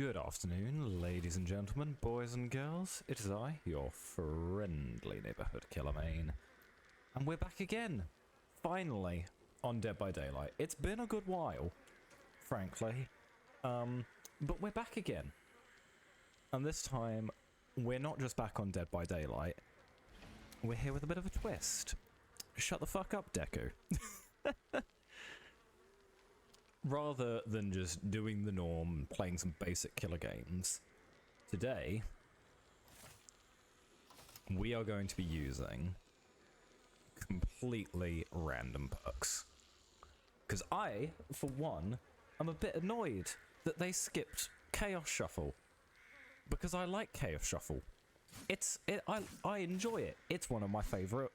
Good afternoon, ladies and gentlemen, boys and girls. It is I, your friendly neighborhood killer main. And we're back again, finally, on Dead by Daylight. It's been a good while, frankly, but we're back again. And this time, we're not just back on Dead by Daylight, we're here with a bit of a twist. Shut the fuck up, Deku. Rather than just doing the norm and playing some basic killer games, today we are going to be using completely random perks. Because I, for one, am a bit annoyed that they skipped Chaos Shuffle. Because I like Chaos Shuffle. I enjoy it. It's one of my favourite,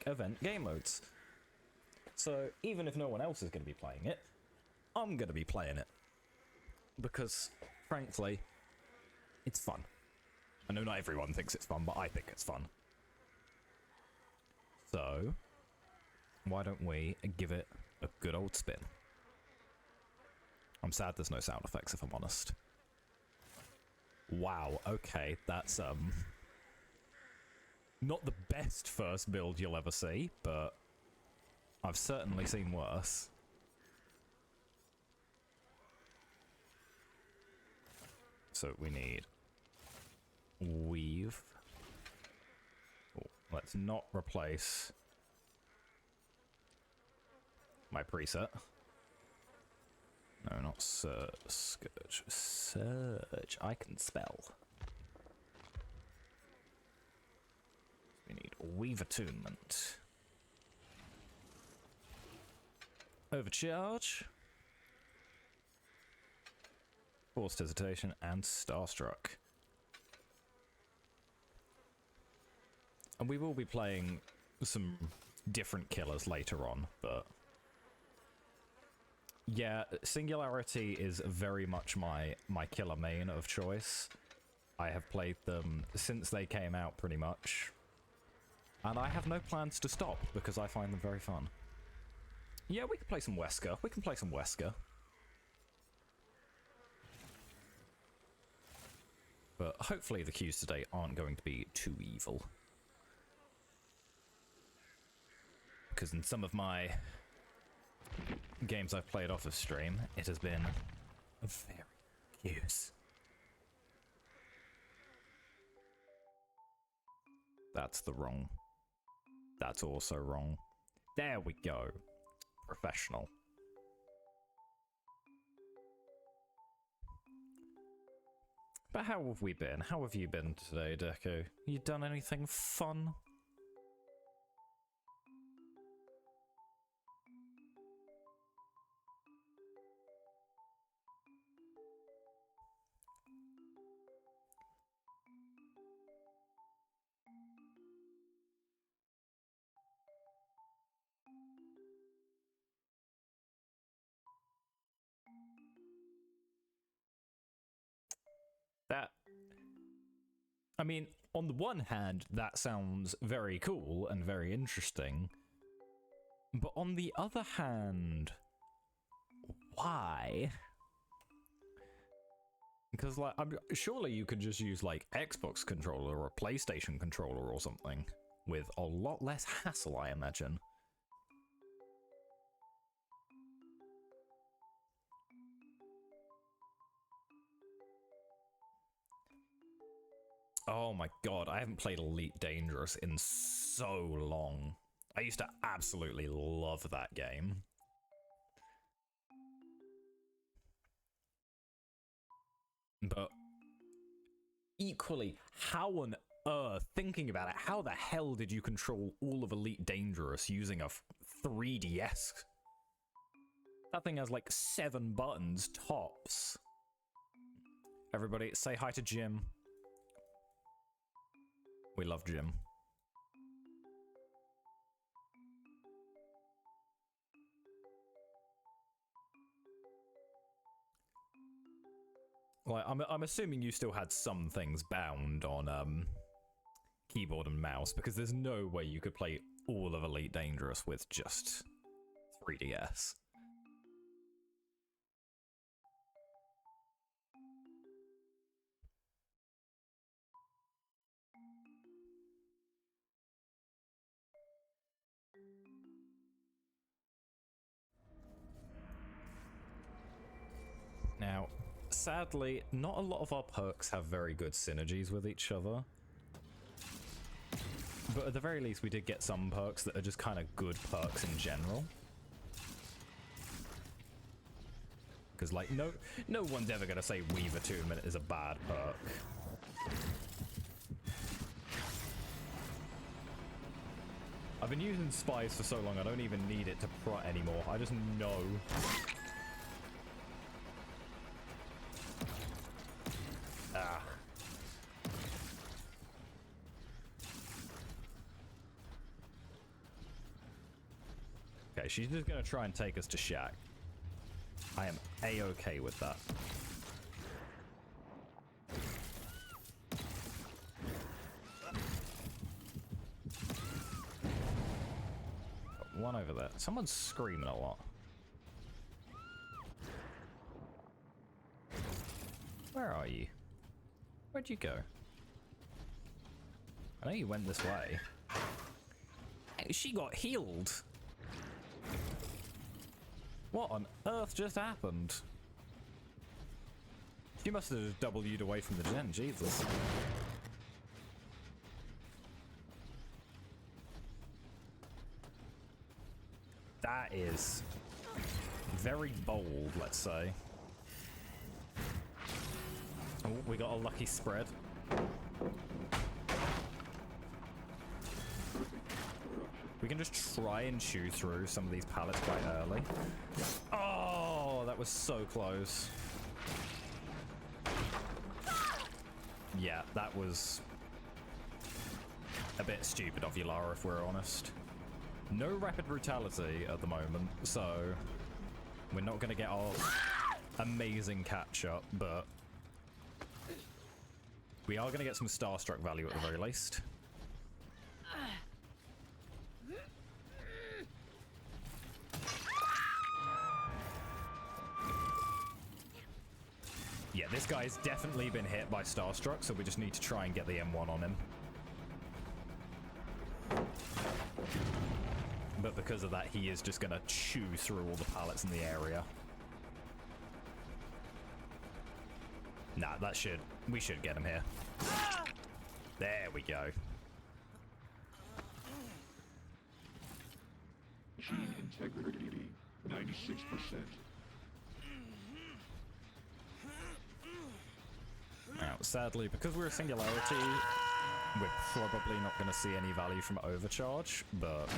event game modes. So, even if no one else is going to be playing it, I'm going to be playing it. Because, frankly, it's fun. I know not everyone thinks it's fun, but I think it's fun. So, why don't we give it a good old spin? I'm sad there's no sound effects, if I'm honest. Wow, okay, that's, not the best first build you'll ever see, but I've certainly seen worse. So we need weave. Oh, let's not replace my preset. No, not Scourge. Surge. I can spell. We need weave attunement. Overcharge. Forced hesitation and starstruck. And we will be playing some different killers later on, but yeah, Singularity is very much my killer main of choice. I have played them since they came out pretty much. And I have no plans to stop because I find them very fun. Yeah, we can play some Wesker. We can play some Wesker. But hopefully the queues today aren't going to be too evil. Because in some of my games I've played off of stream, it has been very queues. That's the wrong. That's also wrong. There we go. Professional. But how have we been? How have you been today, Deku? You done anything fun? I mean, on the one hand, that sounds very cool and very interesting. But on the other hand, why? Because, surely you could just use, Xbox controller or a PlayStation controller or something. With a lot less hassle, I imagine. Oh my god, I haven't played Elite Dangerous in so long. I used to absolutely love that game. But equally, how on earth, thinking about it, how the hell did you control all of Elite Dangerous using a 3DS? That thing has 7 buttons tops. Everybody, say hi to Jim. We love Jim. I'm assuming you still had some things bound on keyboard and mouse, because there's no way you could play all of Elite Dangerous with just 3DS. sadly, not a lot of our perks have very good synergies with each other. But at the very least, we did get some perks that are just kind of good perks in general. Because, like, no one's ever going to say Weaver Attunement is a bad perk. I've been using spies for so long, I don't even need it to prot anymore. I just know. Ah. Okay, she's just going to try and take us to Shack. I am A-okay with that. Got one over there. Someone's screaming a lot. Where are you? Where'd you go? I know you went this way. Hey, she got healed. What on earth just happened? She must have just W'd away from the gen, Jesus. That is very bold, let's say. Oh, we got a lucky spread. We can just try and chew through some of these pallets quite early. Oh, that was so close. Yeah, that was a bit stupid of you, Lara, if we're honest. No rapid brutality at the moment, so we're not going to get our amazing catch-up, but we are going to get some Starstruck value at the very least. Yeah, this guy's definitely been hit by Starstruck, so we just need to try and get the M1 on him. But because of that, he is just going to chew through all the pallets in the area. Nah, we should get him here. There we go. Gene integrity, 96%. Now, sadly, because we're a singularity, we're probably not going to see any value from overcharge, but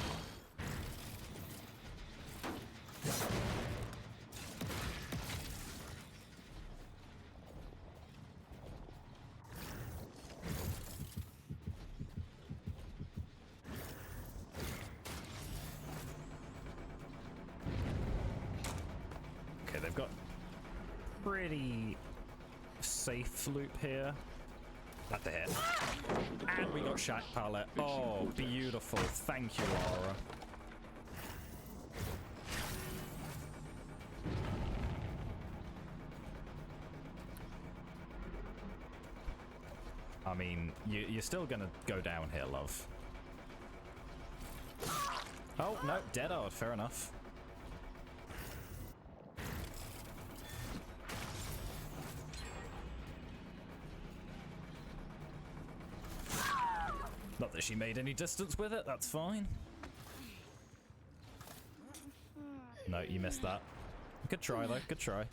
okay, they've got pretty safe loop here. That's a hit. And we got Shack Pallet. Oh, beautiful. Thank you, Lara. I mean, you're still gonna go down here, love. Oh, no, dead hard. Fair enough. Not that she made any distance with it, that's fine. No, you missed that. Good try, though. Good try.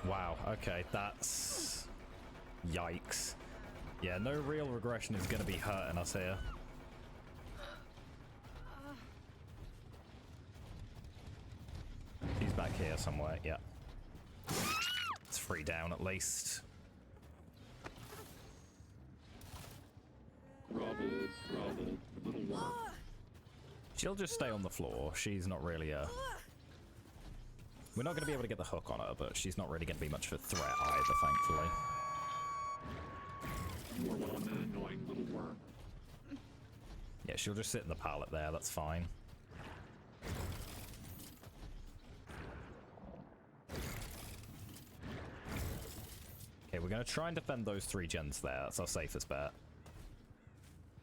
Wow, okay, that's... Yikes. Yeah, no real regression is going to be hurting us here. He's back here somewhere, yeah. It's 3 down at least. Grovel, little one. She'll just stay on the floor. She's not really a... We're not going to be able to get the hook on her, but she's not really going to be much of a threat either, thankfully. You are one annoying little worm. Yeah, she'll just sit in the pallet there, that's fine. Okay, we're going to try and defend those 3 gens there. That's our safest bet.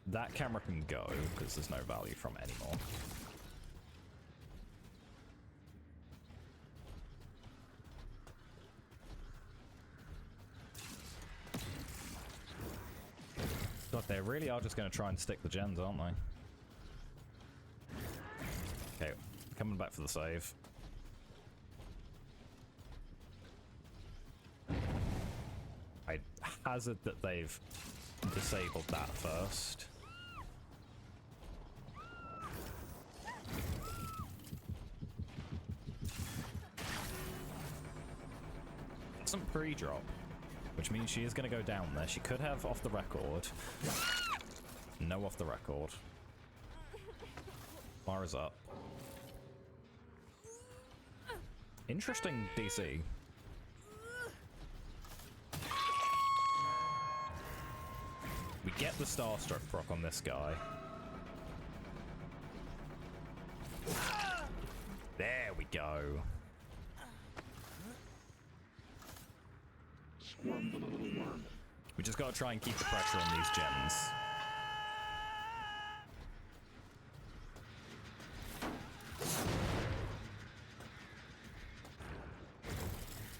That camera can go, because there's no value from it anymore. God, they really are just going to try and stick the gens, aren't they? Okay, coming back for the save. I hazard that they've disabled that first. Some pre-drop, which means she is going to go down there. She could have off the record. No off the record. Mara's up. Interesting DC. We get the Starstruck proc on this guy. There we go. Swarm the little worm. We just gotta try and keep the pressure on these gens.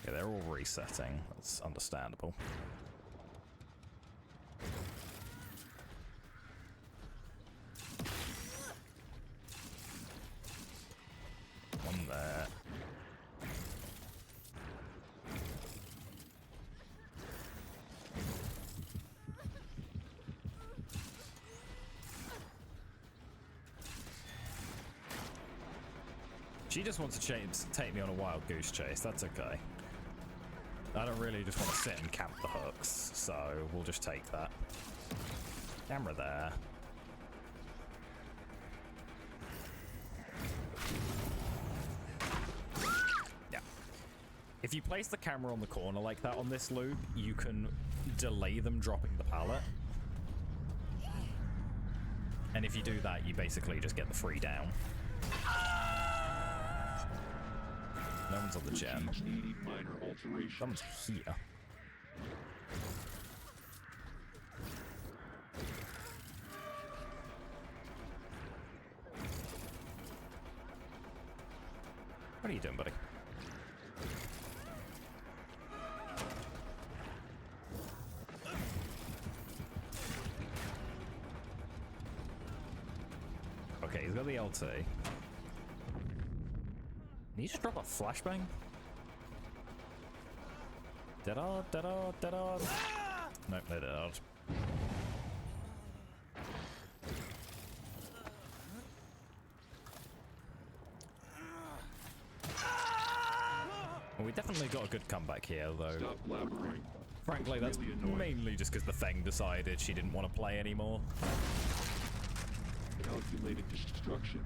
Okay, they're all resetting. That's understandable. One there. She just wants to take me on a wild goose chase. That's okay. I don't really just want to sit and camp the hooks, so we'll just take that. Camera there. Yeah. If you place the camera on the corner like that on this loop, you can delay them dropping the pallet. And if you do that, you basically just get the free down. No one's on the gem. Someone's here. What are you doing, buddy? Okay, he's got the LT. Can you just drop a flashbang? Da-da, da-da, da-da. Nope, no da-da. Well, we definitely got a good comeback here, though. Stop blabbering. Frankly, that's Really mainly just because the Feng decided she didn't want to play anymore. Calculated destruction.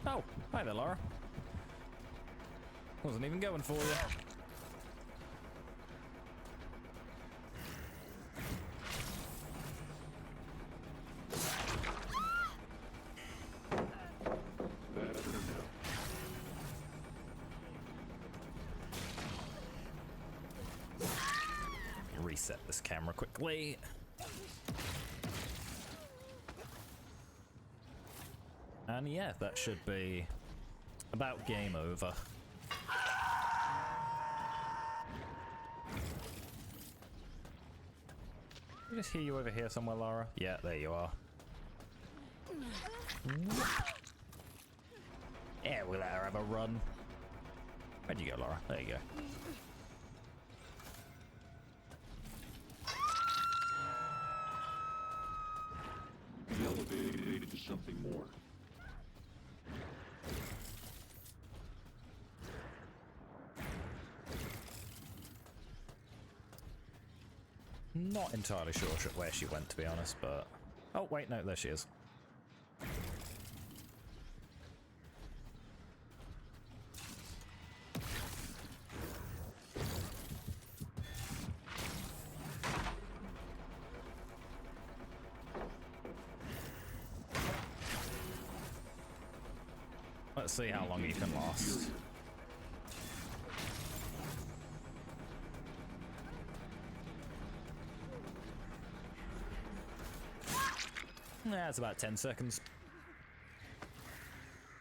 Oh, hi there, Laura. Wasn't even going for you. Reset this camera quickly. And yeah, that should be about game over. Did I just hear you over here somewhere, Lara? Yeah, there you are. Yeah, we'll let her have a run. Where'd you go, Lara? There you go. The elevated to something more. Not entirely sure where she went, to be honest, but... Oh, wait, no, there she is. Let's see how long you can last. Yeah, it's about 10 seconds.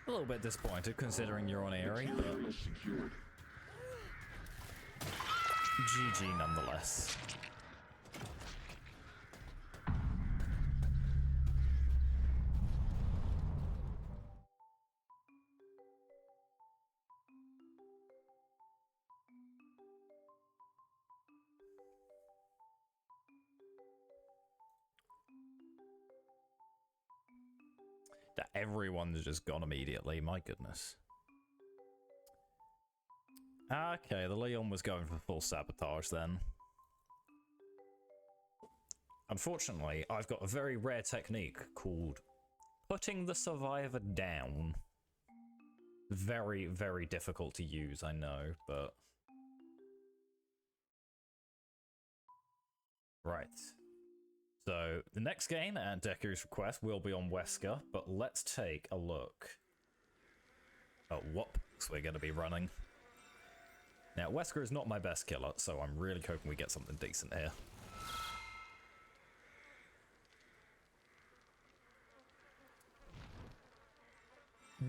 A little bit disappointed considering you're on Aerie, but Area secured. GG nonetheless. That everyone's just gone immediately, my goodness. Okay, the Leon was going for full sabotage then. Unfortunately, I've got a very rare technique called putting the survivor down. Very, very difficult to use, I know, but... Right. So, the next game at Deku's request will be on Wesker, but let's take a look at what perks we're going to be running. Now, Wesker is not my best killer, so I'm really hoping we get something decent here.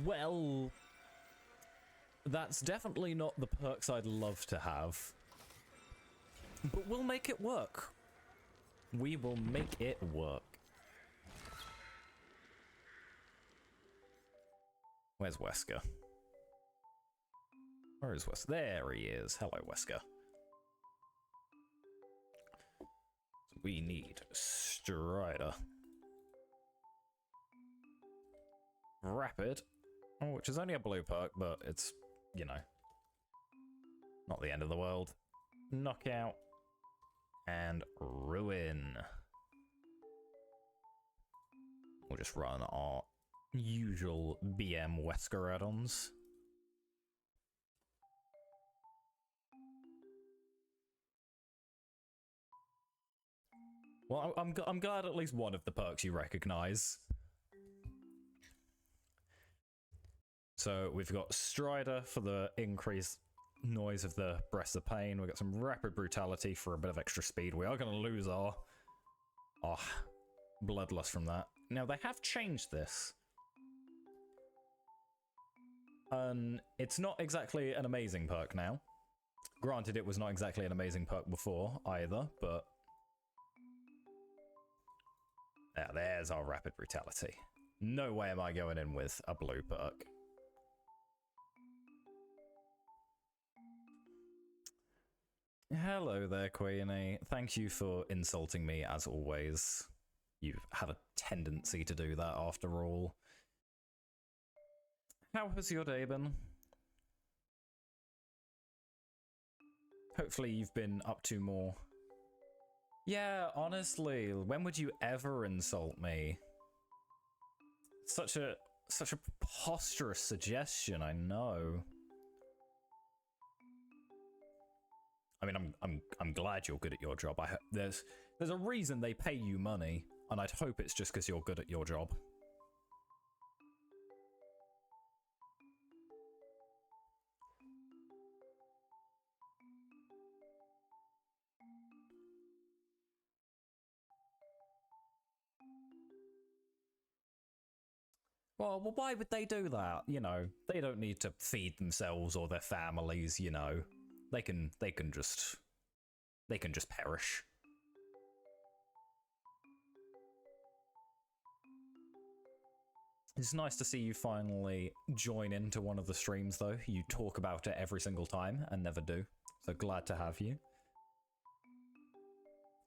Well, that's definitely not the perks I'd love to have. But we'll make it work. We will make it work. Where's Wesker? Where is Wesker? There he is. Hello, Wesker. So we need Strider. Rapid. Oh, which is only a blue perk, but it's, you know, not the end of the world. Knockout. And Ruin. We'll just run our usual BM Wesker add-ons. Well, I'm glad at least one of the perks you recognize. So we've got Strider for the increased noise of the Breath of Pain. We've got some Rapid Brutality for a bit of extra speed. We are going to lose our Bloodlust from that. Now, they have changed this. It's not exactly an amazing perk now. Granted, it was not exactly an amazing perk before either, but... Now, there's our Rapid Brutality. No way am I going in with a blue perk. Hello there, Queenie. Thank you for insulting me, as always. You have a tendency to do that, after all. How has your day been? Hopefully you've been up to more. Yeah, honestly, when would you ever insult me? Such a preposterous suggestion, I know. I mean, I'm glad you're good at your job. There's a reason they pay you money, and I'd hope it's just because you're good at your job. Well, why would they do that? You know, they don't need to feed themselves or their families. You know, they can just perish. It's nice to see you finally join into one of the streams, though. You talk about it every single time and never do. So glad to have you.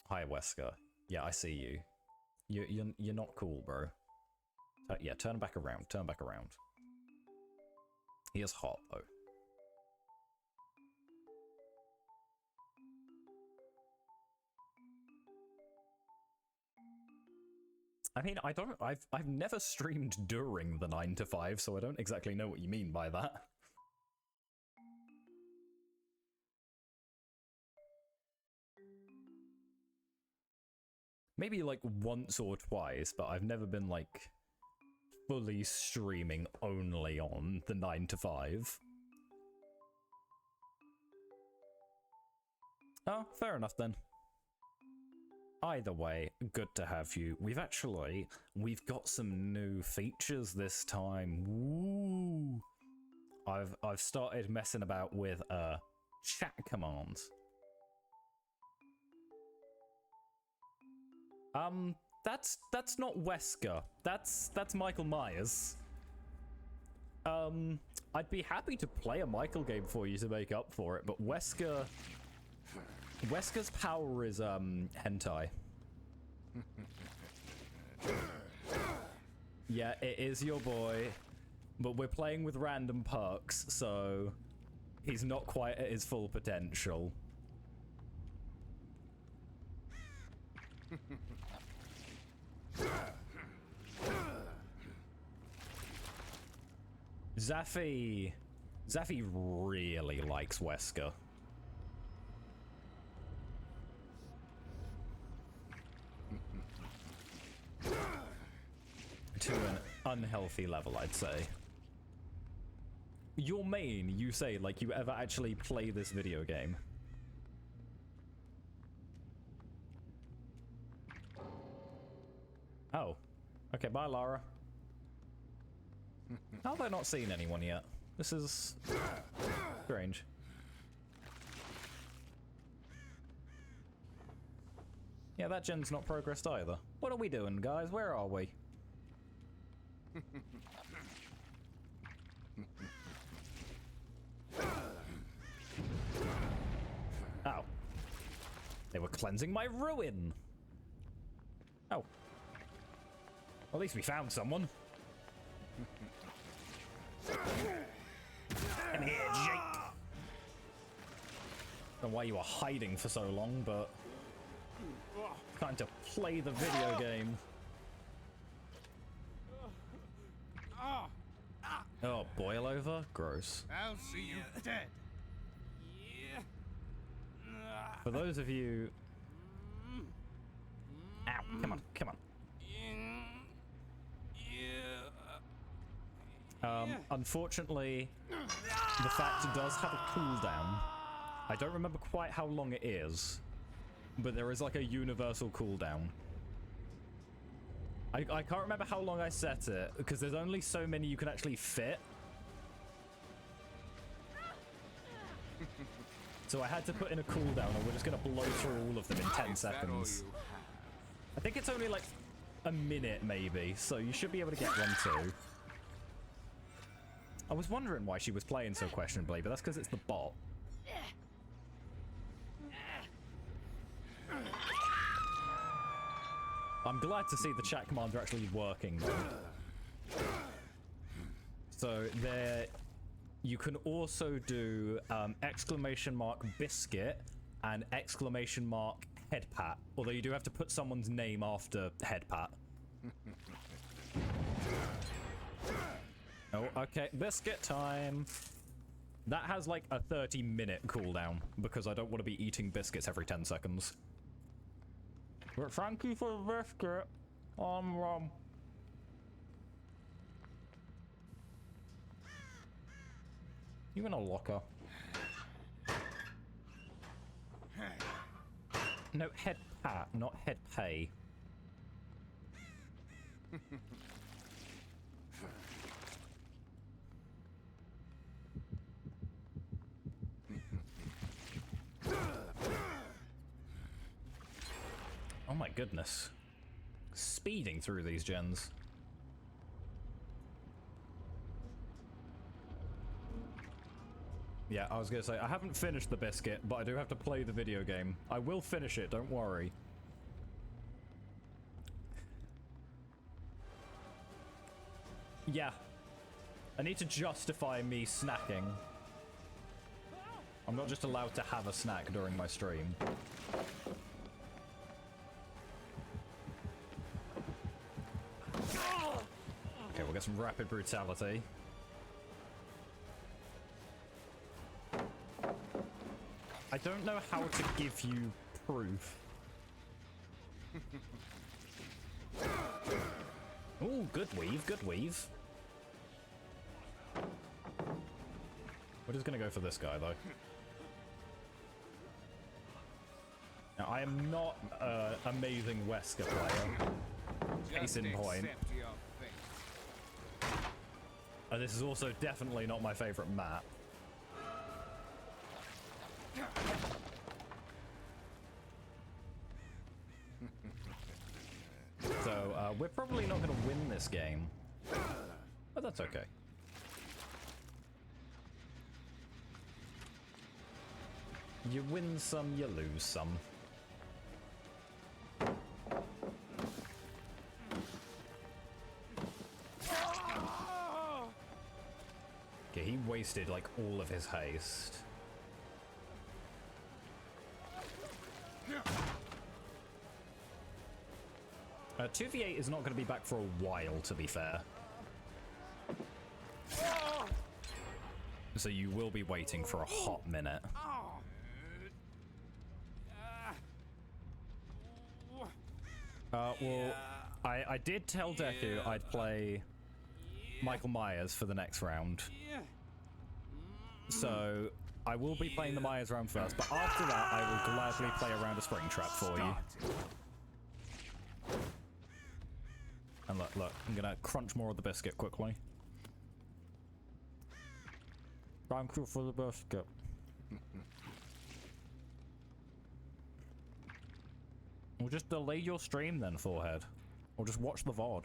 Hi, Wesker. Yeah, I see you. You're not cool, bro. Yeah, turn back around. Turn back around. He is hot, though. I mean, I've never streamed during the 9 to 5, so I don't exactly know what you mean by that. Maybe like once or twice, but I've never been like fully streaming only on the 9 to 5. Oh, fair enough then. Either way, good to have you. We've got some new features this time. Woo! I've started messing about with chat commands. That's not Wesker. That's Michael Myers. I'd be happy to play a Michael game for you to make up for it, but Wesker's power is hentai. Yeah, it is your boy, but we're playing with random perks, so he's not quite at his full potential. Zaffy really likes Wesker. To an unhealthy level, I'd say. Your main, you say, like you ever actually play this video game. Oh. Okay, bye, Lara. How have I not seen anyone yet? This is strange. Yeah, that gen's not progressed either. What are we doing, guys? Where are we? Oh. They were cleansing my ruin! Oh. At least we found someone. Come here, Jake! Don't know why you were hiding for so long, but... Time to play the video game. Oh, boil over? Gross. I'll see you dead. For those of you... Ow, come on, come on. Unfortunately, the fact does have a cooldown. I don't remember quite how long it is, but there is like a universal cooldown. I can't remember how long I set it, because there's only so many you can actually fit. So I had to put in a cooldown, and we're just going to blow through all of them in 10 seconds. I think it's only like a minute, maybe, so you should be able to get one too. I was wondering why she was playing so questionably, but that's because it's the bot. I'm glad to see the chat commands are actually working, though. So there, you can also do exclamation mark biscuit and exclamation mark head pat, although you do have to put someone's name after head pat. Oh, okay, biscuit time. That has like a 30-minute cooldown because I don't want to be eating biscuits every 10 seconds. But thank you for the biscuit. You in a locker? No, head pat, not head pay. Oh my goodness. Speeding through these gens. Yeah, I was gonna say, I haven't finished the biscuit, but I do have to play the video game. I will finish it, don't worry. Yeah. I need to justify me snacking. I'm not just allowed to have a snack during my stream. Okay, we'll get some rapid brutality. I don't know how to give you proof. Ooh, good weave, good weave. We're just gonna go for this guy, though. Now, I am not an amazing Wesker player. Case in point. And this is also definitely not my favorite map. So, we're probably not going to win this game. But that's okay. You win some, you lose some. Okay, he wasted like all of his haste. 2v8 is not going to be back for a while, to be fair. So you will be waiting for a hot minute. Well, I did tell Deku I'd play Michael Myers for the next round. So I will be playing the Myers round first, but after that I will gladly play a round of Springtrap for you. And look, I'm gonna crunch more of the biscuit quickly. Thank you for the biscuit. We'll just delay your stream then, Forehead. Or just watch the VOD.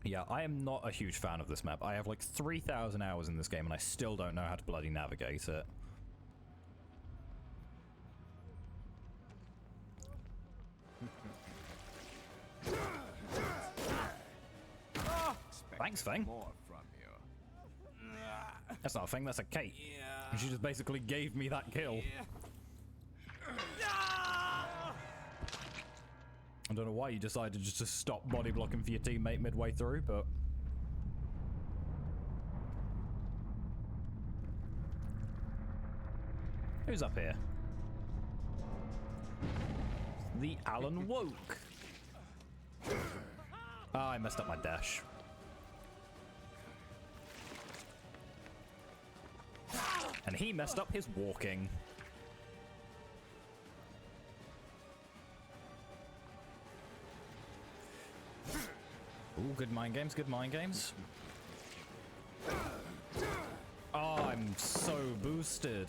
Yeah, I am not a huge fan of this map. I have like 3,000 hours in this game and I still don't know how to bloody navigate it. Thanks, Fang. That's not a thing, that's a Kate. And she just basically gave me that kill. I don't know why you decided just to stop body blocking for your teammate midway through, but... Who's up here? The Alan Woke. Ah, I messed up my dash. And he messed up his walking. Ooh, good mind games, good mind games. Oh, I'm so boosted.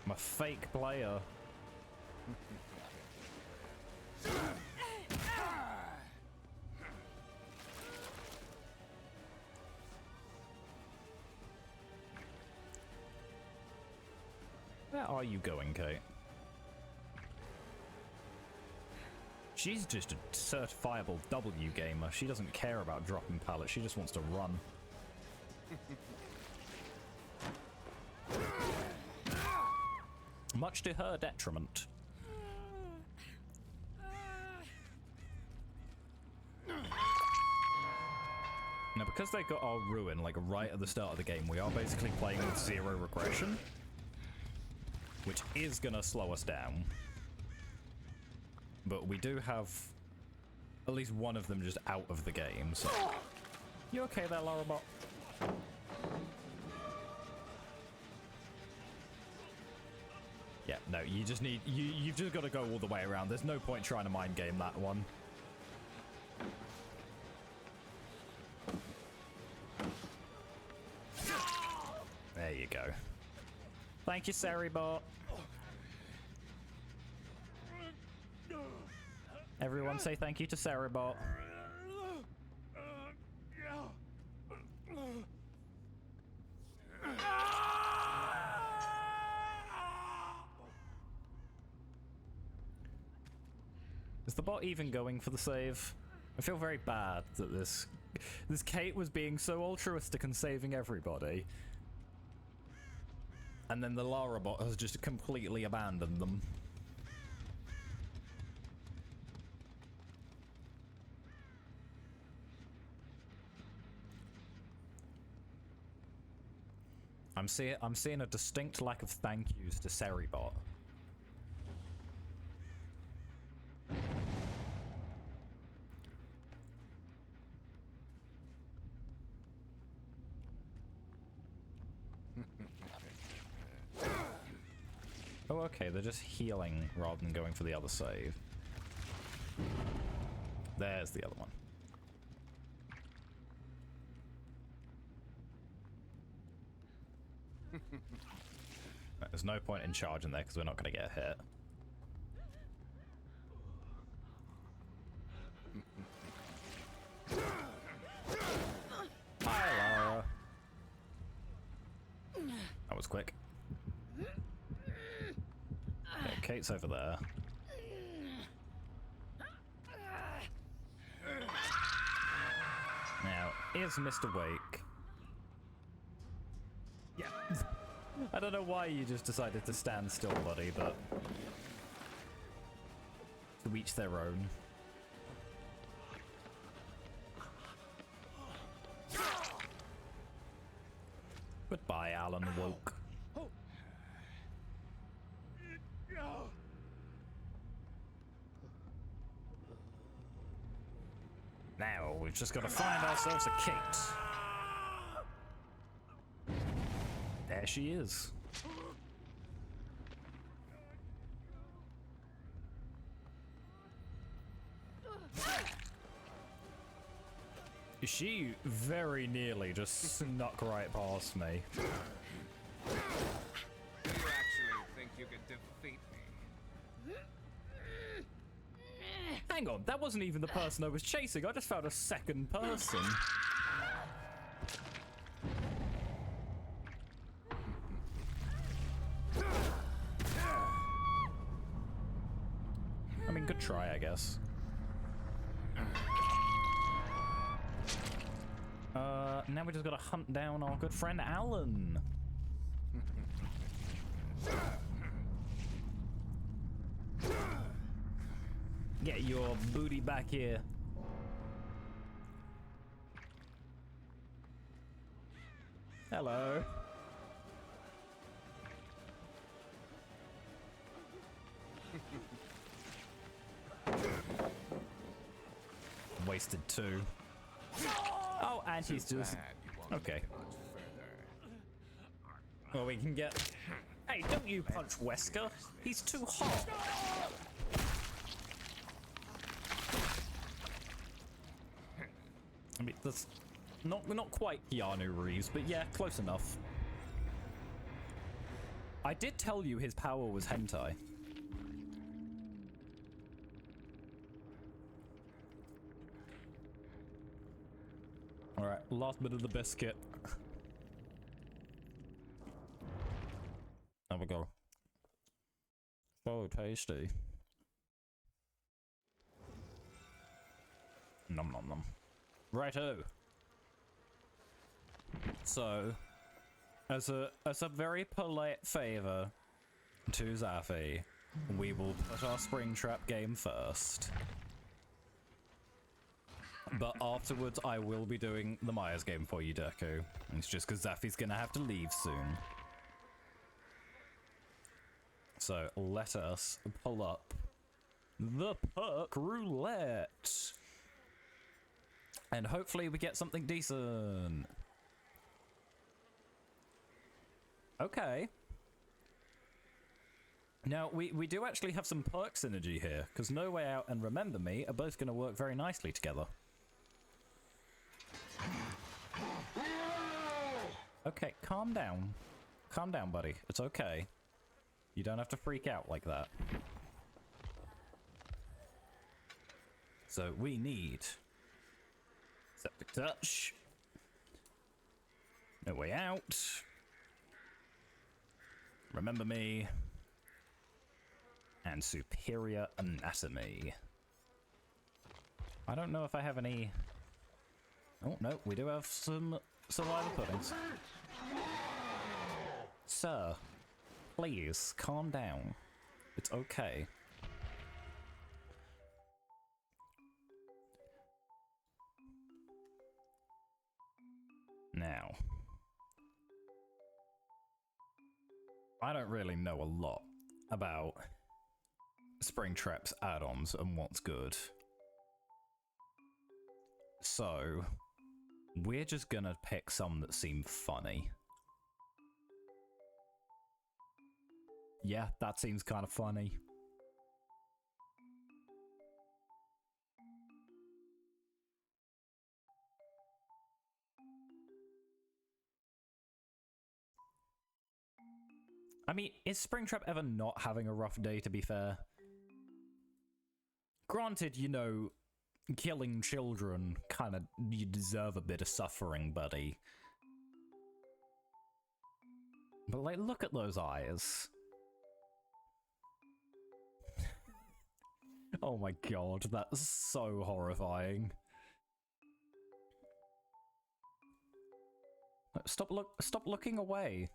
I'm a fake player. Where are you going, Kate? She's just a certifiable W gamer. She doesn't care about dropping pallets. She just wants to run. Much to her detriment. Now, because they got our ruin like right at the start of the game, we are basically playing with 0 regression, which is gonna slow us down. But we do have at least one of them just out of the game, so... You okay there, Larabot? Yeah, no, you just need... You've just got to go all the way around. There's no point trying to mind game that one. There you go. Thank you, Saribot. Everyone say thank you to Saribot. Is the bot even going for the save? I feel very bad that this Kate was being so altruistic and saving everybody. And then the Lara bot has just completely abandoned them. I'm seeing a distinct lack of thank yous to Seribot. Oh, okay, they're just healing rather than going for the other save. There's the other one. There's no point in charging there because we're not going to get hit. Hi, Lara. That was quick. Okay, Kate's over there. Now, is Mr. Wake? Yeah. I don't know why you just decided to stand still, buddy, but to each their own. Goodbye, Alan Woke. Now, we've just got to find ourselves a Kate. There she is. She very nearly just snuck right past me. You actually think you could defeat me? Hang on, that wasn't even the person I was chasing. I just found a second person. I mean, good try, I guess. Now we just gotta hunt down our good friend Alan. Get your booty back here. Hello. Wasted two. Oh, and he's just... Okay. Well, we can get... Hey, don't you punch Wesker. He's too hot. I mean, that's not quite Keanu Reeves, but yeah, close enough. I did tell you his power was hentai. Alright, last bit of the biscuit. There we go. So tasty. Nom nom nom. Righto. So, as a very polite favor to Zaffy, we will put our Springtrap game first. But afterwards, I will be doing the Myers game for you, Deku. It's just because Zaffy's gonna have to leave soon. So let us pull up the perk roulette. And hopefully we get something decent. Okay. Now, we do actually have some perk synergy here, because No Way Out and Remember Me are both going to work very nicely together. Okay, calm down. Calm down, buddy. It's okay. You don't have to freak out like that. So we need Septic Touch, No Way Out, Remember Me, and Superior Anatomy. I don't know if I have any... Oh, no, we do have some Survivor Puddings. Sir, please, calm down. It's okay. Now, I don't really know a lot about Springtrap's add-ons and what's good. So, we're just gonna pick some that seem funny. Yeah, that seems kind of funny. I mean, is Springtrap ever not having a rough day, to be fair? Granted, you know, killing children, kind of, you deserve a bit of suffering, buddy. But, like, look at those eyes. Oh my god, that's so horrifying. Stop looking away.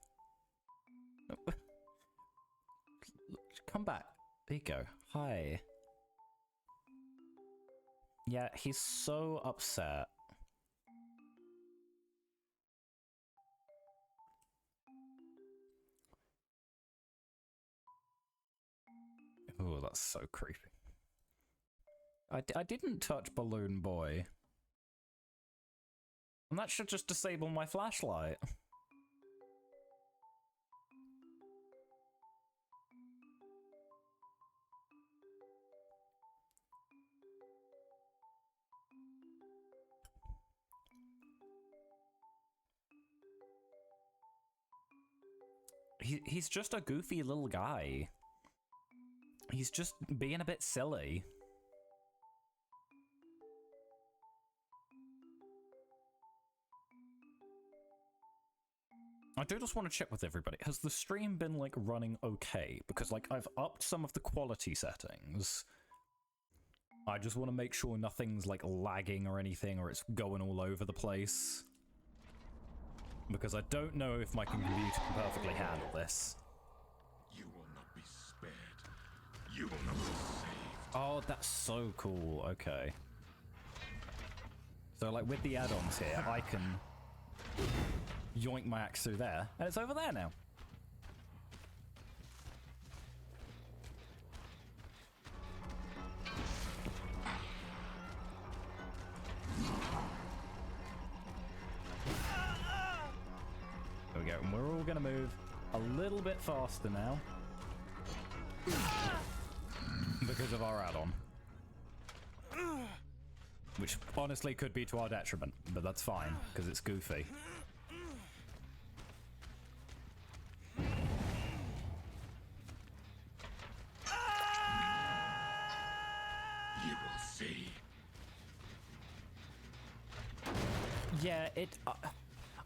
Come back. There you go. Hi. Yeah, he's so upset. Oh, that's so creepy. I didn't touch Balloon Boy. And that should just disable my flashlight. He's just a goofy little guy. He's just being a bit silly. I do just want to check with everybody. Has the stream been, like, running okay? Because, like, I've upped some of the quality settings. I just want to make sure nothing's, like, lagging or anything, or it's going all over the place. Because I don't know if my computer can perfectly handle this. You will not be spared. You will not be saved. Oh, that's so cool. Okay. So, like, with the add-ons here, I can yoink my axe through there, and it's over there now. There we go, and we're all gonna move a little bit faster now. Because of our add-on. Which honestly could be to our detriment, but that's fine, because it's goofy. You will see. Yeah,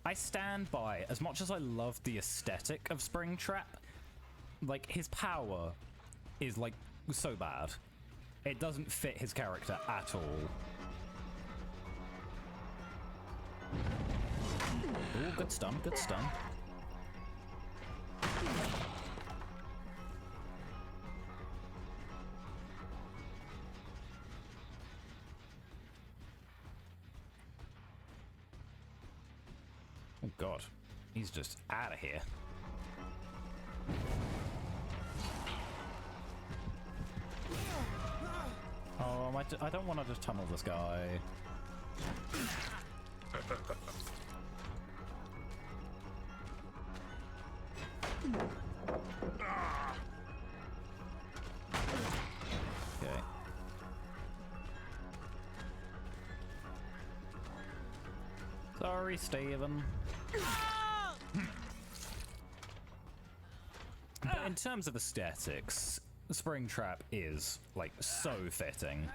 I stand by, as much as I love the aesthetic of Springtrap, like, his power is, like, so bad. It doesn't fit his character at all. Ooh, good stun, good stun. Oh god, he's just out of here. Oh, I don't want to just tunnel this guy. Okay. Sorry, Steven. But in terms of aesthetics, Springtrap is, like, so fitting.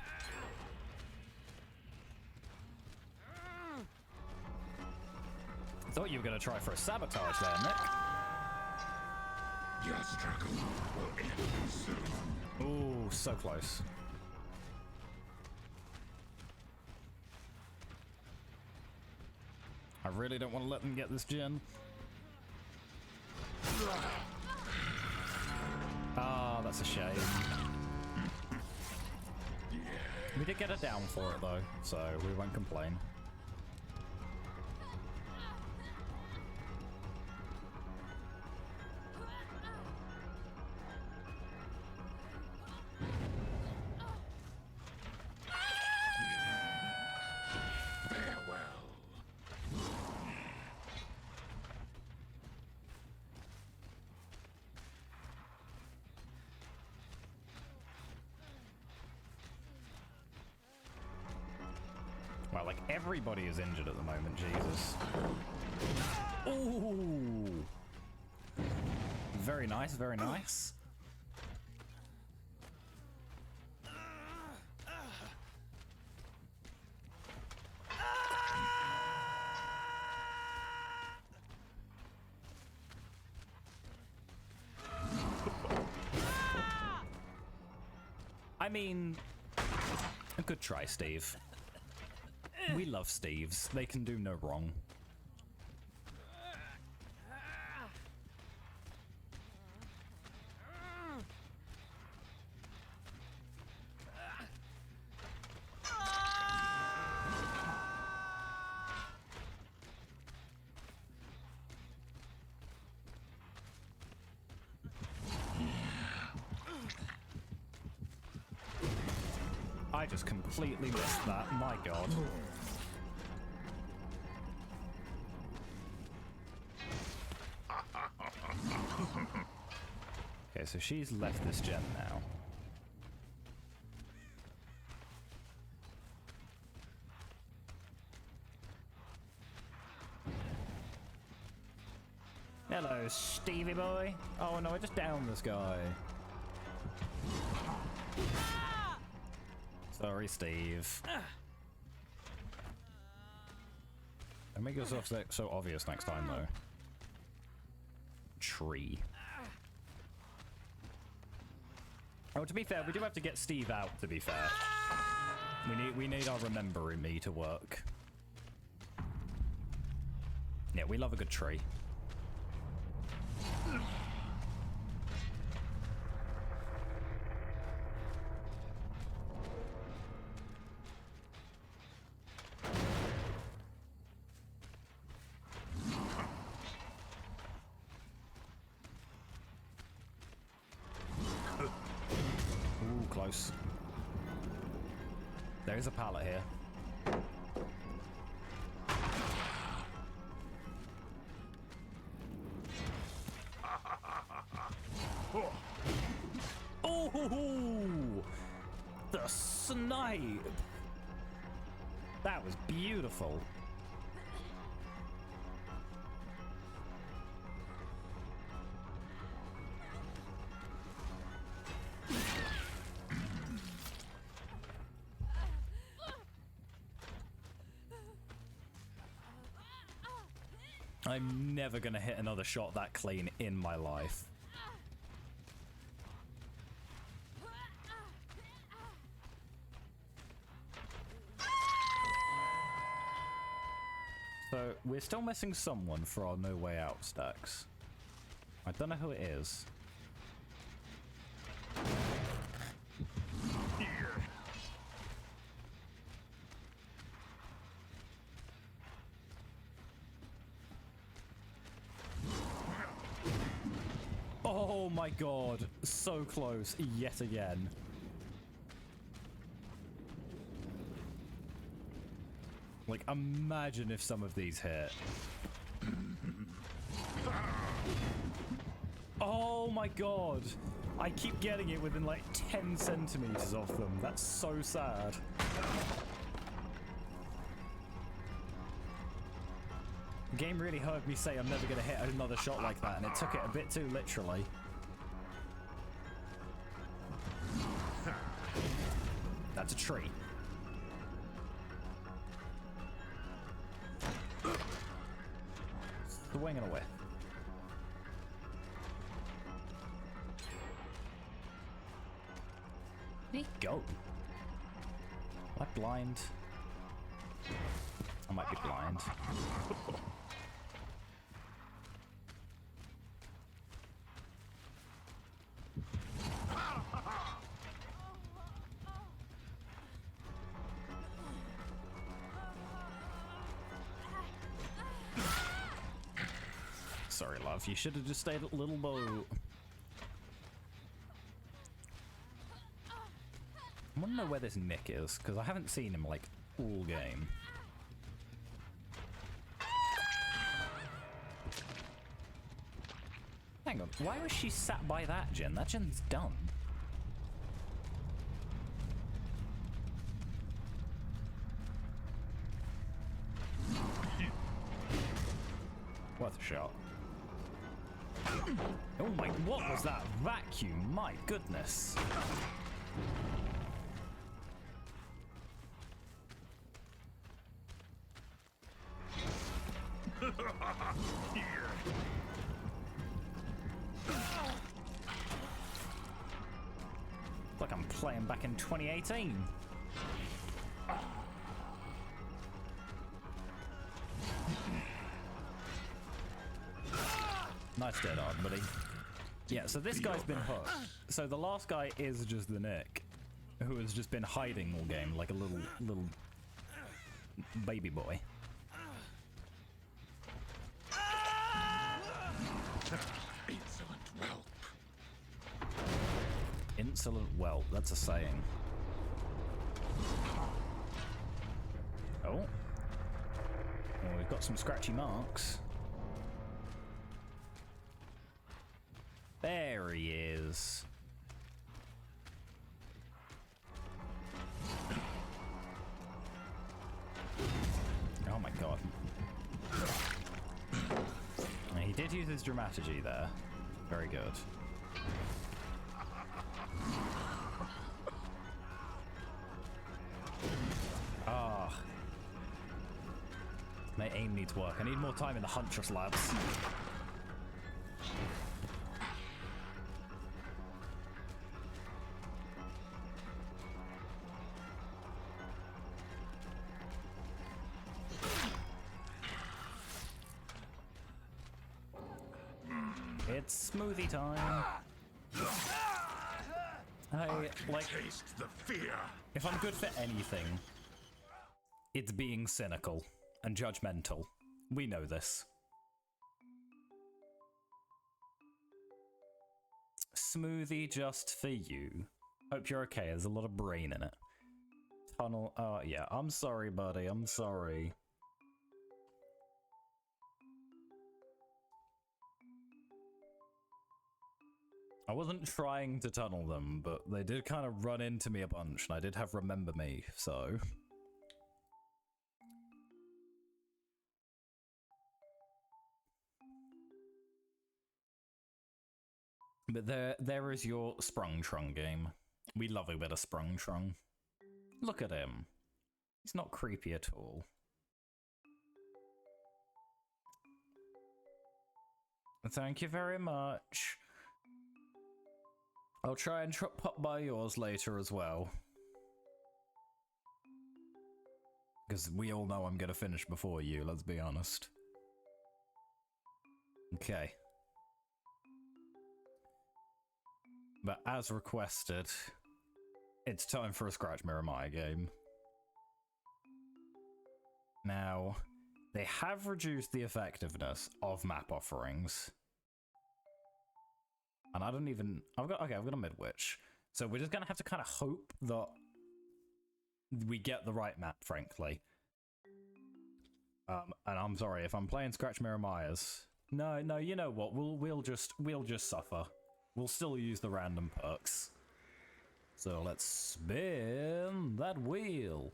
Thought you were gonna try for a sabotage there, Nick. Your struggle will end soon. Ooh, so close. I really don't want to let them get this gen. Ah, that's a shame. We did get a down for it though, so we won't complain. Everybody is injured at the moment, Jesus. Ooh! Very nice, very nice. I mean, a good try, Steve. We love Steves. They can do no wrong. I just completely missed that. My God. Okay, so she's left this gen now. Hello, Stevie boy. Oh no, I just downed this guy. Sorry, Steve. Don't make yourself so obvious next time, though. Tree. Oh, to be fair, we do have to get Steve out, to be fair. We need our Remembering Me to work. Yeah, we love a good tree. Close. There is a pallet here. Oh, the snipe! That was beautiful. I'm never gonna hit another shot that clean in my life. So, we're still missing someone for our No Way Out stacks. I don't know who it is. Oh my God, so close yet again. Like, imagine if some of these hit. Oh my God, I keep getting it within like 10 centimeters of them. That's so sad. The game really heard me say I'm never gonna hit another shot like that, and it took it a bit too literally. That's a tree. Swinging away. Where'd he go? Am I blind? I might be blind. Sorry, love. You should have just stayed at Little Boat. I want to know where this Nick is, because I haven't seen him, like, all game. Hang on, why was she sat by that gen? That gen's done. shot. Oh my, what was that vacuum? My goodness. Like I'm playing back in 2018. Nice dead on, buddy. Yeah, so this guy's been hooked. So the last guy is just the Nick, who has just been hiding all game like a little baby boy. Insolent whelp. Insolent whelp, that's a saying. Oh. Well, we've got some scratchy marks. There he is. Oh my god. He did use his dramaturgy there. Very good. Ah. My aim needs work. I need more time in the Huntress labs. It's smoothie time. Taste the fear. If I'm good for anything, it's being cynical and judgmental. We know this. Smoothie just for you. Hope you're okay. There's a lot of brain in it. Tunnel. Oh, yeah. I'm sorry, buddy. I'm sorry. I wasn't trying to tunnel them, but they did kind of run into me a bunch, and I did have Remember Me, so... But there is your Sprung Trung game. We love a bit of Sprung Trung. Look at him. He's not creepy at all. Thank you very much. I'll try and pop by yours later as well. Because we all know I'm going to finish before you, let's be honest. Okay. But as requested, it's time for a Scratch Mirror Maya game. Now, they have reduced the effectiveness of map offerings. And I don't even... I've got a Midwitch. So we're just going to have to kind of hope that we get the right map, frankly. And I'm sorry, if I'm playing Scratch Mirror Mayas... No, you know what? We'll just suffer. We'll still use the random perks. So let's spin that wheel.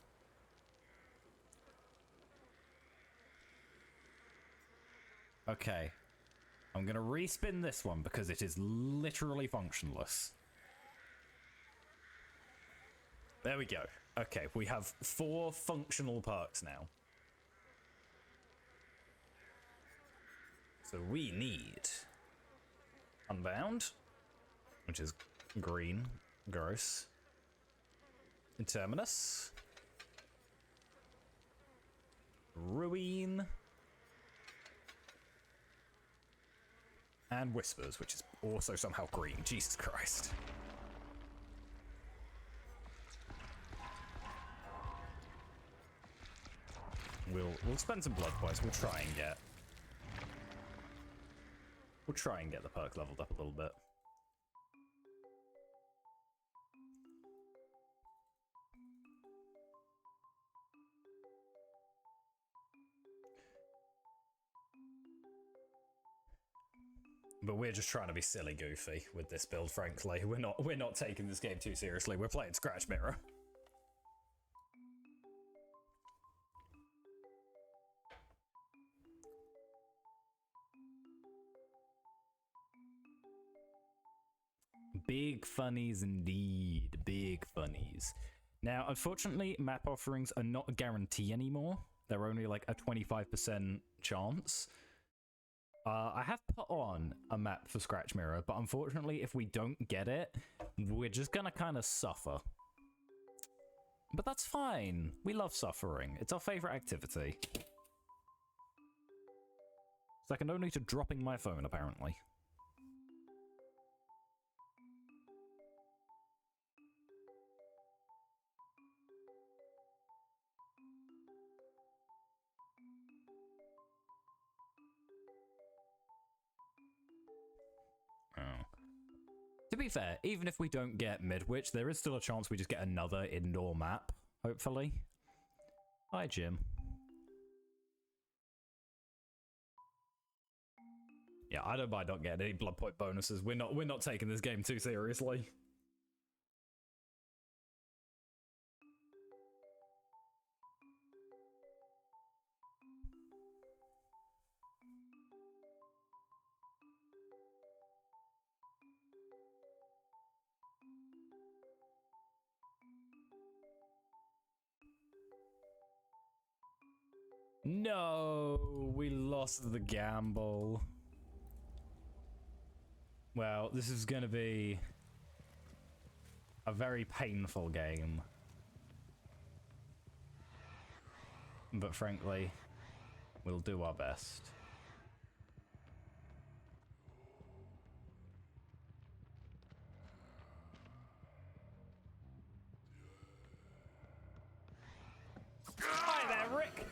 Okay. I'm gonna respin this one because it is literally functionless. There we go. Okay, we have 4 functional perks now. So we need Unbound, which is green, gross. Terminus. Ruin. And Whispers, which is also somehow green. Jesus Christ. We'll spend some blood points. We'll try and get the perk leveled up a little bit. But we're just trying to be silly goofy with this build, frankly. We're not taking this game too seriously. We're playing Scratch Mirror. Big funnies indeed. Big funnies. Now, unfortunately, map offerings are not a guarantee anymore. They're only like a 25% chance. I have put on a map for Scratch Mirror, but unfortunately, if we don't get it, we're just gonna kind of suffer. But that's fine. We love suffering. It's our favorite activity. Second only to dropping my phone, apparently. Oh. To be fair, even if we don't get Midwich, there is still a chance we just get another indoor map, hopefully. Hi, Jim. Yeah, I don't mind not getting any blood point bonuses. We're not taking this game too seriously. No, we lost the gamble. Well, this is gonna be a very painful game. But frankly, we'll do our best. Hi there, Rick!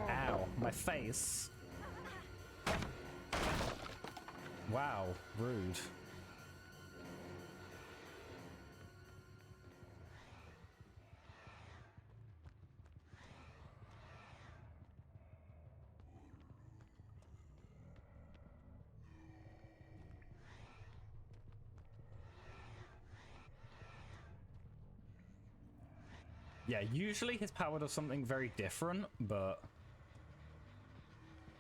Ow, my face. Wow, rude. Yeah, usually his power does something very different, but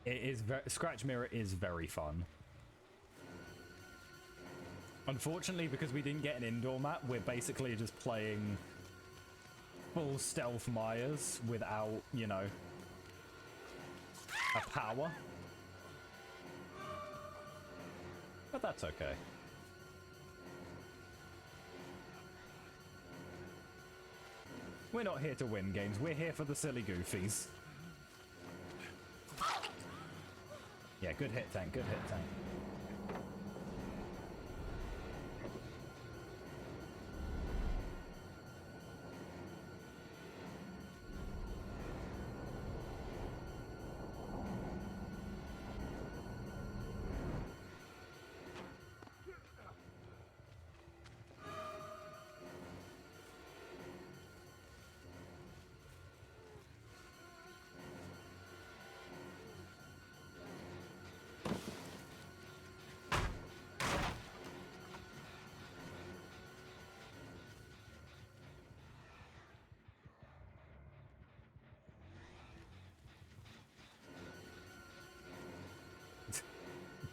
it is Scratch Mirror is very fun. Unfortunately, because we didn't get an indoor map, we're basically just playing full stealth Myers without, you know, a power. But that's okay. We're not here to win games, we're here for the silly goofies. Yeah, good hit tank, good hit tank.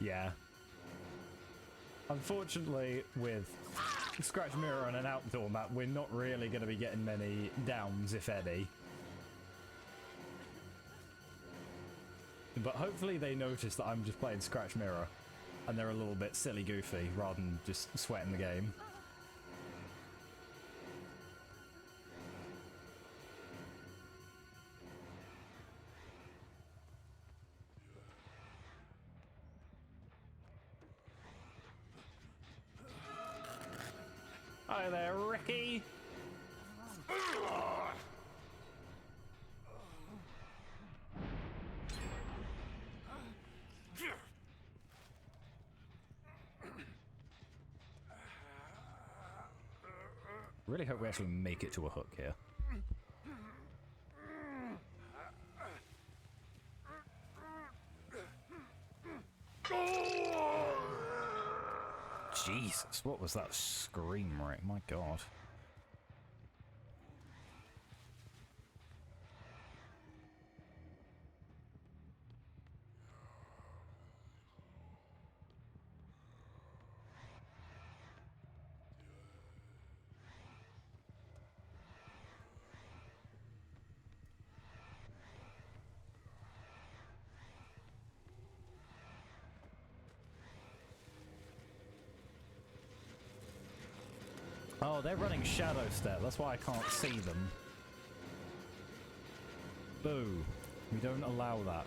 Yeah. Unfortunately, with Scratch Mirror on an outdoor map, we're not really going to be getting many downs, if any. But hopefully they notice that I'm just playing Scratch Mirror, and they're a little bit silly goofy, rather than just sweating the game. Hi there, Ricky! Really hope we actually make it to a hook here. Jesus, what was that scream, Rick? My god. Oh, they're running Shadow Step. That's why I can't see them. Boo. We don't allow that.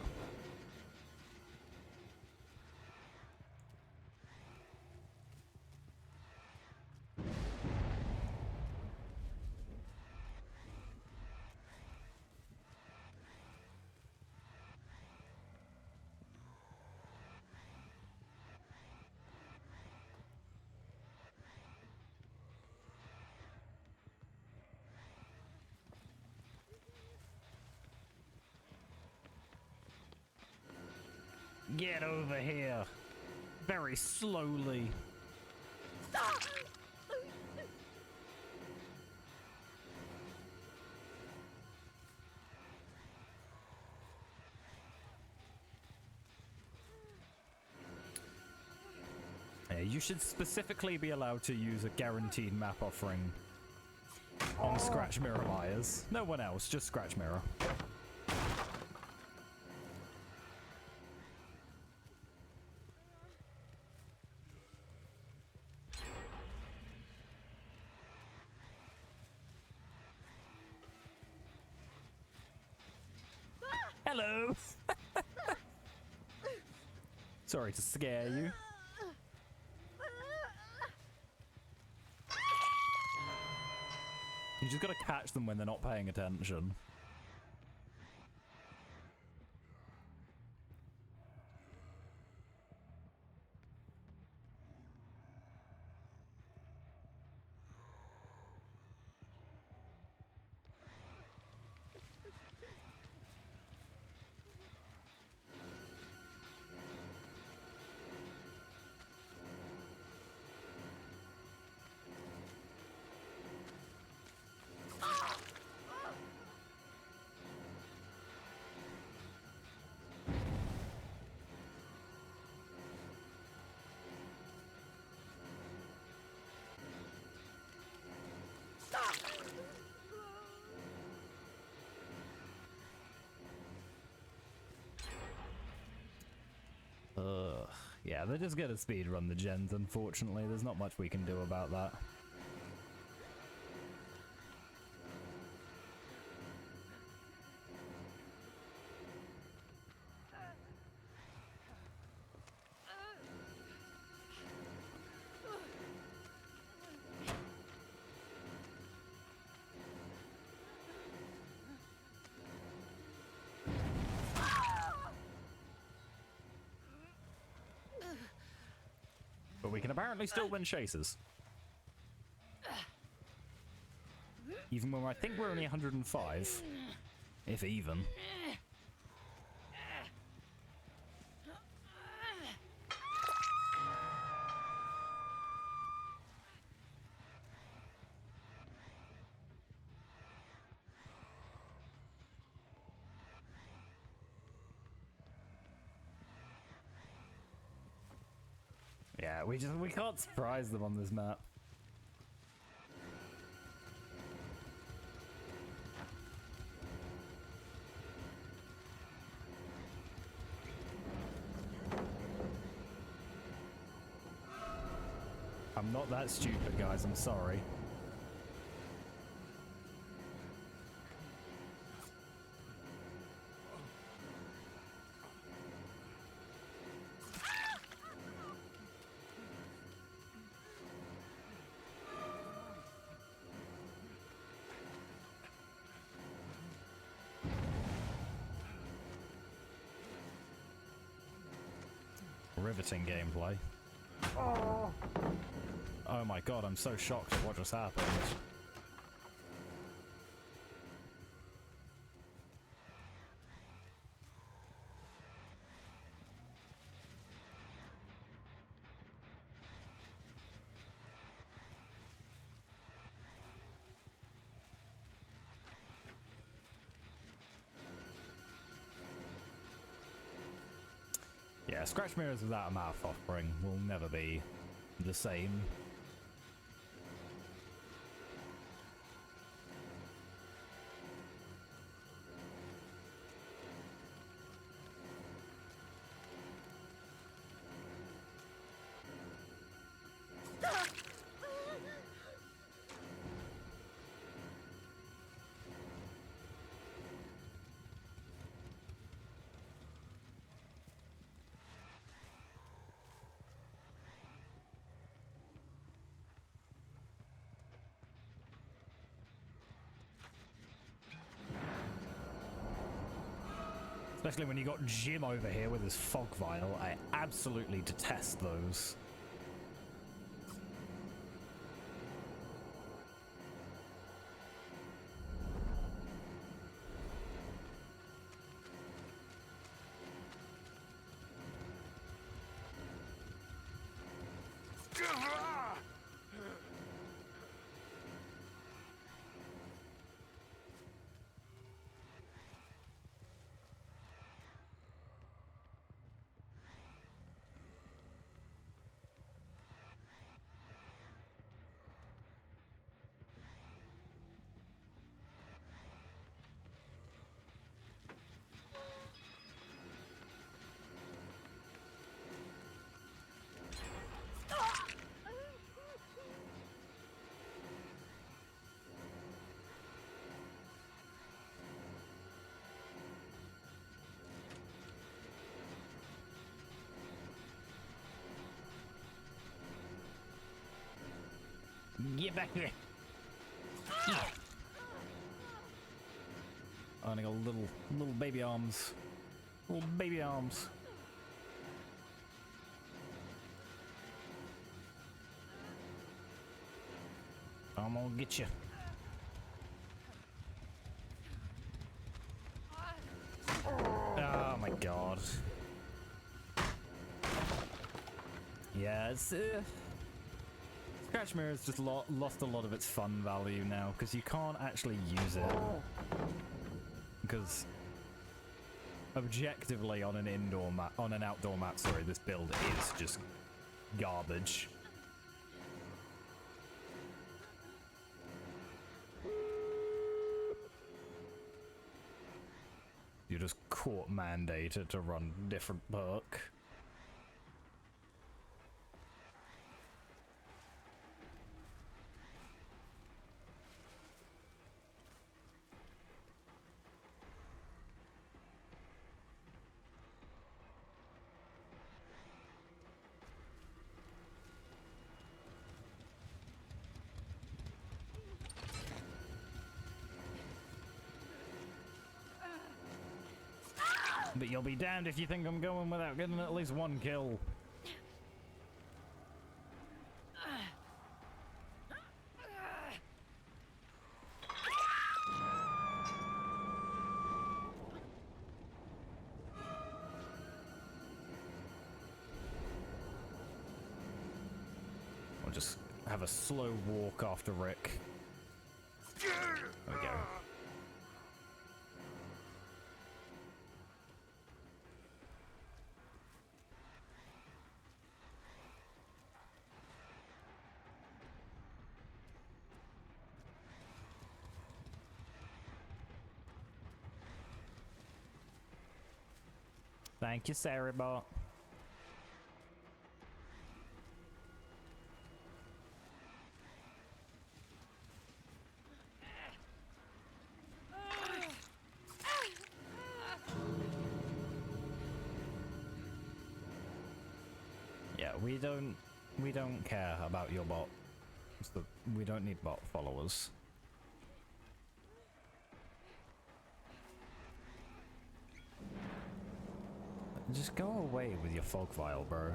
Get over here. Very slowly. Yeah, you should specifically be allowed to use a guaranteed map offering on Scratch Mirror Myers. No one else, just Scratch Mirror. Hello! Sorry to scare you. You just gotta catch them when they're not paying attention. Yeah, they're just gonna speedrun the gens, unfortunately. There's not much we can do about that. But we can apparently still win chases. Even when I think we're only 105. If even. Yeah, we can't surprise them on this map. I'm not that stupid, guys, I'm sorry. Riveting gameplay. Oh my god, I'm so shocked at what just happened. Yeah, Scratch Mirrors without a mouth offering will never be the same. Especially when you got Jim over here with his fog vial. I absolutely detest those. Get back here. Yeah. Oh, and I got little baby arms. Little baby arms. I'm gonna get you. Oh my god. Yeah, it's Scratch Mirror's just lost a lot of its fun value now because you can't actually use it. Because objectively on an outdoor map, sorry, this build is just garbage. You're just court mandated to run different perk. But you'll be damned if you think I'm going without getting at least one kill. I'll just have a slow walk after Rick. There we go. Thank you, Saribot. Yeah, we don't care about your bot. We don't need bot followers. Just go away with your fog vial, bro.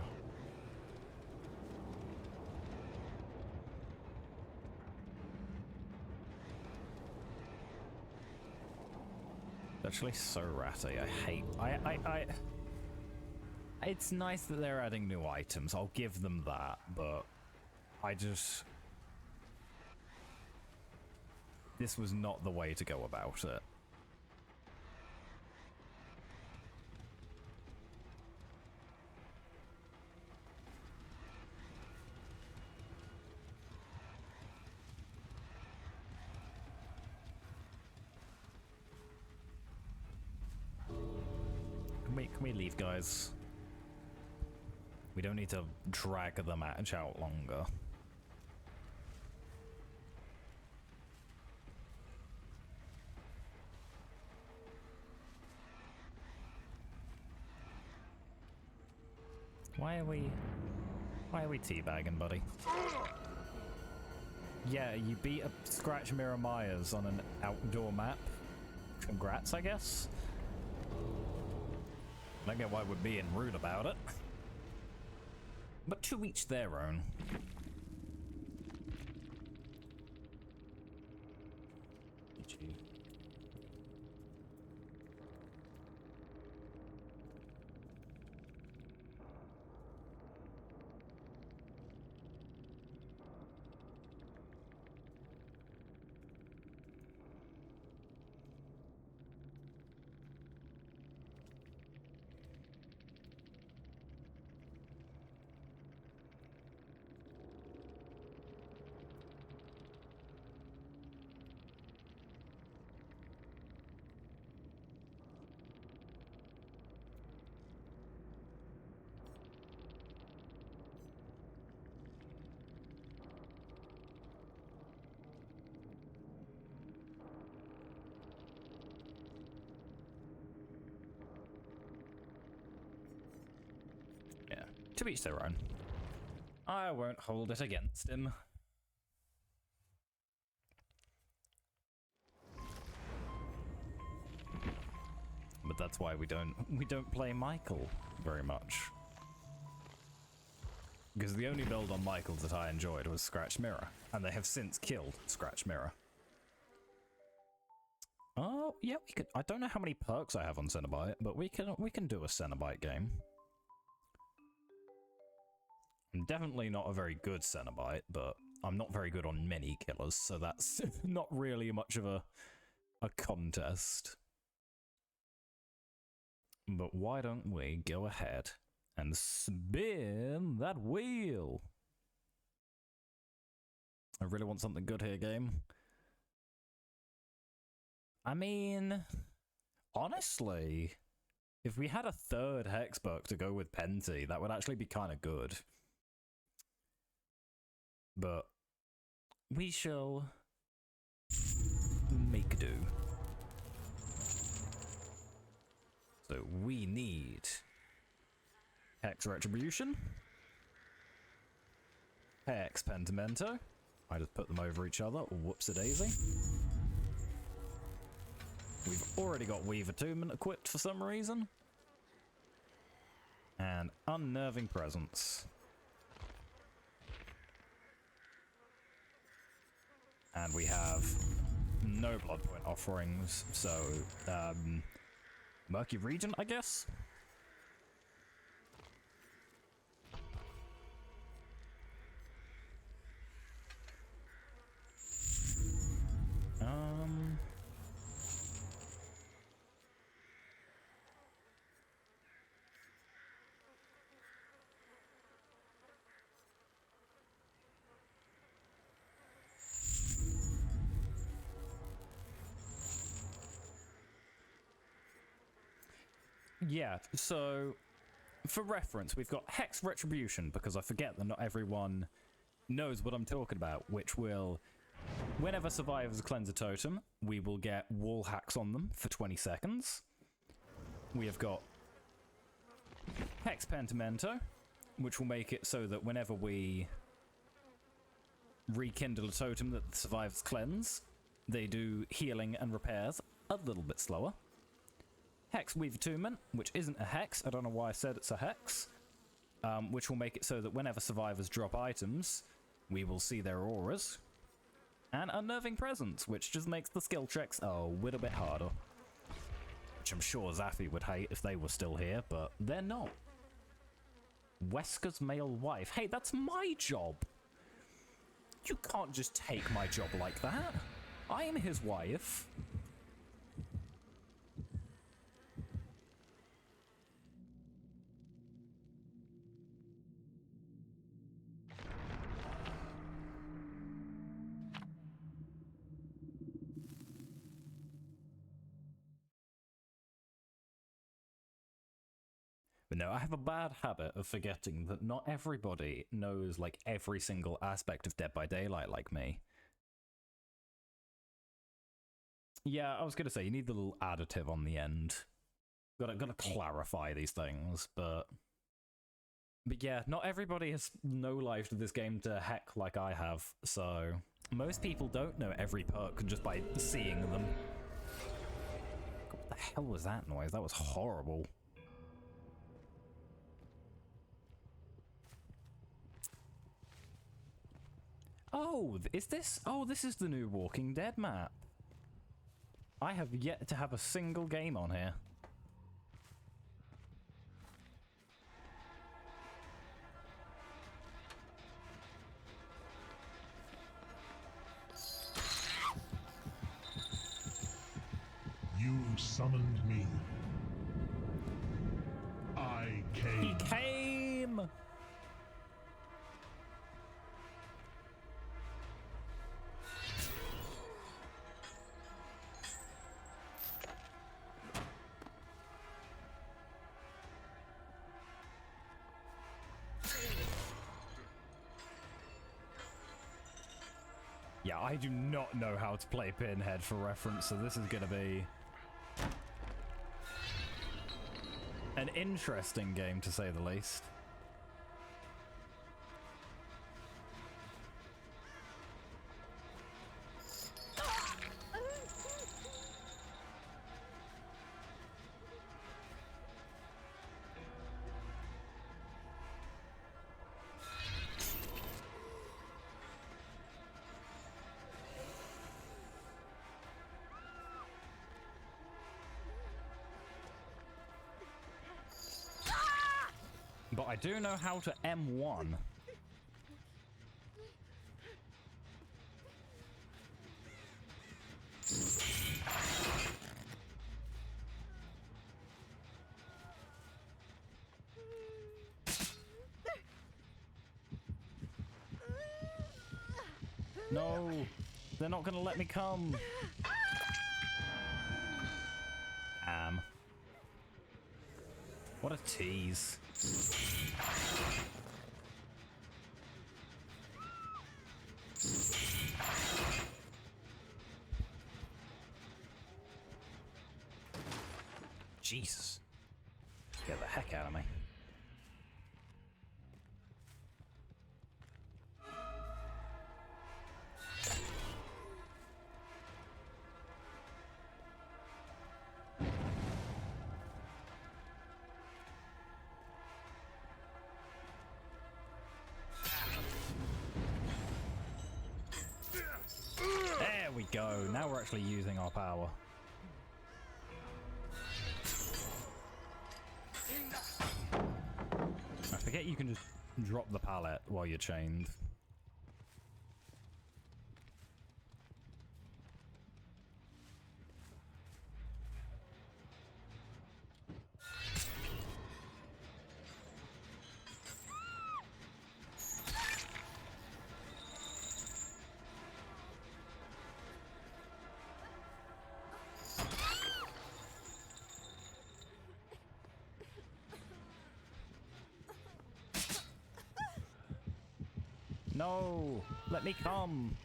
It's actually so ratty. I hate. It's nice that they're adding new items. I'll give them that, but this was not the way to go about it. Can we leave, guys? We don't need to drag the match out longer. Why are we teabagging, buddy? Yeah, you beat a Scratch Mirror Myers on an outdoor map. Congrats, I guess. I don't get why we're being rude about it. But to each their own. To each their own. I won't hold it against him. But that's why we don't play Michael very much. Because the only build on Michael's that I enjoyed was Scratch Mirror, and they have since killed Scratch Mirror. Oh, yeah, we could. I don't know how many perks I have on Cenobite, but we can do a Cenobite game. I'm definitely not a very good Cenobite, but I'm not very good on many killers, so that's not really much of a contest. But why don't we go ahead and spin that wheel? I really want something good here, game. I mean, honestly, if we had a third Hexbug to go with Penty, that would actually be kind of good. But we shall make do. So we need Hex Retribution, Hex Pentimento. I just put them over each other. Whoops-a-daisy. We've already got Weave Attunement equipped for some reason. And Unnerving Presence. And we have no blood point offerings, so Murky Region, I guess? Yeah, so for reference, we've got Hex Retribution, because I forget that not everyone knows what I'm talking about, which will, whenever survivors cleanse a totem, we will get wall hacks on them for 20 seconds. We have got Hex Pentimento, which will make it so that whenever we rekindle a totem that the survivors cleanse, they do healing and repairs a little bit slower. Hex Weave Attunement, which isn't a hex, I don't know why I said it's a hex, which will make it so that whenever survivors drop items, we will see their auras. And Unnerving Presence, which just makes the skill checks a little bit harder. Which I'm sure Zaffy would hate if they were still here, but they're not. Wesker's male wife. Hey, that's my job! You can't just take my job like that. I am his wife. But no, I have a bad habit of forgetting that not everybody knows, like, every single aspect of Dead by Daylight like me. Yeah, I was gonna say, you need the little additive on the end. Gotta clarify these things, but yeah, not everybody has no-lifed this game to heck like I have, so most people don't know every perk just by seeing them. God, what the hell was that noise? That was horrible. Oh, is this? Oh, this is the new Walking Dead map. I have yet to have a single game on here. You summoned me. I came. He came! Yeah, I do not know how to play Pinhead for reference, so this is going to be an interesting game, to say the least. But I do know how to M1. No, they're not gonna let me come. What a tease. Jesus. Get the heck out of me. There we go. Now we're actually using our power. I forget you can just drop the pallet while you're chained. No! Let me come!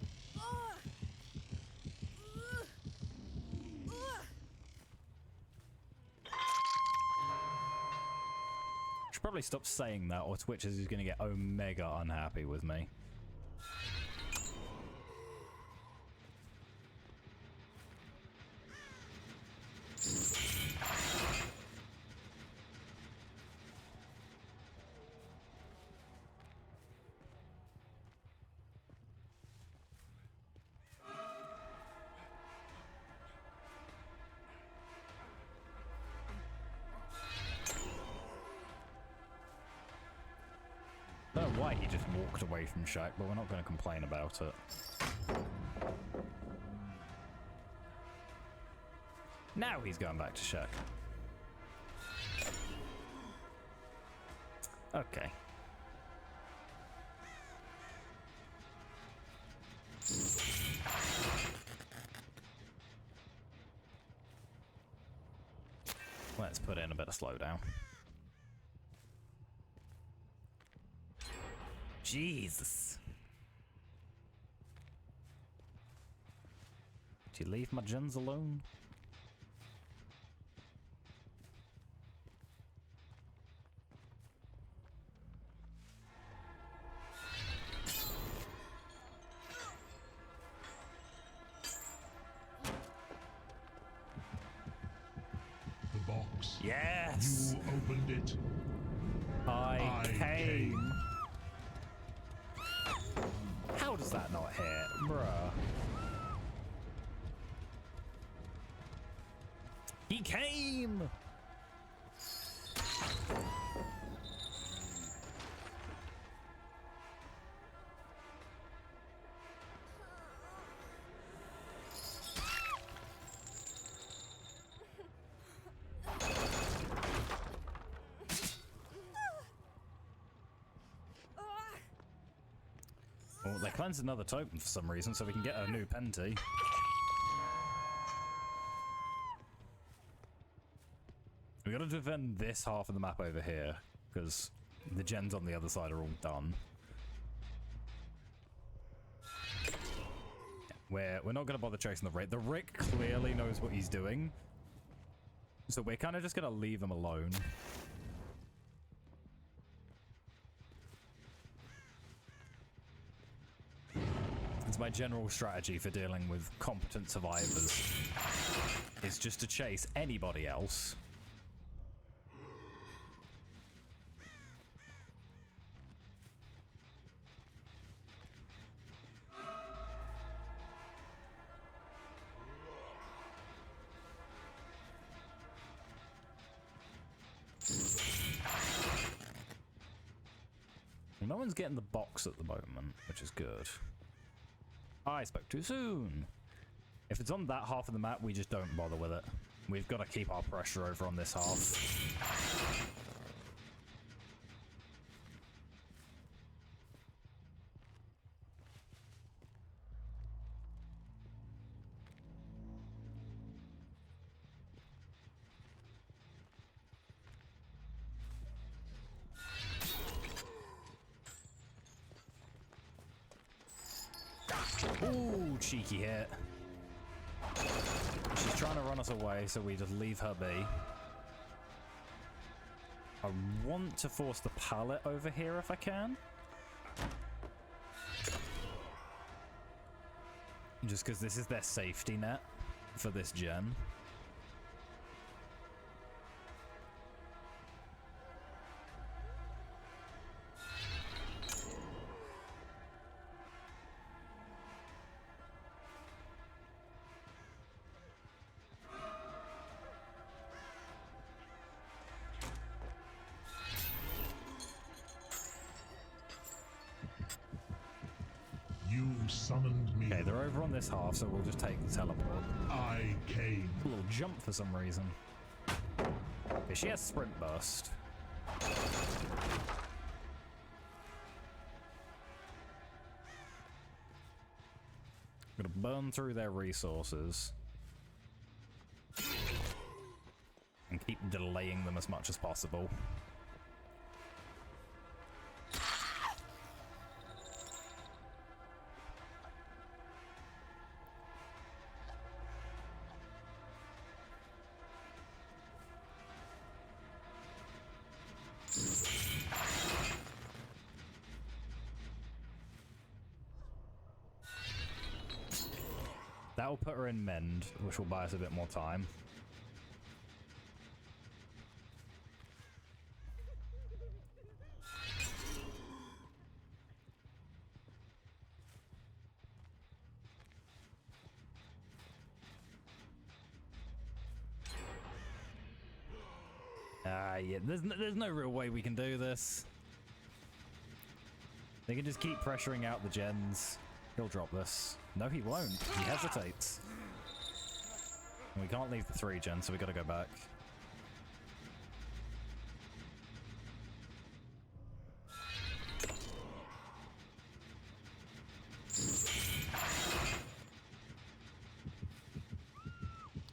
Should probably stop saying that, or Twitch is going to get omega unhappy with me. I don't know why he just walked away from Shaq, but we're not going to complain about it. Now he's going back to Shaq. Okay. Let's put in a bit of slowdown. Jesus. Do you leave my gens alone? The box. Yes! You opened it. I came. How How does that not hit? Bruh. He came! Oh, they cleansed another token for some reason, so we can get a new Penty. We gotta defend this half of the map over here, because the gens on the other side are all done. We're not gonna bother chasing the Rick. The Rick clearly knows what he's doing, so we're kind of just gonna leave him alone. It's my general strategy for dealing with competent survivors. Is just to chase anybody else. No one's getting the box at the moment, which is good. I spoke too soon. If it's on that half of the map, we just don't bother with it. We've got to keep our pressure over on this half. Ooh, cheeky hit. She's trying to run us away, so we just leave her be. I want to force the pallet over here if I can. Just because this is their safety net for this gen. You summoned me. Okay, they're over on this half, so we'll just take the teleport. I came. A little jump for some reason. Okay, she has sprint burst. I'm gonna burn through their resources and keep delaying them as much as possible. That'll put her in mend, which will buy us a bit more time. Yeah, there's no real way we can do this. They can just keep pressuring out the gens. He'll drop this. No, he won't. He hesitates. And we can't leave the 3 gen, so we gotta go back.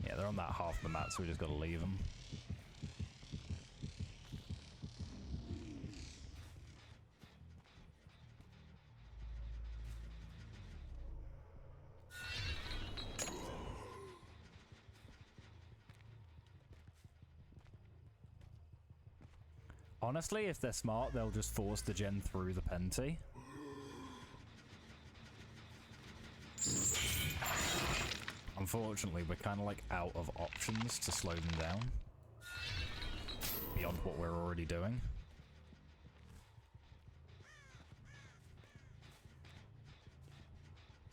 Yeah, they're on that half of the map, so we just gotta leave them. Honestly, if they're smart, they'll just force the gen through the Penty. Unfortunately, we're kind of like out of options to slow them down. Beyond what we're already doing.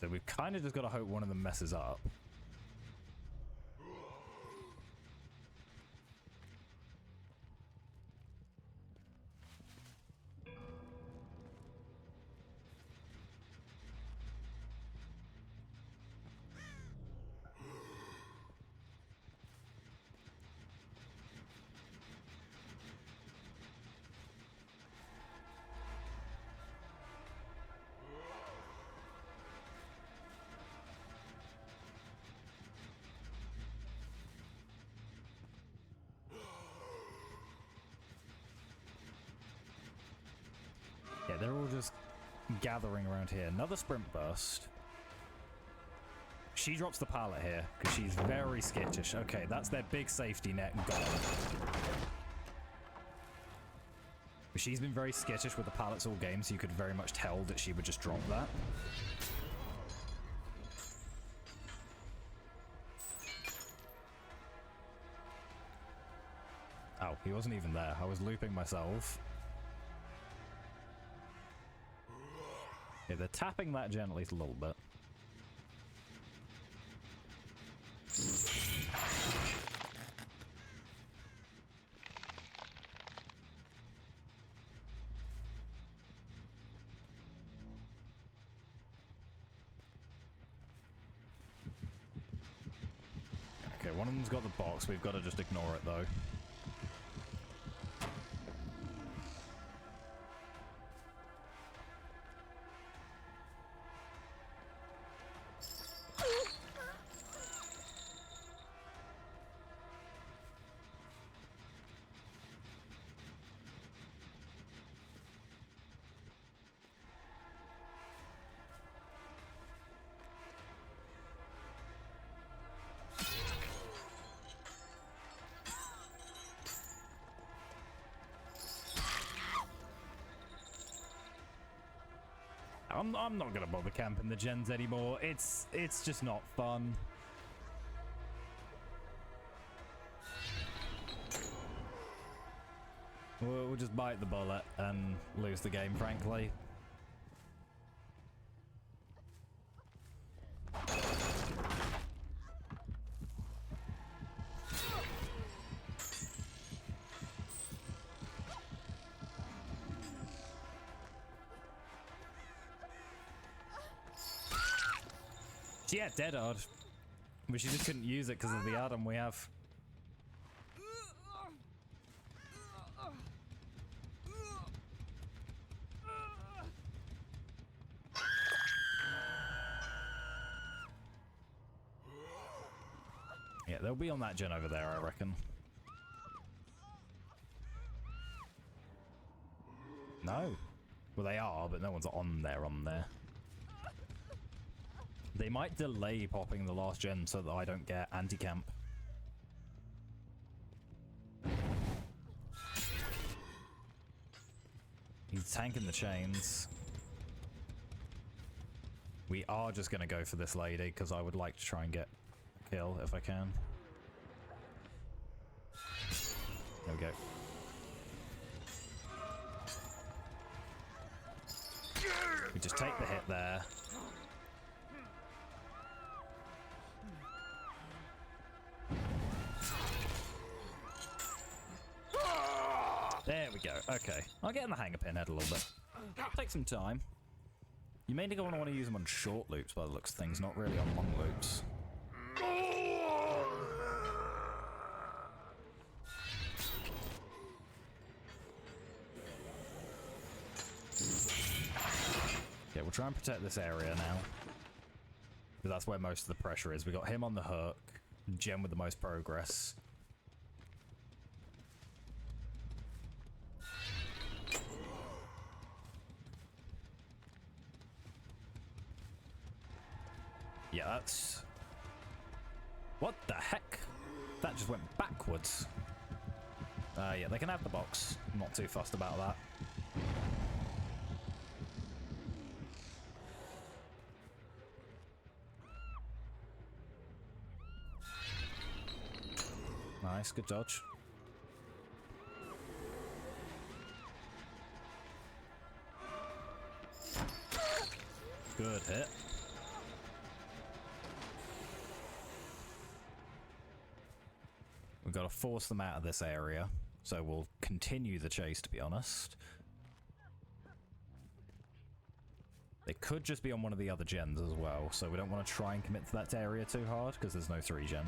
So we've kind of just got to hope one of them messes up. Yeah, they're all just gathering around here. Another sprint burst. She drops the pallet here because she's very skittish. Okay, that's their big safety net gone. She's been very skittish with the pallets all game, so you could very much tell that she would just drop that. Oh, he wasn't even there. I was looping myself. Yeah, they're tapping that gently a little bit. Okay, one of them's got the box. We've got to just ignore it, though. I'm not gonna bother camping the gens anymore. It's just not fun. We'll just bite the bullet and lose the game, frankly. Yeah, dead hard. But she just couldn't use it because of the Adam we have. Yeah, they'll be on that gen over there, I reckon. No. Well, they are, but no one's on there. They might delay popping the last gen so that I don't get anti-camp. He's tanking the chains. We are just going to go for this lady because I would like to try and get a kill if I can. There we go. We just take the hit there. There we go. Okay. I'll get in the hang of Pinhead a little bit. Take some time. You mainly going to want to use them on short loops by the looks of things, not really on long loops. Yeah, we'll try and protect this area now. Because that's where most of the pressure is. We got him on the hook. Gem with the most progress. Yeah, that's... What the heck? That just went backwards. Yeah, they can have the box. I'm not too fussed about that. Nice, good dodge. Good hit. We've got to force them out of this area. So we'll continue the chase, to be honest. They could just be on one of the other gens as well, so we don't want to try and commit to that area too hard, because there's no 3 gen.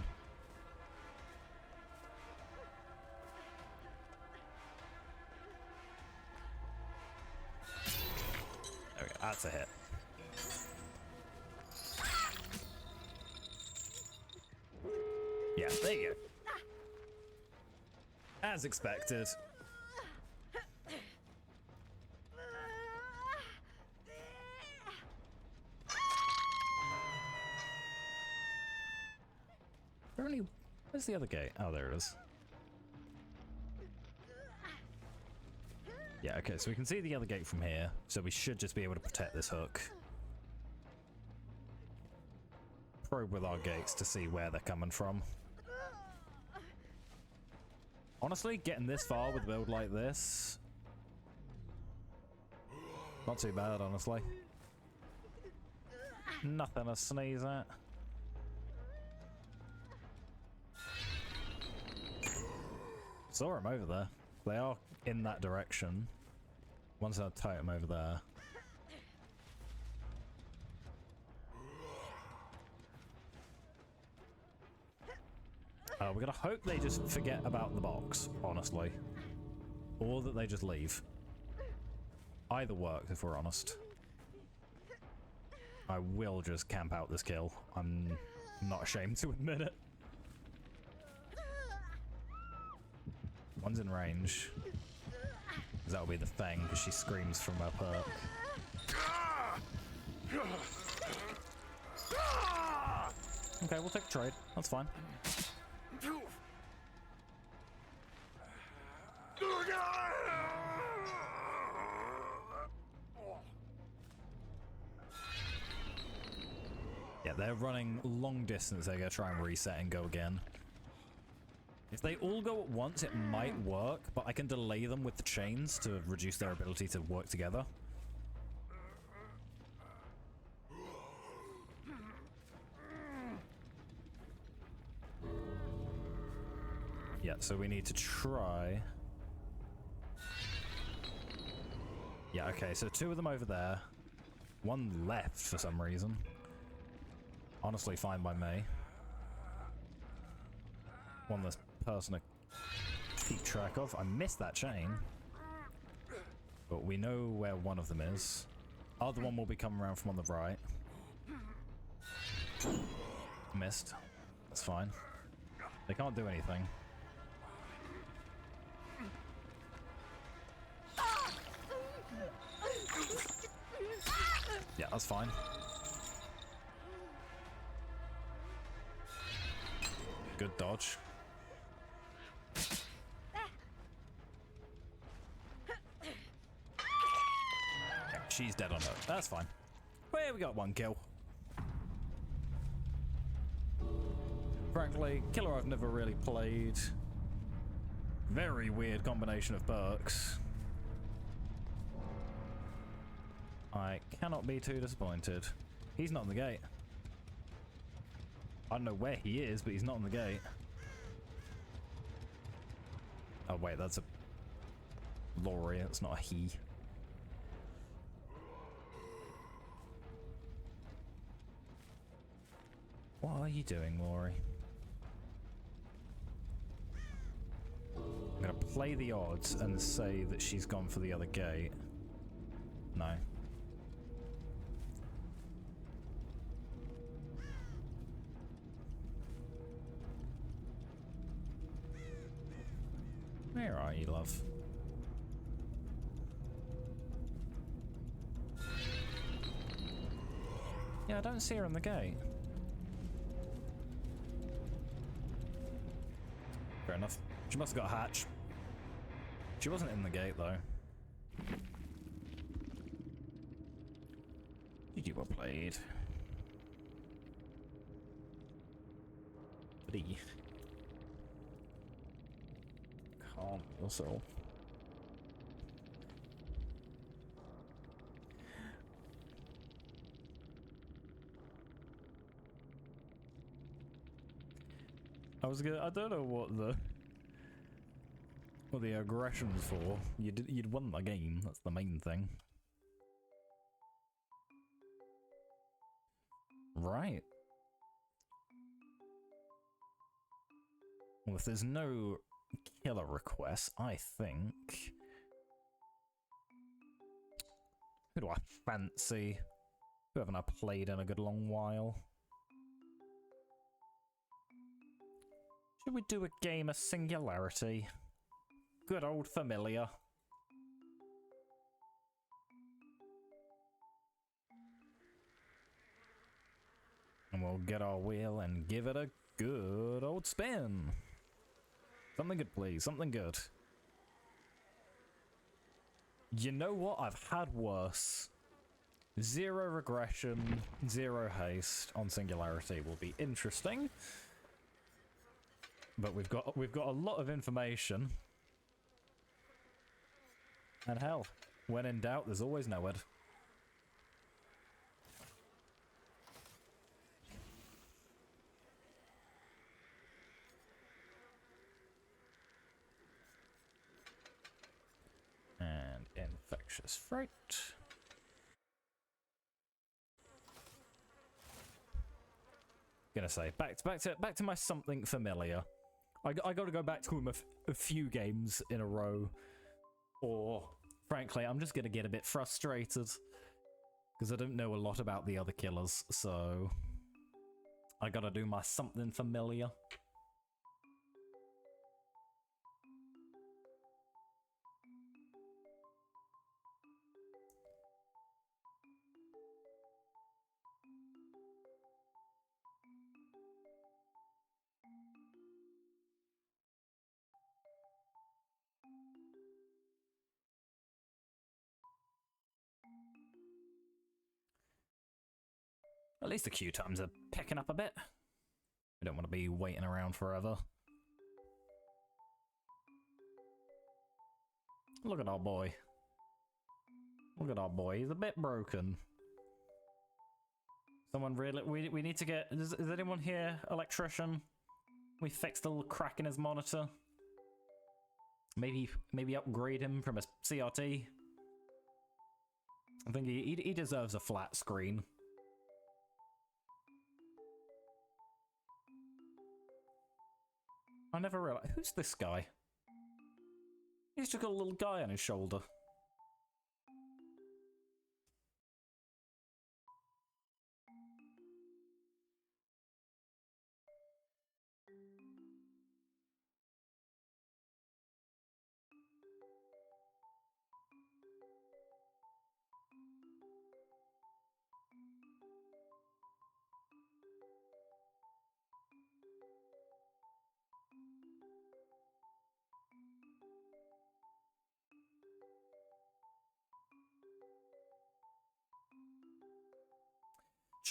There we go, that's a hit. Yeah, there you go. As expected. Where's the other gate? Oh, there it is. Yeah, okay, so we can see the other gate from here, so we should just be able to protect this hook. Probe with our gates to see where they're coming from. Honestly, getting this far with a build like this, not too bad, honestly. Nothing to sneeze at. Saw him over there. They are in that direction. One's a totem over there. We're gonna hope they just forget about the box, honestly. Or that they just leave. Either works, if we're honest. I will just camp out this kill. I'm not ashamed to admit it. One's in range. That'll be the thing, because she screams from her perk. Okay, we'll take a trade. That's fine. Yeah, they're running long distance. They're going to try and reset and go again. If they all go at once, it might work, but I can delay them with the chains to reduce their ability to work together. Yeah, so we need to try... Yeah, okay, so 2 of them over there. 1 left for some reason. Honestly, fine by me. One less person to keep track of. I missed that chain. But we know where one of them is. Other one will be coming around from on the right. Missed. That's fine. They can't do anything. Yeah, that's fine. Good dodge. Yeah, she's dead on her. That's fine. Well, we got 1 kill. Frankly, killer I've never really played. Very weird combination of perks. I cannot be too disappointed. He's not in the gate. I don't know where he is, but he's not in the gate. Oh wait, that's a Laurie, it's not a he. What are you doing, Laurie? I'm gonna play the odds and say that she's gone for the other gate. No. Where are you, love? Yeah, I don't see her in the gate. Fair enough. She must have got a hatch. She wasn't in the gate, though. GG, well played. Buddy. Calm yourself. I don't know what the aggression's for. You'd won the game. That's the main thing. Right. Well, if there's no killer requests, I think. Who do I fancy? Who haven't I played in a good long while? Should we do a game of Singularity? Good old familiar. And we'll get our wheel and give it a good old spin. Something good, please. Something good. You know what? I've had worse. 0 regression, 0 haste on Singularity will be interesting. But we've got a lot of information. And hell, when in doubt, there's always nowhere. And infectious freight. Gonna say back to my something familiar. I got to go back to him a few games in a row, or frankly, I'm just gonna get a bit frustrated because I don't know a lot about the other killers. So I gotta do my something familiar. At least the queue times are picking up a bit. We don't want to be waiting around forever. Look at our boy. Look at our boy. He's a bit broken. Someone really... We need to get... Is anyone here? Electrician? We fixed the little crack in his monitor. Maybe upgrade him from a CRT. I think he deserves a flat screen. I never realized... Who's this guy? He's just got a little guy on his shoulder.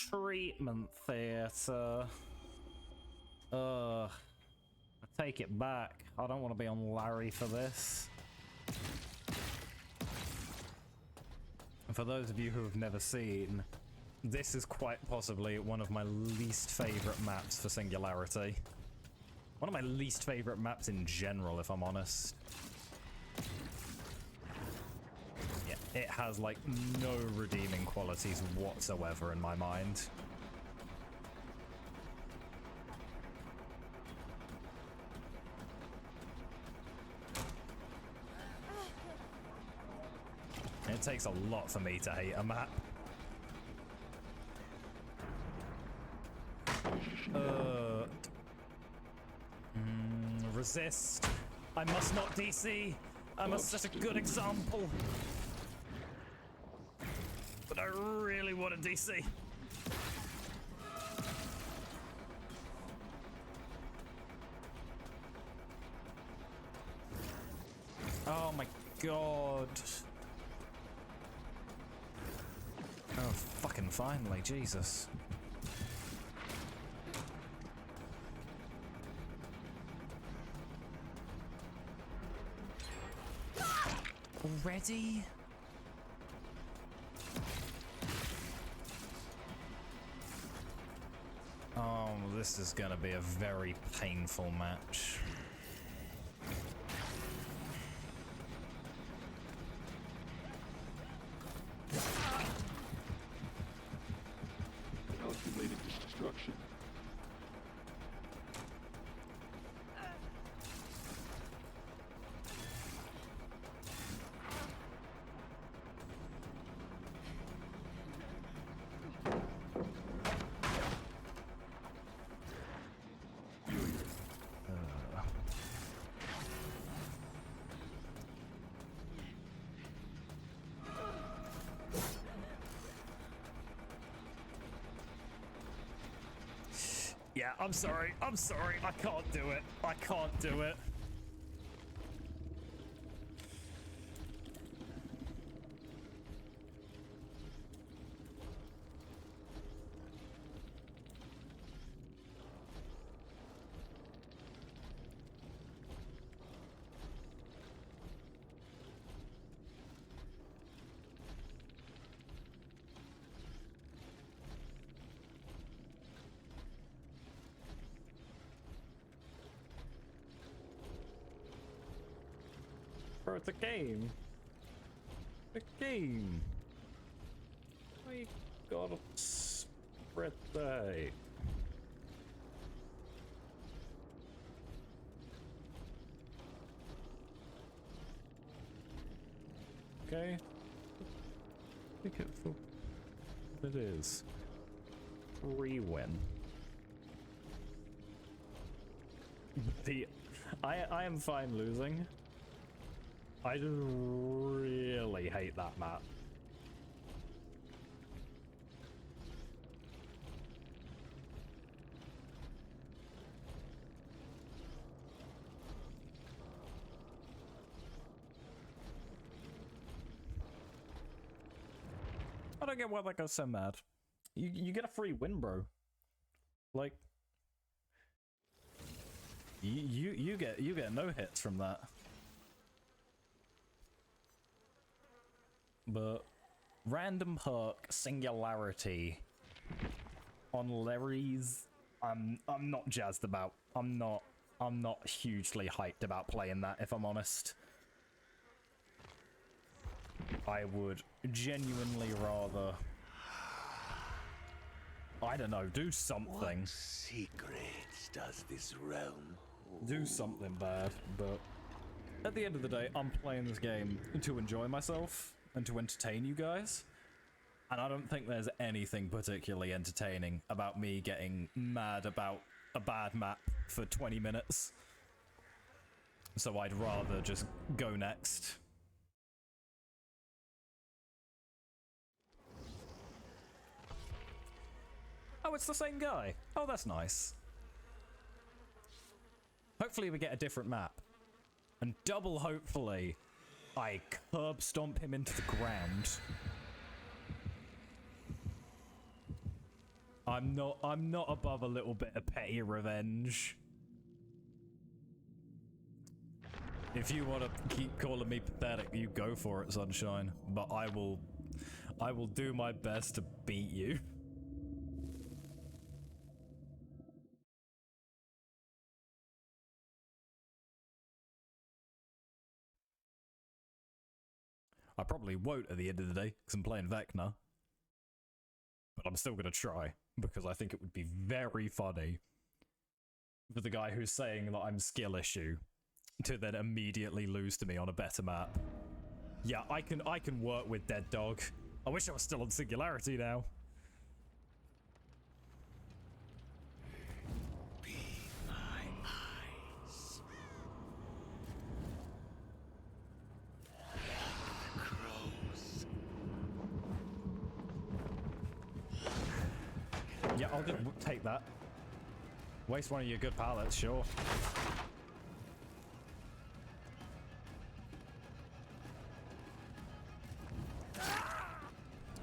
Treatment theatre. I take it back. I don't want to be on Larry for this. And for those of you who have never seen, this is quite possibly one of my least favourite maps for Singularity. One of my least favourite maps in general, if I'm honest. Yeah, it has like no redeeming qualities whatsoever in my mind. It takes a lot for me to hate a map. Resist. I must not DC. I must set a good example. But I really want to DC. Oh my god. Oh, fucking finally, Jesus. Already? Oh, this is gonna be a very painful match. Calculated destruction. Yeah, I'm sorry. I'm sorry. I can't do it. I can't do it. Bro, it's a game. A game. We gotta spread the hate. Okay. Take it for what it is. Free win. I am fine losing. I just really hate that map. I don't get why that guy's so mad. You get a free win, bro. Like you get no hits from that. But random perk singularity on Larry's, I'm not jazzed about. I'm not hugely hyped about playing that, if I'm honest. I would genuinely rather, I don't know, do something. What secrets does this realm hold? Do something bad, but at the end of the day, I'm playing this game to enjoy myself and to entertain you guys. And I don't think there's anything particularly entertaining about me getting mad about a bad map for 20 minutes. So I'd rather just go next. Oh, it's the same guy. Oh, that's nice. Hopefully we get a different map. And double hopefully, I curb stomp him into the ground. I'm not above a little bit of petty revenge. If you want to keep calling me pathetic, you go for it, sunshine. But I will do my best to beat you. I probably won't at the end of the day, because I'm playing Vecna. But I'm still going to try, because I think it would be very funny for the guy who's saying that I'm skill issue to then immediately lose to me on a better map. Yeah, I can work with Dead Dog. I wish I was still on Singularity now. Be my eyes. Crows. Yeah, I'll take that. Waste one of your good pallets, sure.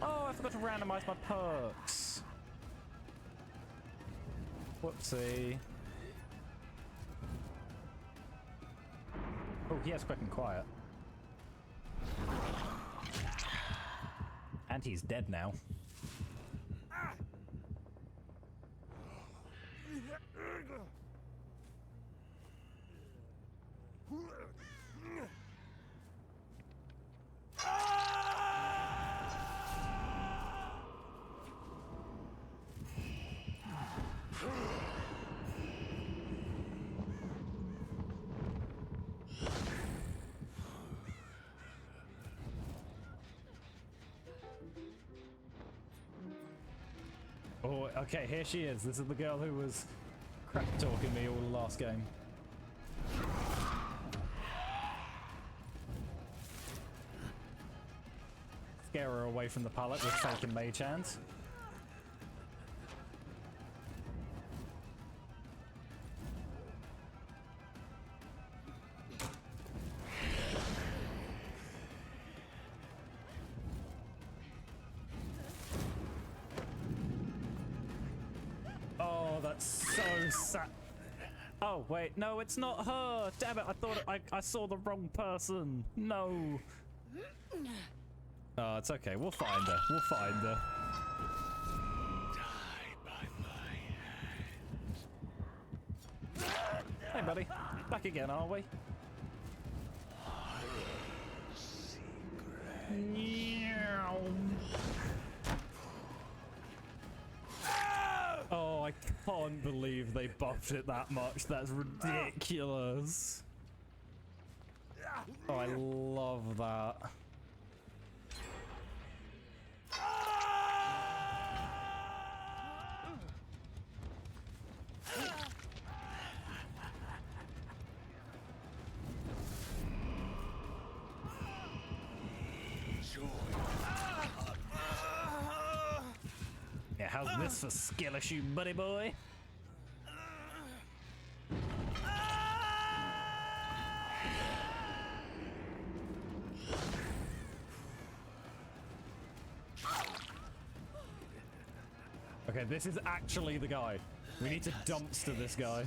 Oh, I forgot to randomize my perks. Whoopsie. Oh, he has quick and quiet. And he's dead now. Oh, okay, here she is. This is the girl who was crap talking me all the last game. Scare her away from the pallet with fake and mage hands. Oh, that's so sad. Oh, wait, no, it's not her. Damn it, I thought I saw the wrong person. No. Oh, it's okay. We'll find her. We'll find her. Die by my hand. Hey, buddy. Back again, are we? Oh, I can't believe they buffed it that much. That's ridiculous. Oh, I love that. Yeah, how's this for skill issue, buddy boy? Okay, this is actually the guy. We need to dumpster this guy.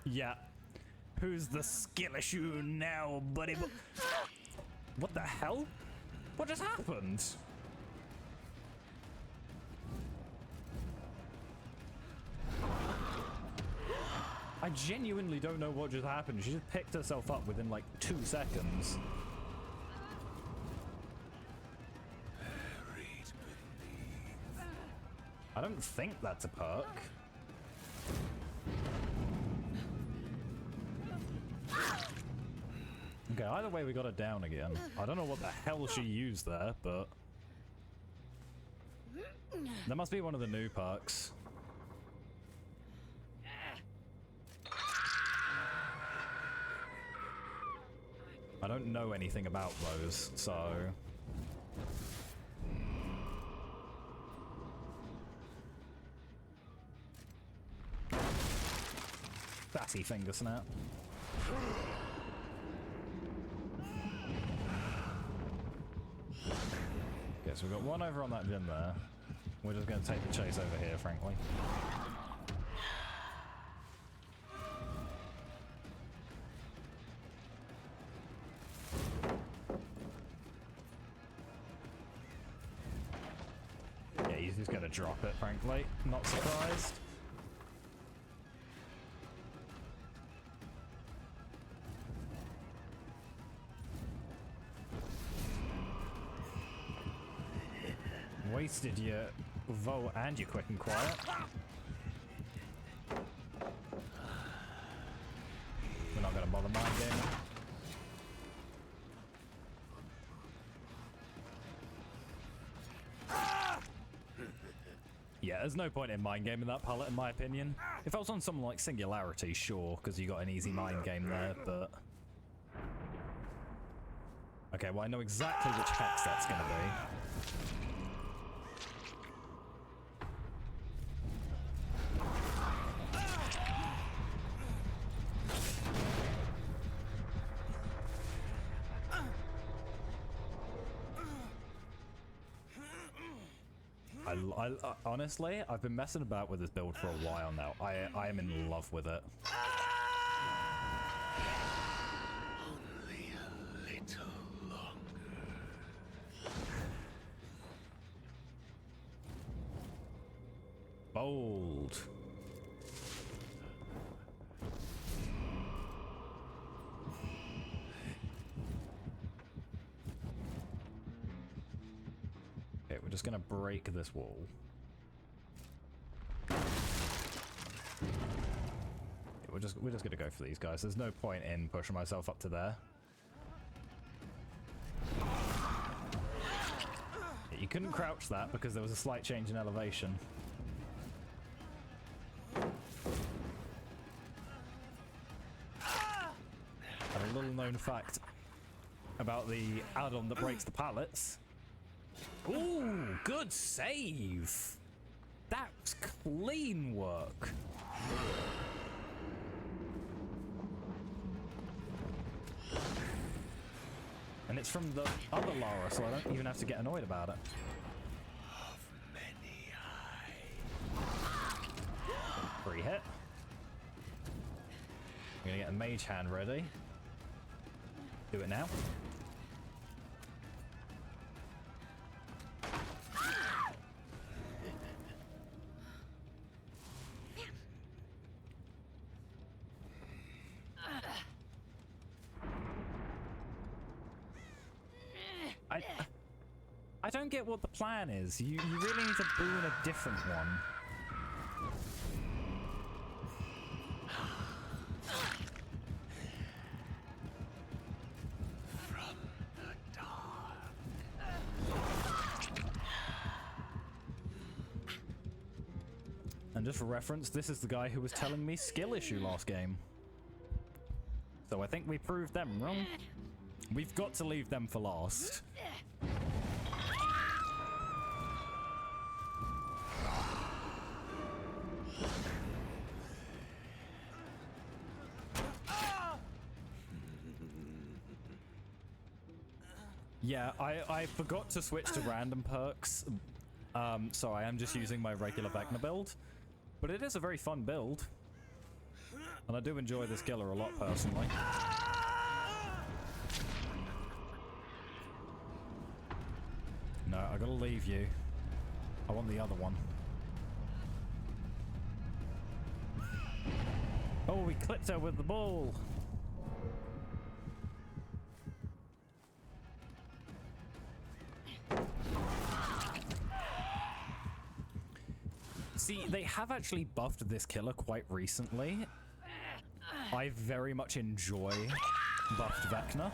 Yeah. Who's the skill issue now, buddy? What the hell? What just happened? I genuinely don't know what just happened. She just picked herself up within like 2 seconds. I don't think that's a perk. Okay, either way we got her down again. I don't know what the hell she used there, but... That must be one of the new perks. I don't know anything about those, so... Fatty finger snap. Okay, so we've got one over on that gym there. We're just going to take the chase over here, frankly. Yeah, he's just going to drop it, frankly. Not surprised. Wasted your vote and your quick and quiet. We're not going to bother mind gaming. Yeah, there's no point in mind gaming that pallet, in my opinion. If I was on something like Singularity, sure, because you got an easy mind game there, but... Okay, well I know exactly which hex that's going to be. Honestly, I've been messing about with this build for a while now. I am in love with it. Only a little longer. Bold. Okay, we're just gonna break this wall. We're just gonna go for these guys. There's no point in pushing myself up to there. Yeah, you couldn't crouch that because there was a slight change in elevation. And a little known fact about the add-on that breaks the pallets. Ooh, good save. That's clean work. And it's from the other Lara, so I don't even have to get annoyed about it. Of many eyes. Free hit. I'm gonna get a mage hand ready. Do it now. I don't get what the plan is. You really need to boon a different one. From the dark. And just for reference, this is the guy who was telling me skill issue last game. So I think we proved them wrong. We've got to leave them for last. Yeah, I forgot to switch to random perks, so I am just using my regular Vecna build. But it is a very fun build. And I do enjoy this killer a lot, personally. No, I gotta leave you. I want the other one. Oh, we clipped her with the ball! See, they have actually buffed this killer quite recently. I very much enjoy buffed Vecna.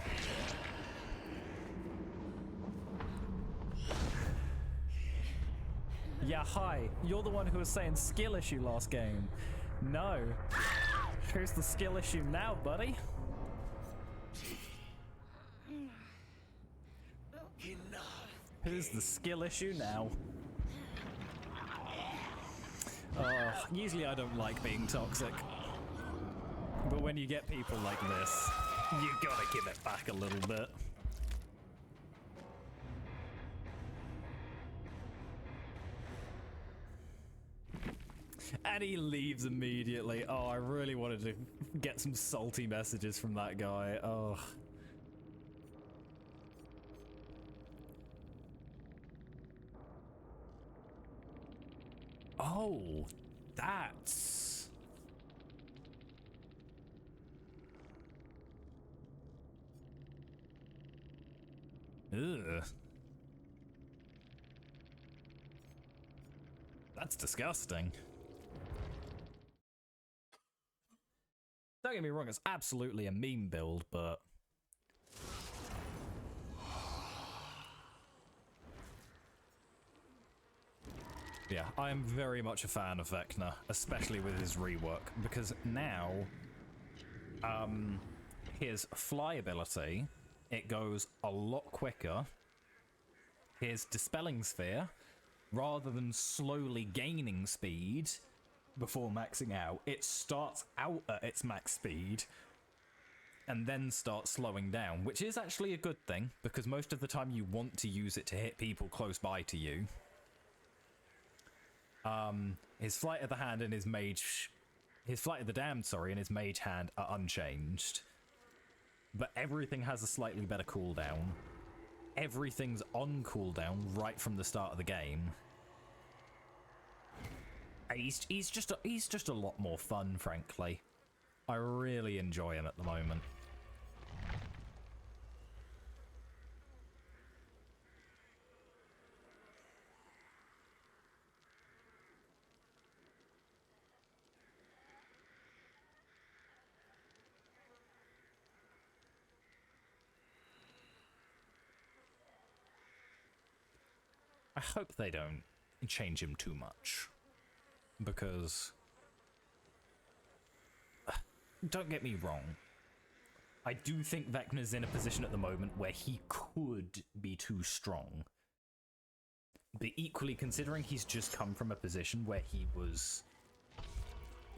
Yeah, hi. You're the one who was saying skill issue last game. No. Here's the skill issue now, buddy. Enough. Here's the skill issue now. Usually I don't like being toxic. But when you get people like this, you gotta give it back a little bit. And he leaves immediately. Oh, I really wanted to get some salty messages from that guy. Oh. Oh, that's... Ugh. That's disgusting. Don't get me wrong, it's absolutely a meme build, but... Yeah, I am very much a fan of Vecna, especially with his rework, because now, his fly ability, it goes a lot quicker. His Dispelling Sphere, rather than slowly gaining speed before maxing out, it starts out at its max speed and then starts slowing down, which is actually a good thing, because most of the time you want to use it to hit people close by to you. His Flight of the Hand and his Flight of the Damned, sorry, and his Mage Hand are unchanged. But everything has a slightly better cooldown. Everything's on cooldown right from the start of the game. He's just a lot more fun, frankly. I really enjoy him at the moment. I hope they don't change him too much, because don't get me wrong, I do think Vecna's in a position at the moment where he could be too strong, but equally, considering he's just come from a position where he was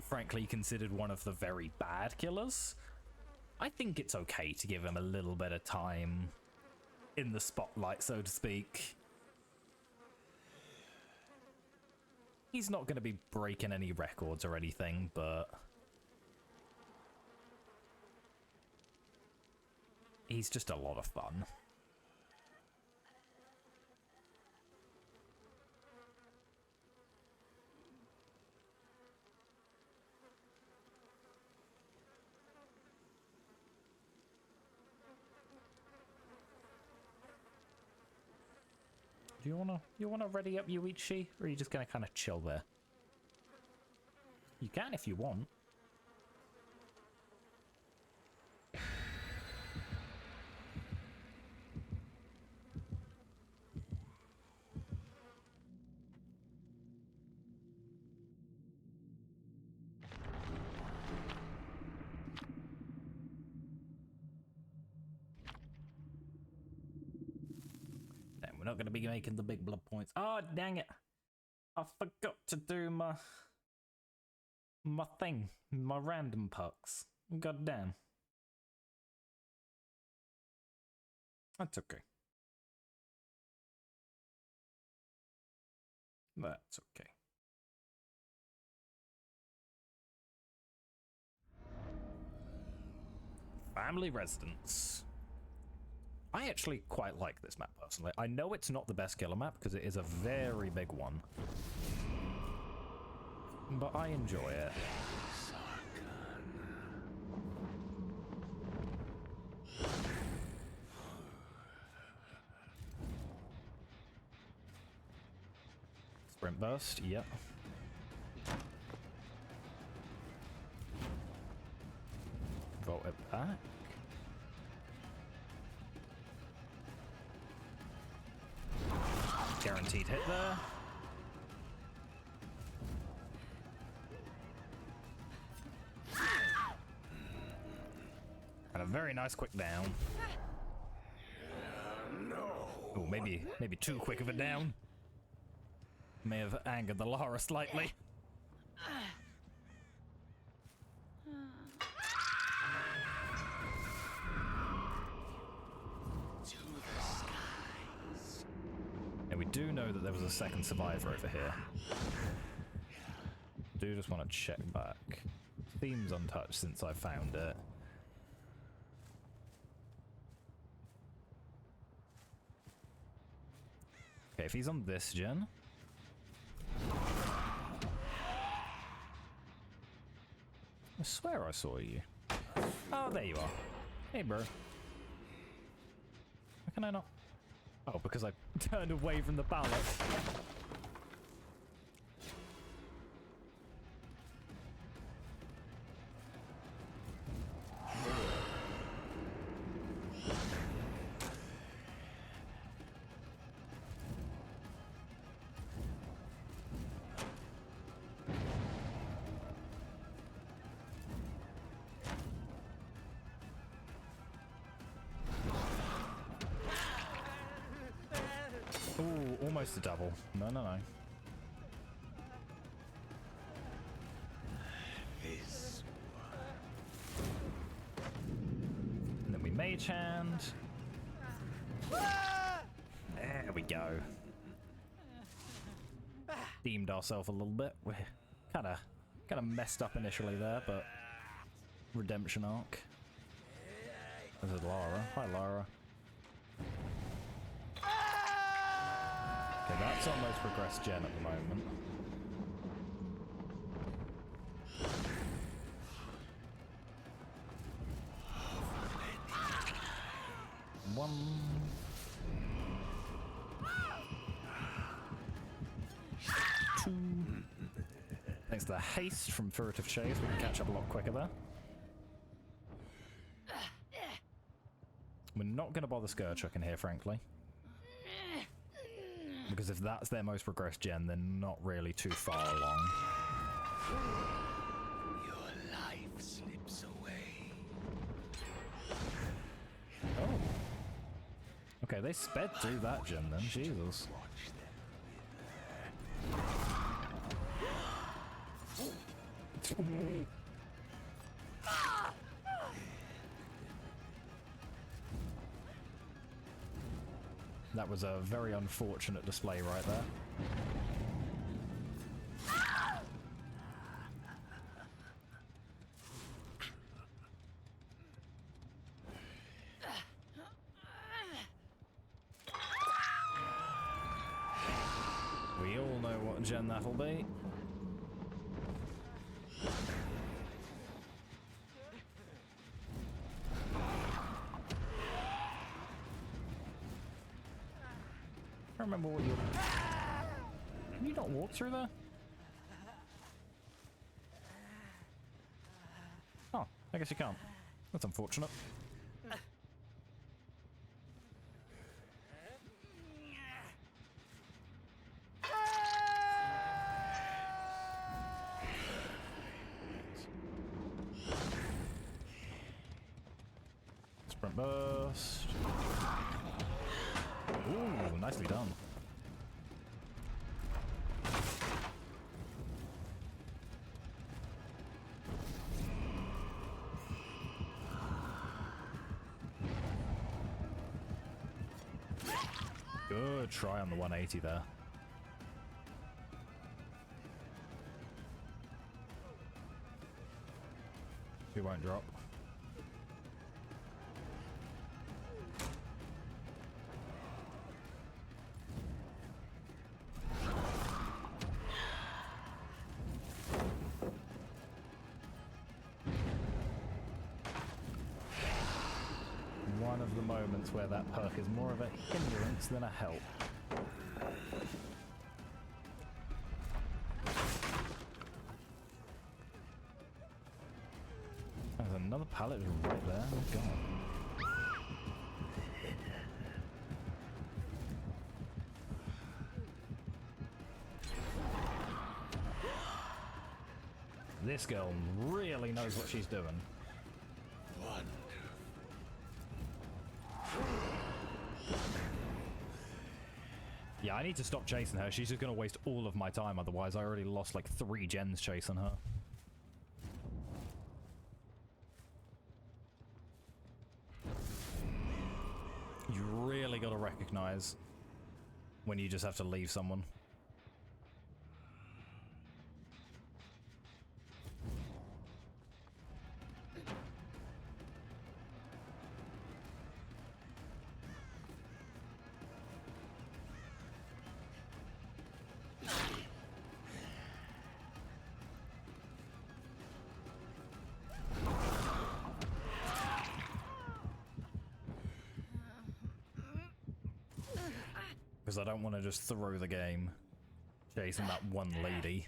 frankly considered one of the very bad killers, I think it's okay to give him a little bit of time in the spotlight, so to speak. He's not going to be breaking any records or anything, but he's just a lot of fun. Do you wanna ready up Yuichi, or are you just gonna kind of chill there? You can if you want. We're not going to be making the big blood points. Oh, dang it. I forgot to do my thing. My random perks. God damn. That's okay. That's okay. Family residence. I actually quite like this map, personally. I know it's not the best killer map, because it is a very big one. But I enjoy it. Sprint burst, yep. Vault it back. Guaranteed hit there. And a very nice quick down. Oh, maybe too quick of a down. May have angered the Lara slightly. We do know that there was a second survivor over here. Do just want to check back. Theme's untouched since I found it. Okay, if he's on this gen. I swear I saw you. Oh, there you are. Hey, bro. How can I not? Oh, because I turned away from the ballot. Ooh, almost a double. No. And then we mage hand. There we go. Deemed ourselves a little bit. We're kind of messed up initially there, but redemption arc. This is Lara. Hi, Lara. Okay, that's almost progressed gen at the moment. one. Two. Thanks to the haste from Furtive Chase, we can catch up a lot quicker there. We're not going to bother Scourchucking here, frankly. Because if that's their most progressed gen, they're not really too far along. Your life slips away. Oh. Okay, they sped through that gen then, Jesus. That was a very unfortunate display right there. We all know what gen that'll be. I don't remember what you... Can you not walk through there? Oh, I guess you can't. That's unfortunate. Sprint burst. Ooh, nicely done. Good try on the 180 there. We won't drop. One of the moments where that perk is more of a hindrance than a help. There's another pallet right there. Oh god. This girl really knows what she's doing. Yeah, I need to stop chasing her. She's just going to waste all of my time otherwise. I already lost like 3 gens chasing her. You really got to recognize when you just have to leave someone. Because I don't want to just throw the game chasing that one lady.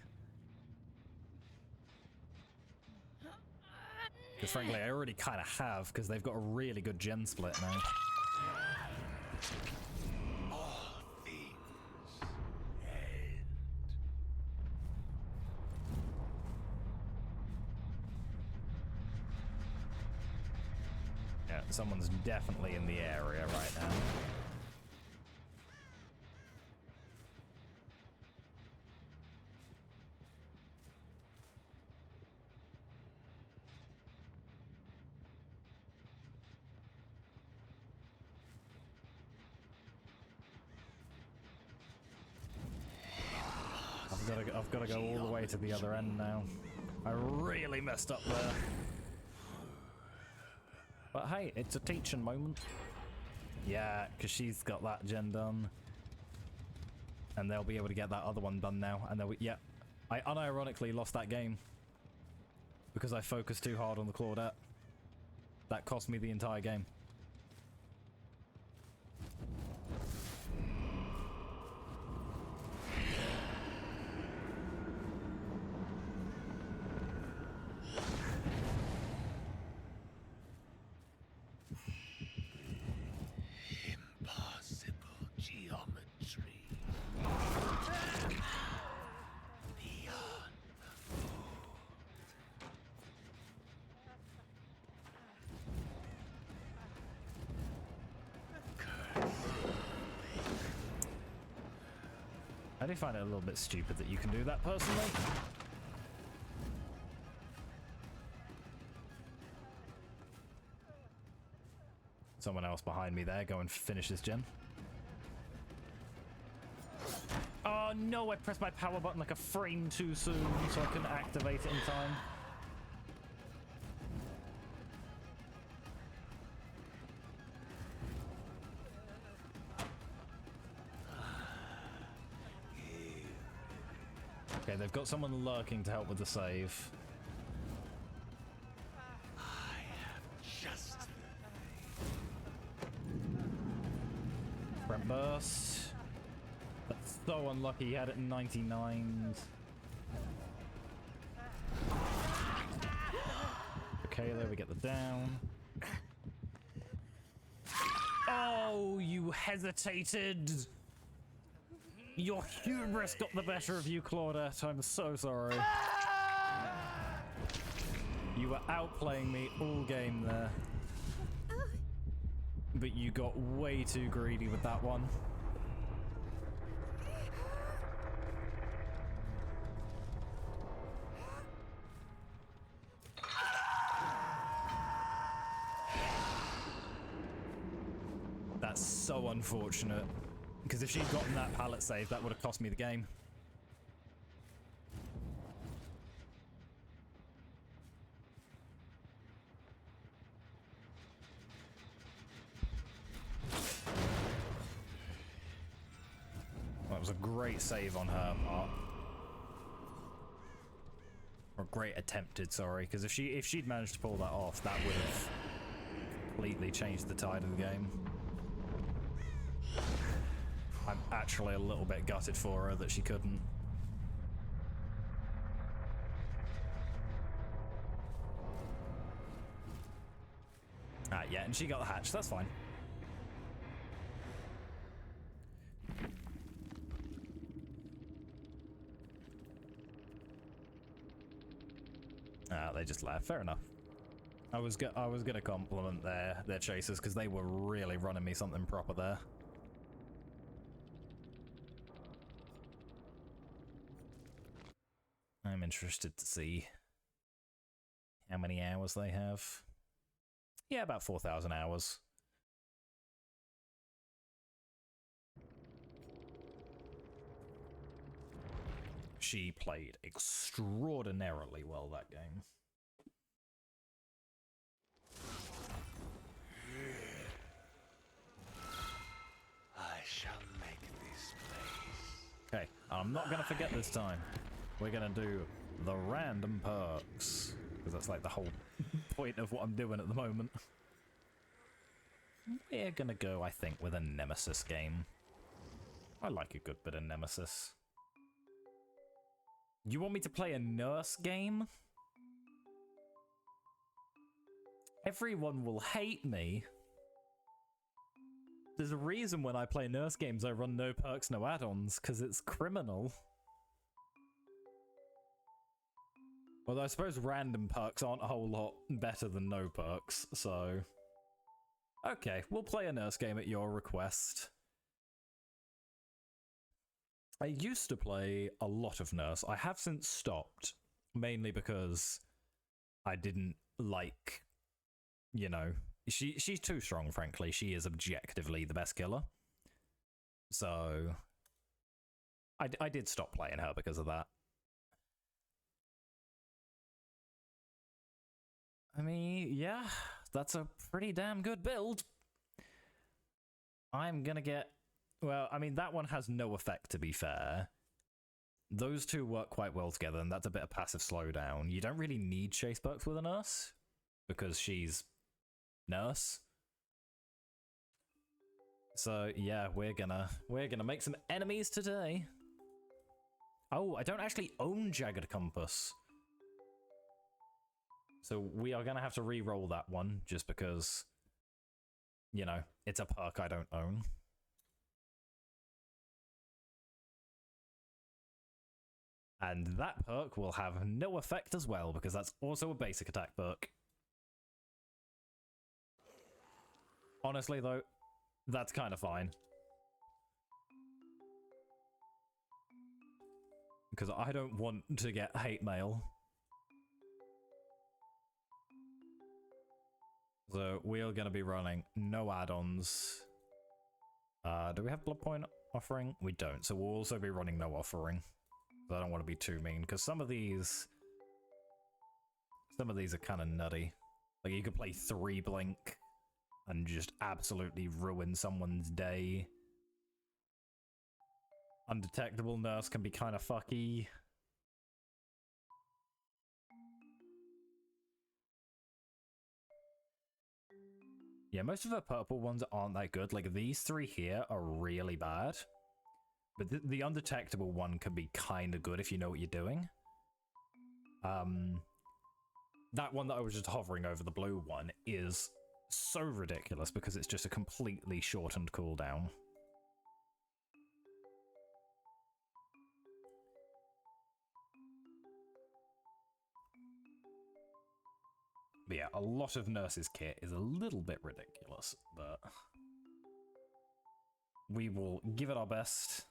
Because frankly, I already kind of have, because they've got a really good gen split now. All things end. Yeah, someone's definitely in the area right now. I've got to go all the way to the other end now. I really messed up there. But hey, it's a teaching moment. Yeah, because she's got that gen done. And they'll be able to get that other one done now. And they'll, yeah, I unironically lost that game. Because I focused too hard on the Claudette. That cost me the entire game. I do find it a little bit stupid that you can do that personally. Someone else behind me there. Go and finish this gen. Oh no, I pressed my power button like a frame too soon, so I couldn't activate it in time. Okay, they've got someone lurking to help with the save. Just Front burst. That's so unlucky, he had it in 99s. Okay, there we get the down. Oh, you hesitated! Your hubris got the better of you, Claudette. I'm so sorry. You were outplaying me all game there. But you got way too greedy with that one. That's so unfortunate. Because if she'd gotten that pallet save, that would have cost me the game. That was a great save on her part. Or great attempted, sorry. Because if she'd managed to pull that off, that would have completely changed the tide of the game. I'm actually a little bit gutted for her that she couldn't. Ah, yeah, and she got the hatch. That's fine. Ah, they just left. Fair enough. I was gonna compliment their chasers because they were really running me something proper there. I'm interested to see how many hours they have. Yeah, about 4,000 hours. She played extraordinarily well that game. I shall make this place. Okay, I'm not gonna forget this time. We're gonna do the random perks, because that's like the whole point of what I'm doing at the moment. We're gonna go, I think, with a Nemesis game. I like a good bit of Nemesis. You want me to play a nurse game? Everyone will hate me. There's a reason when I play nurse games I run no perks, no add-ons, because it's criminal. Although I suppose random perks aren't a whole lot better than no perks, so... Okay, we'll play a nurse game at your request. I used to play a lot of nurse. I have since stopped, mainly because I didn't like, you know... She's too strong, frankly. She is objectively the best killer. So... I did stop playing her because of that. I mean, yeah, that's a pretty damn good build. I'm gonna get... Well, I mean, that one has no effect, to be fair. Those two work quite well together, and that's a bit of passive slowdown. You don't really need chase perks with a nurse, because she's... nurse. So, yeah, we're gonna make some enemies today. Oh, I don't actually own Jagged Compass. So we are going to have to re-roll that one, just because, you know, it's a perk I don't own. And that perk will have no effect as well, because that's also a basic attack perk. Honestly, though, that's kind of fine. because I don't want to get hate mail. So we are going to be running no add-ons. Do we have blood point offering? We don't, so we'll also be running no offering. I don't want to be too mean, because some of these are kind of nutty. Like, you could play 3 Blink and just absolutely ruin someone's day. Undetectable Nurse can be kind of fucky. Yeah, most of the purple ones aren't that good. Like, these 3 here are really bad. But the undetectable one can be kind of good if you know what you're doing. That one that I was just hovering over, the blue one, is so ridiculous because it's just a completely shortened cooldown. But yeah, a lot of Nurse's kit is a little bit ridiculous, but we will give it our best.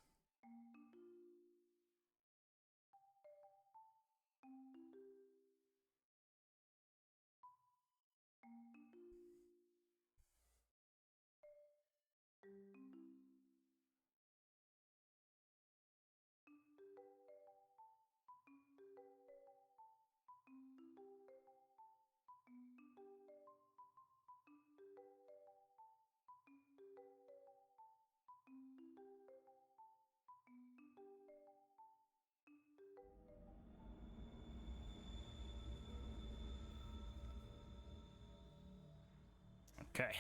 Okay.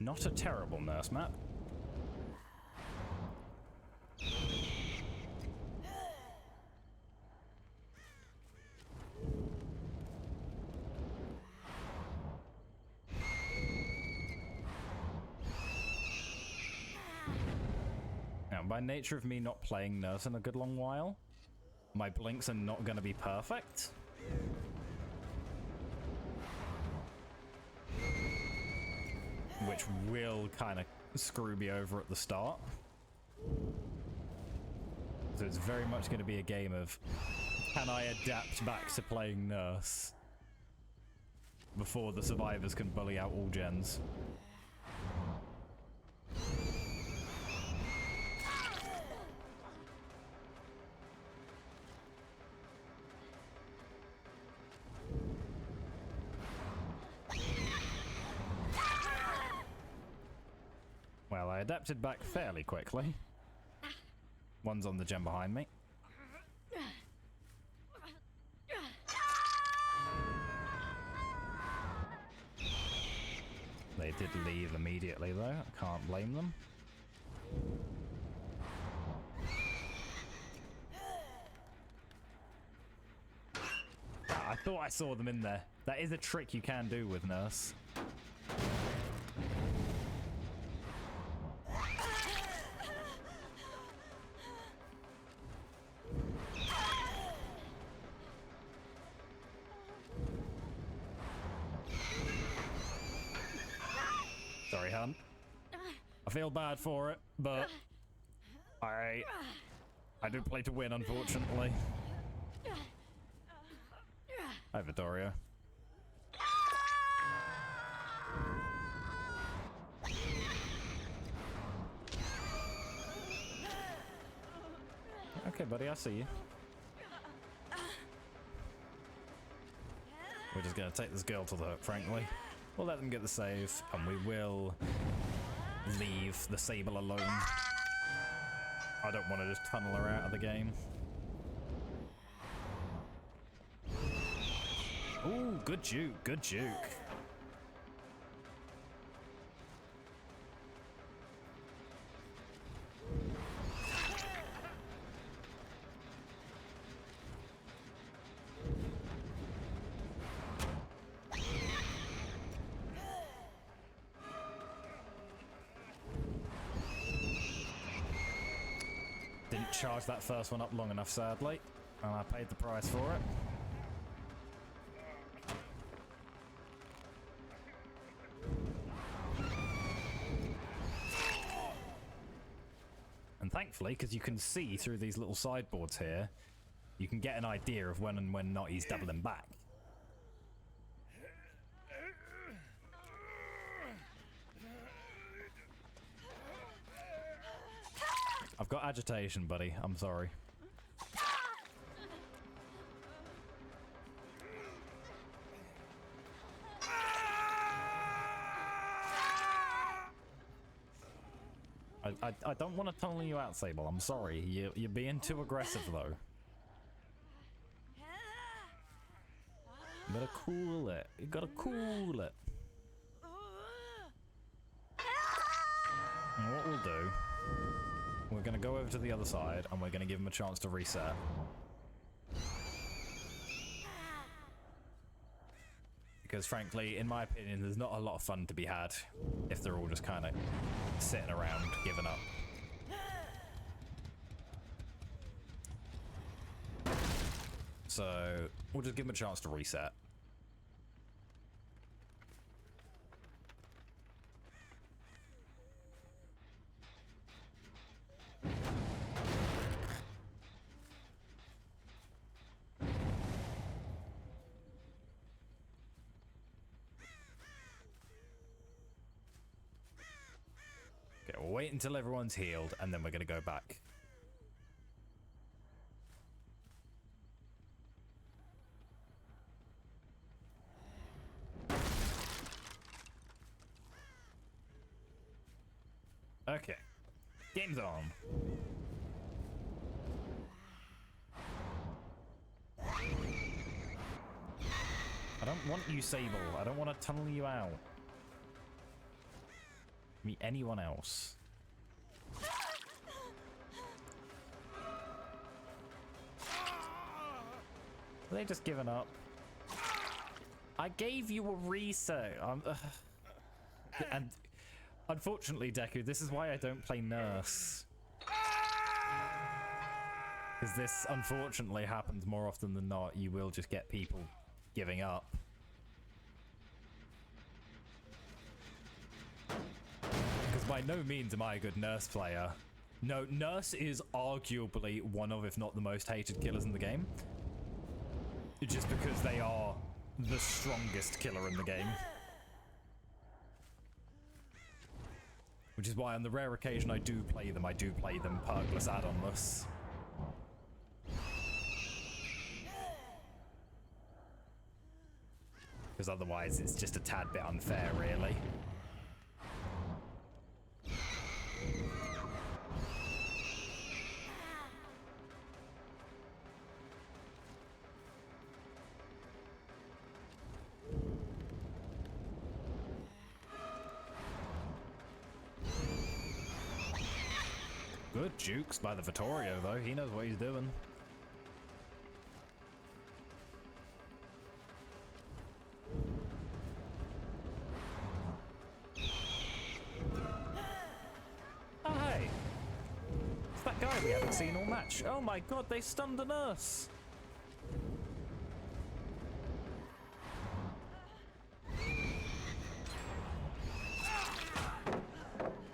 Not a terrible nurse map. Now, by nature of me not playing nurse in a good long while, my blinks are not going to be perfect. Which will kind of screw me over at the start. So it's very much going to be a game of, can I adapt back to playing nurse before the survivors can bully out all gens? Well, I adapted back fairly quickly. One's on the gem behind me. They did leave immediately though, I can't blame them. I thought I saw them in there. That is a trick you can do with Nurse. Sorry, hun. I feel bad for it, but I do play to win, unfortunately. Hi, Vittorio. Okay, buddy, I see you. We're just gonna take this girl to the hook, frankly. We'll let them get the save, and we will leave the Sable alone. I don't want to just tunnel her out of the game. Ooh, good juke, good juke. Didn't charge that first one up long enough, sadly, and I paid the price for it. And And thankfully, because you can see through these little sideboards here, you can get an idea of when and when not he's doubling back. I've got agitation, buddy. I'm sorry. I don't want to tunnel you out, Sable. I'm sorry. You're being too aggressive, though. You gotta cool it. You gotta cool it. And what we'll do, we're gonna go over to the other side, and we're gonna give him a chance to reset. Because frankly, in my opinion, there's not a lot of fun to be had if they're all just kind of sitting around, giving up. So, we'll just give him a chance to reset. Okay, we'll wait until everyone's healed, and then we're going to go back. Okay. Game's on. I don't want you, Sable. I don't want to tunnel you out. Me, anyone else. Are they just giving up? I gave you a reset. And unfortunately, Deku, this is why I don't play Nurse. Because this unfortunately happens more often than not. You will just get people giving up. Because by no means am I a good Nurse player. No, Nurse is arguably one of, if not the most hated killers in the game. Just because they are the strongest killer in the game. Which is why on the rare occasion I do play them perkless add-onless. Because otherwise it's just a tad bit unfair, really. Good jukes by the Vittorio, though. He knows what he's doing. Oh, hey! It's that guy we haven't seen all match. Oh my god, they stunned a Nurse!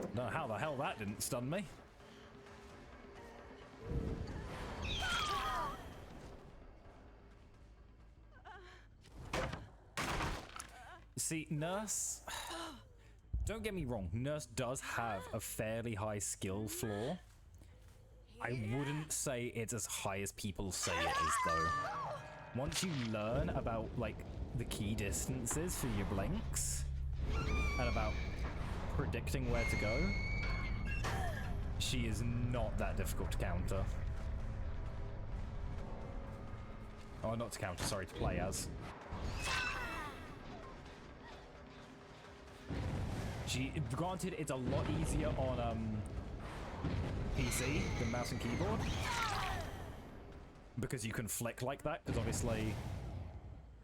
Don't know how the hell that didn't stun me. See, Nurse... Don't get me wrong, Nurse does have a fairly high skill floor. I wouldn't say it's as high as people say it is, though. Once you learn about, like, the key distances for your blinks, and about predicting where to go, she is not that difficult to counter. Oh, not to counter, sorry, to play as. Granted, it's a lot easier on PC than mouse and keyboard, because you can flick like that, because obviously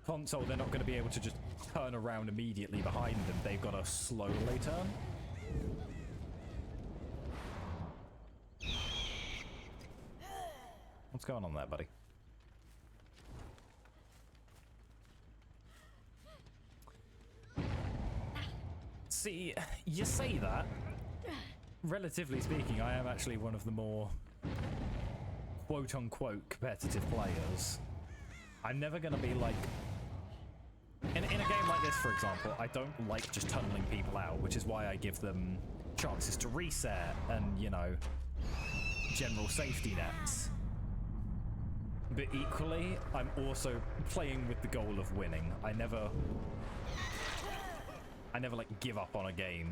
console, they're not going to be able to just turn around immediately behind them. They've got to slowly turn. What's going on there, buddy? See, you say that, relatively speaking, I am actually one of the more quote-unquote competitive players. I'm never going to be like... In a game like this, for example, I don't like just tunneling people out, which is why I give them chances to reset and, you know, general safety nets. But equally, I'm also playing with the goal of winning. I never like give up on a game.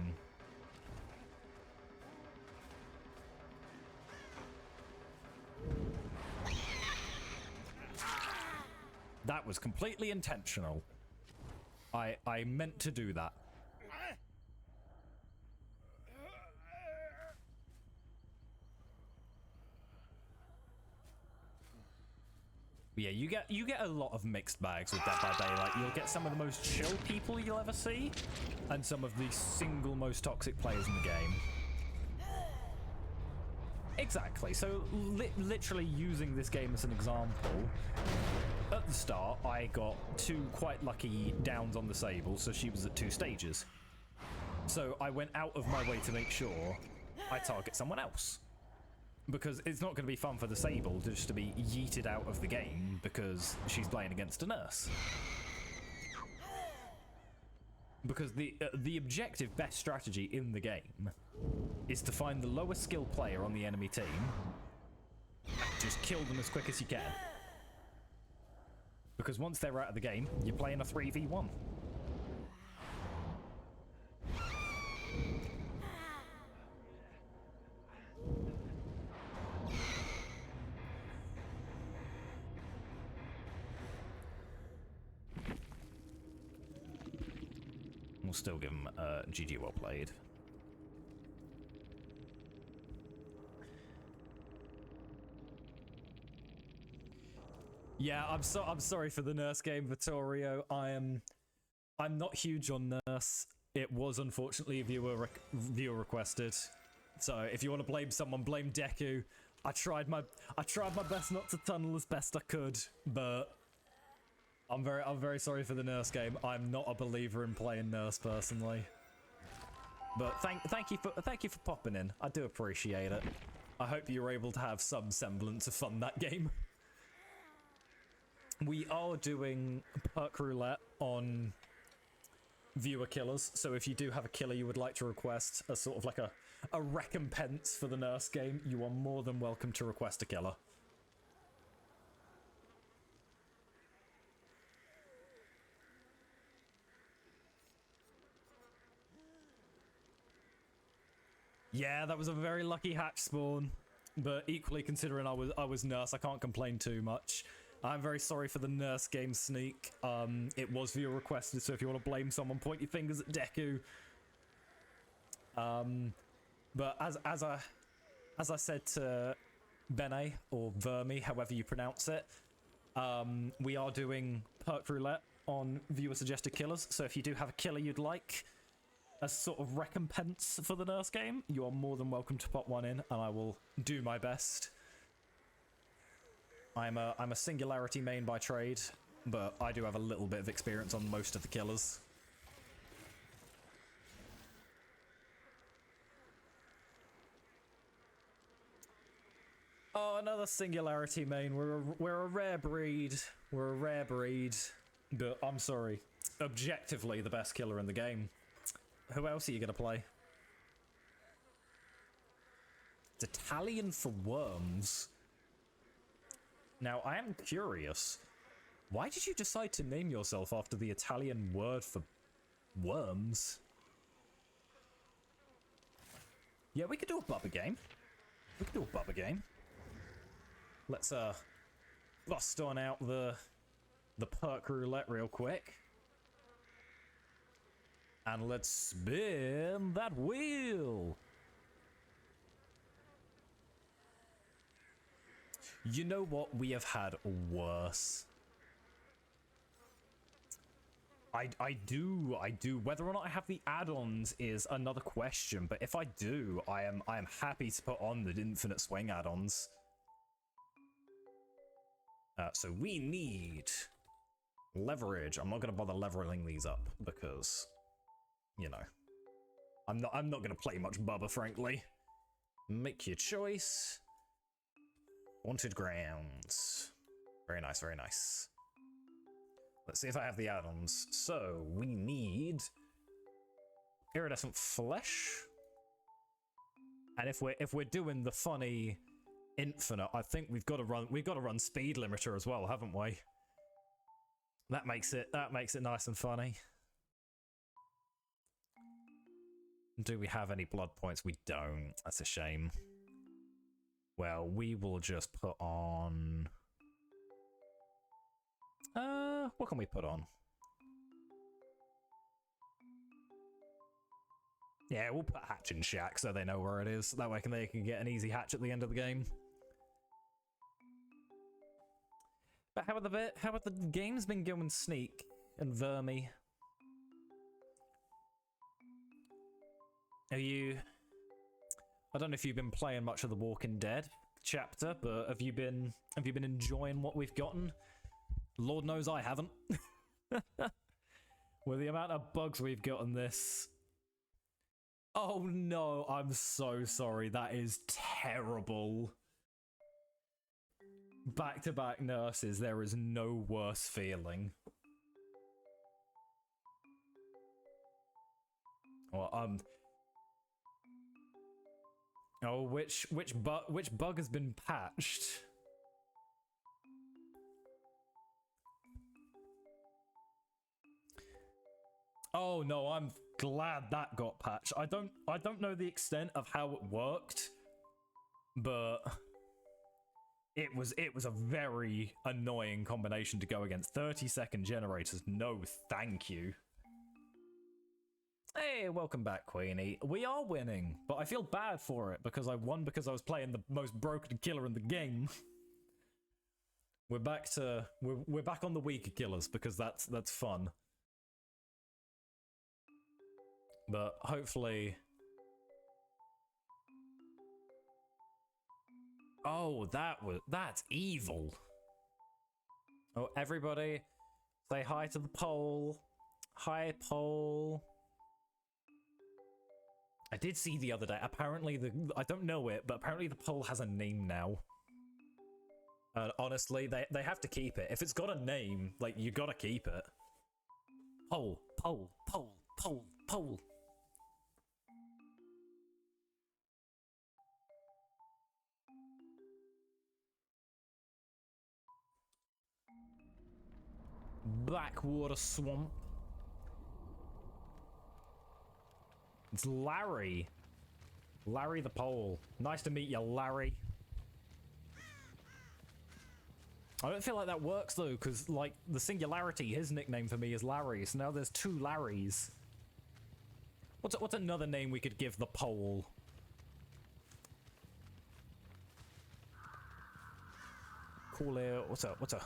That was completely intentional. I meant to do that. Yeah, you get a lot of mixed bags with Dead by Daylight. You'll get some of the most chill people you'll ever see, and some of the single most toxic players in the game. Exactly. So literally using this game as an example, at the start I got 2 quite lucky downs on the Sable, so she was at 2 stages. So I went out of my way to make sure I target someone else. Because it's not going to be fun for the Sable just to be yeeted out of the game because she's playing against a nurse. Because the objective best strategy in the game is to find the lowest skill player on the enemy team and just kill them as quick as you can. Because once they're out of the game, you're playing a 3v1. We'll still give him GG well played. Yeah, I'm sorry for the nurse game, Vittorio. I'm not huge on nurse. It was unfortunately viewer requested. So if you want to blame someone, blame Deku. I tried my best not to tunnel as best I could, but I'm very sorry for the nurse game. I'm not a believer in playing nurse personally. But thank you for popping in. I do appreciate it. I hope you were able to have some semblance of fun that game. We are doing perk roulette on viewer killers, so if you do have a killer you would like to request a sort of like a recompense for the nurse game, you are more than welcome to request a killer. Yeah, that was a very lucky hatch spawn, but equally considering I was nurse, I can't complain too much. I'm very sorry for the nurse game sneak. It was viewer requested, so if you want to blame someone, point your fingers at Deku. But as I said to Bene, or Vermi, however you pronounce it, we are doing perk roulette on viewer suggested killers. So if you do have a killer you'd like as sort of recompense for the nurse game, you are more than welcome to pop one in, and I will do my best. I'm a Singularity main by trade, but I do have a little bit of experience on most of the killers. Oh, another Singularity main. We're a rare breed. We're a rare breed. But I'm sorry. Objectively the best killer in the game. Who else are you gonna play? It's Italian for worms. Now, I am curious. Why did you decide to name yourself after the Italian word for worms? Yeah, we could do a bubba game. We could do a bubba game. Let's bust on out the perk roulette real quick. And let's spin that wheel. You know what? We have had worse. I do. Whether or not I have the add-ons is another question, but if I do, I am happy to put on the Infinite Swing add-ons. So we need leverage. I'm not going to bother leveling these up because, you know, I'm not going to play much Bubba, frankly. Make your choice. Haunted grounds. Very nice, very nice. Let's see if I have the add-ons. So we need iridescent flesh. And if we're doing the funny infinite, I think we've got to run speed limiter as well, haven't we? That makes it nice and funny. Do we have any blood points? We don't. That's a shame. Well, we will just put on... what can we put on? Yeah, we'll put hatch in shack so they know where it is. That way they can get an easy hatch at the end of the game. But how about the game's been going, Sneak and Vermi? Are you... I don't know if you've been playing much of The Walking Dead chapter, but have you been enjoying what we've gotten? Lord knows I haven't. With the amount of bugs we've got on this. Oh no, I'm so sorry. That is terrible. Back-to-back nurses, there is no worse feeling. Well, oh, which bug has been patched? Oh no, I'm glad that got patched. I don't know the extent of how it worked, but it was a very annoying combination to go against. 30-second generators, no thank you. Hey, welcome back, Queenie. We are winning, but I feel bad for it because I won because I was playing the most broken killer in the game. We're back on the weaker killers because that's fun. But hopefully... Oh, that's evil. Oh, everybody, say hi to the poll. Hi, poll. I did see the other day, apparently I don't know it, but apparently the poll has a name now. Honestly, they have to keep it. If it's got a name, like, you gotta keep it. Poll, poll, poll, poll, poll. Backwater swamp. It's Larry. Larry the Pole. Nice to meet you, Larry. I don't feel like that works though, because like the singularity, his nickname for me is Larry, so now there's two Larrys. What's another name we could give the Pole? Call it, what's a...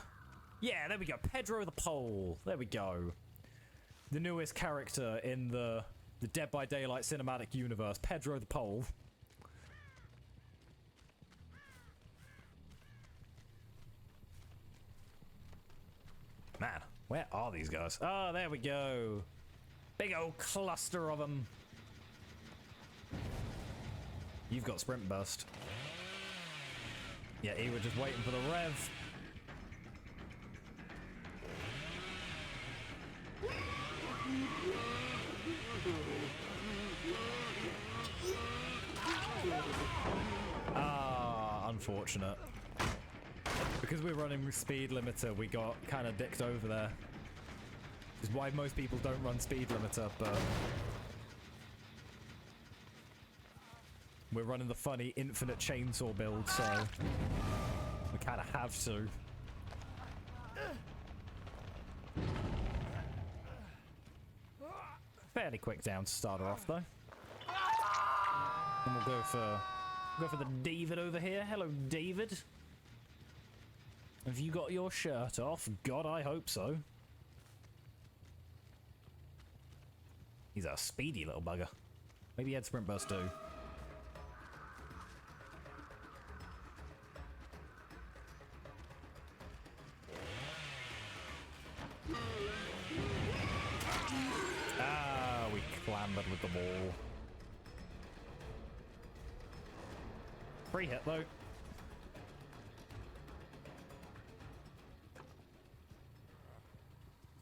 Yeah, there we go, Pedro the Pole. There we go. The newest character in the Dead by Daylight cinematic universe, Pedro the Pole. Man, where are these guys? Oh, there we go. Big old cluster of them. You've got sprint burst. Yeah, he was just waiting for the rev. Ah, unfortunate. Because we're running speed limiter, we got kind of dicked over there. Which is why most people don't run speed limiter, but... we're running the funny infinite chainsaw build, so... we kind of have to. Fairly quick down to start her off, though. And we'll go for the David over here. Hello, David. Have you got your shirt off? God, I hope so. He's a speedy little bugger. Maybe he had sprint burst too. Ah, we clambered with the wall. Free hit though.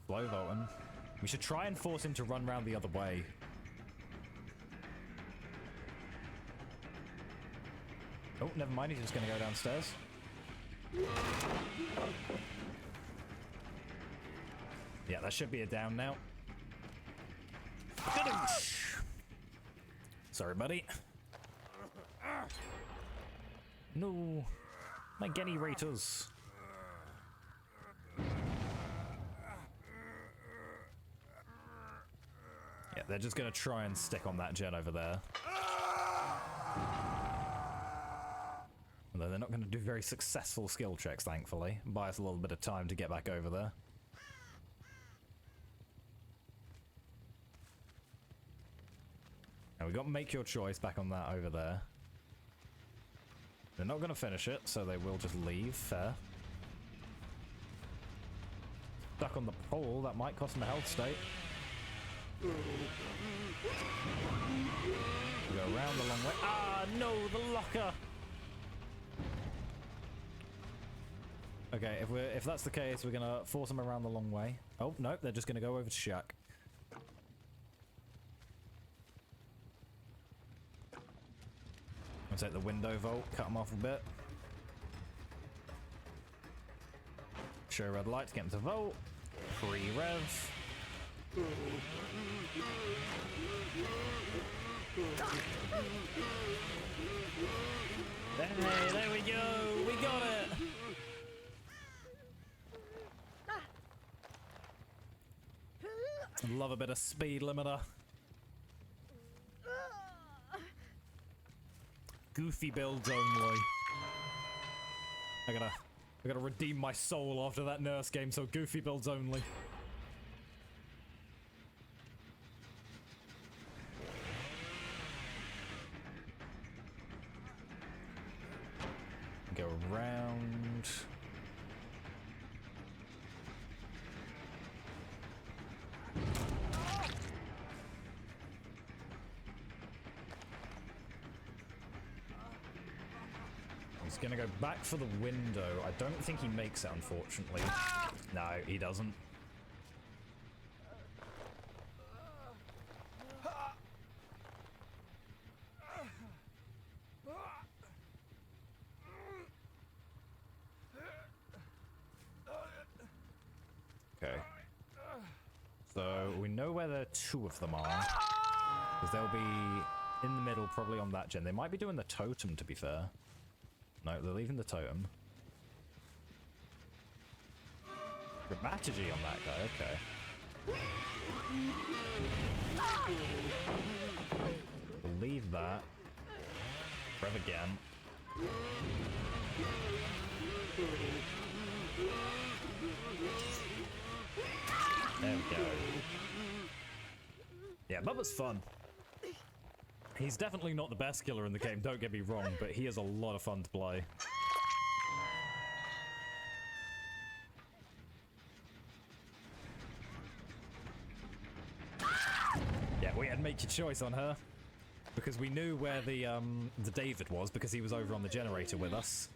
Slow Volton. We should try and force him to run round the other way. Oh, never mind. He's just going to go downstairs. Yeah, that should be a down now. Sorry, buddy. No. My generators. Yeah, they're just going to try and stick on that gen over there. Although they're not going to do very successful skill checks, thankfully. Buy us a little bit of time to get back over there. Now we've got make your choice back on that over there. They're not going to finish it, so they will just leave. Fair. Stuck on the pole, that might cost them a health state. Go around the long way. Ah, no, the locker! Okay, if that's the case, we're gonna force them around the long way. Oh, no, they're just gonna go over to Shack. I'll take the window vault, cut them off a bit. Show red light to get them to vault. Pre-rev. Hey, there we go! We got it! Love a bit of speed limiter. Goofy builds only. I gotta redeem my soul after that nurse game, so goofy builds only. Go around. He's gonna go back for the window. I don't think he makes it, unfortunately. No, he doesn't. Okay. So we know where the two of them are. Because they'll be in the middle, probably on that gen. They might be doing the totem, to be fair. No, they're leaving the totem. Dramaturgy on that guy, okay. We'll leave that. Rev again. There we go. Yeah, Bubba's fun. He's definitely not the best killer in the game, don't get me wrong, but he is a lot of fun to play. Yeah, we had to make your choice on her. Because we knew where the David was, because he was over on the generator with us.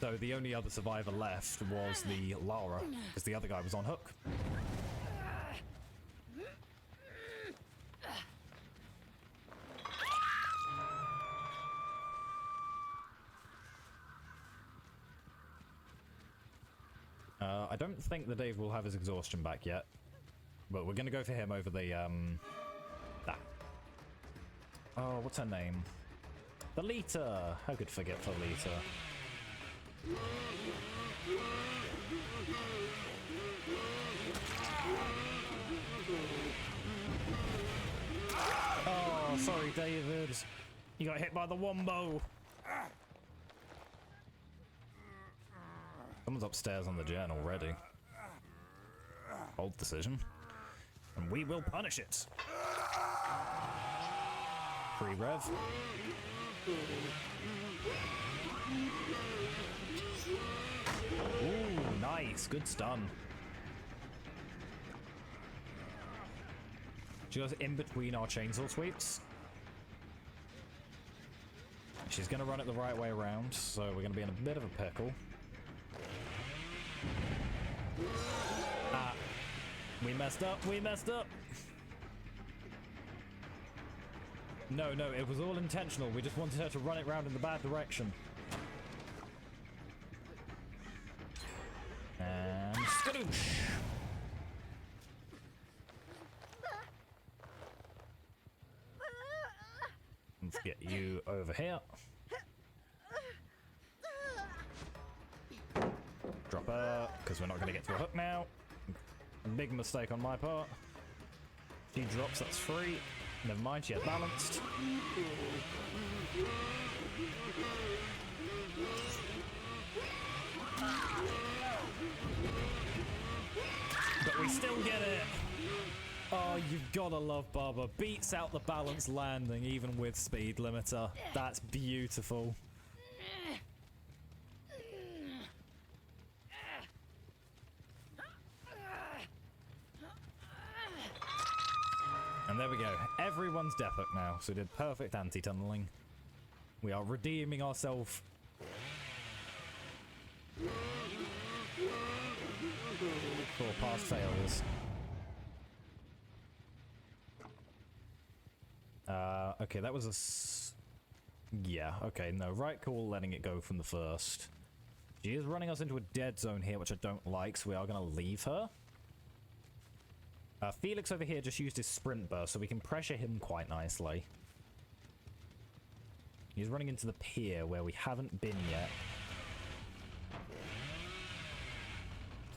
So the only other survivor left was the Lara, because the other guy was on hook. I don't think the Dave will have his exhaustion back yet, but we're gonna go for him over the oh, what's her name? Thalita. How could forget Thalita? Oh, sorry, David. You got hit by the wombo. Someone's upstairs on the gen already. Bold decision. And we will punish it. Pre-rev. Ooh, nice. Good stun. She goes in between our chainsaw sweeps. She's going to run it the right way around, so we're going to be in a bit of a pickle. Ah. We messed up. We messed up. No, no, it was all intentional. We just wanted her to run it round in the bad direction. And skadoosh! Let's get you over here. Drop her, because we're not going to get to a hook now. Big mistake on my part. She drops, that's free. Never mind, she had balanced. But we still get it. Oh, you've gotta love Bubba. Beats out the balance landing even with speed limiter. That's beautiful. And there we go. Everyone's death hook now, so we did perfect anti-tunneling. We are redeeming ourselves. For past failures. Okay, that was a yeah, okay, no, right call letting it go from the first. She is running us into a dead zone here, which I don't like, so we are going to leave her. Felix over here just used his sprint burst, so we can pressure him quite nicely. He's running into the pier where we haven't been yet.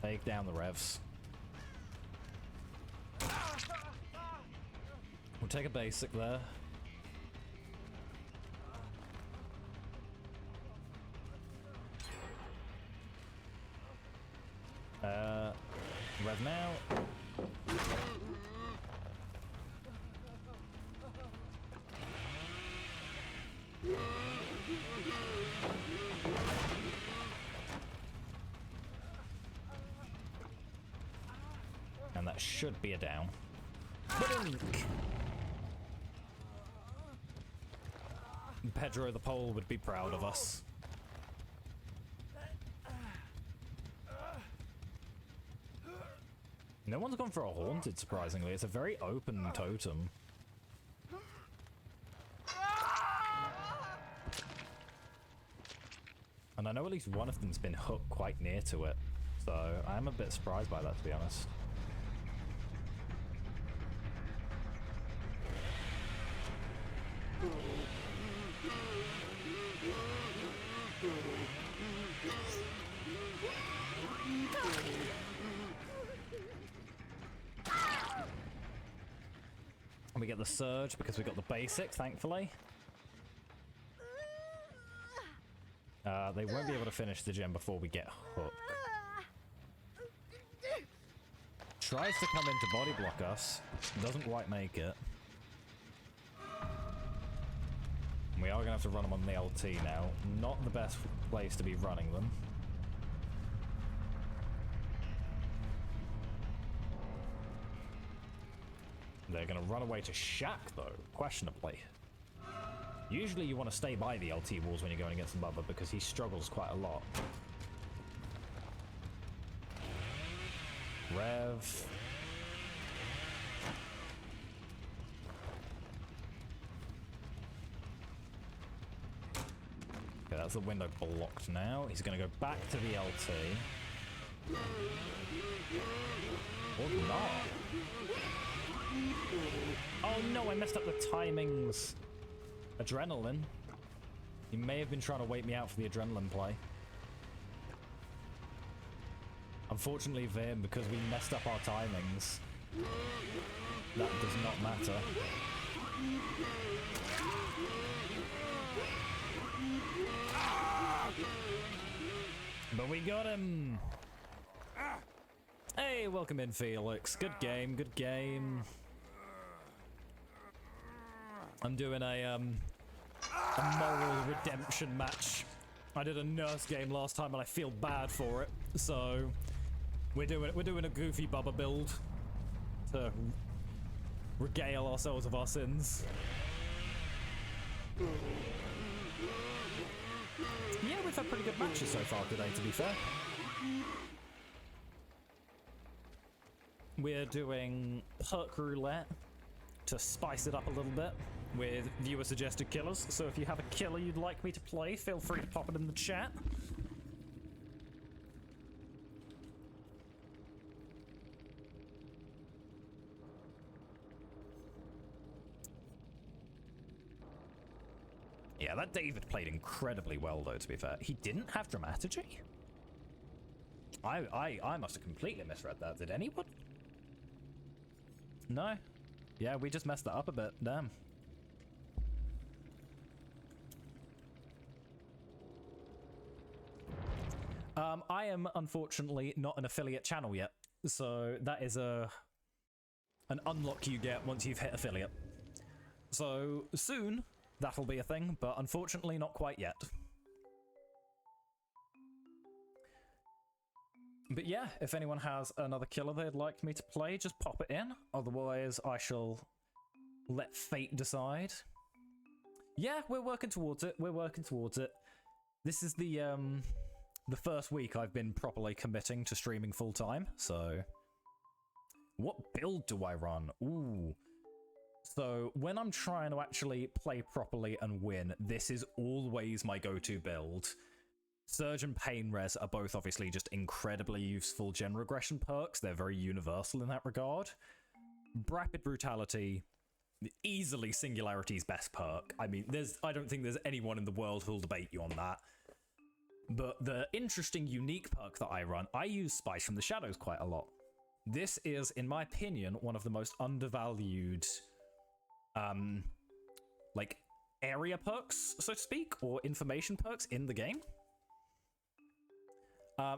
Take down the revs. We'll take a basic there. Rev now. And that should be a down. Pedro the Pole would be proud of us. No one's gone for a haunted, surprisingly. It's a very open totem. And I know at least one of them's been hooked quite near to it. So I'm a bit surprised by that, to be honest. We get the surge because we got the basic, thankfully. They won't be able to finish the gem before we get hooked. Tries to come in to body block us, doesn't quite make it. We are going to have to run them on the LT now. Not the best place to be running them. They're going to run away to Shack, though, questionably. Usually you want to stay by the LT walls when you're going against Bubba because he struggles quite a lot. Rev. Okay, that's the window blocked now. He's going to go back to the LT. Or not. Oh no, I messed up the timings. Adrenaline. He may have been trying to wait me out for the adrenaline play. Unfortunately for him, because we messed up our timings, that does not matter. But we got him! Hey, welcome in, Felix. Good game, good game. I'm doing a moral redemption match. I did a nurse game last time and I feel bad for it. So we're doing a goofy Bubba build to regale ourselves of our sins. Yeah, we've had pretty good matches so far today, to be fair. We're doing perk roulette to spice it up a little bit with viewer-suggested killers, so if you have a killer you'd like me to play, feel free to pop it in the chat. Yeah, that David played incredibly well, though, to be fair. He didn't have dramaturgy? I must have completely misread that. Did anyone? No? Yeah, we just messed that up a bit. Damn. I am, unfortunately, not an affiliate channel yet. So that is an unlock you get once you've hit affiliate. So soon, that'll be a thing, but unfortunately not quite yet. But yeah, if anyone has another killer they'd like me to play, just pop it in. Otherwise, I shall let fate decide. Yeah, we're working towards it. We're working towards it. This is the first week I've been properly committing to streaming full time, so... What build do I run? Ooh. So, when I'm trying to actually play properly and win, this is always my go-to build. Surge and Pain Res are both obviously just incredibly useful gen regression perks. They're very universal in that regard. Rapid Brutality, easily Singularity's best perk. I mean, I don't think there's anyone in the world who'll debate you on that. But the interesting, unique perk that I run, I use Spice from the Shadows quite a lot. This is, in my opinion, one of the most undervalued, like, area perks, so to speak, or information perks in the game.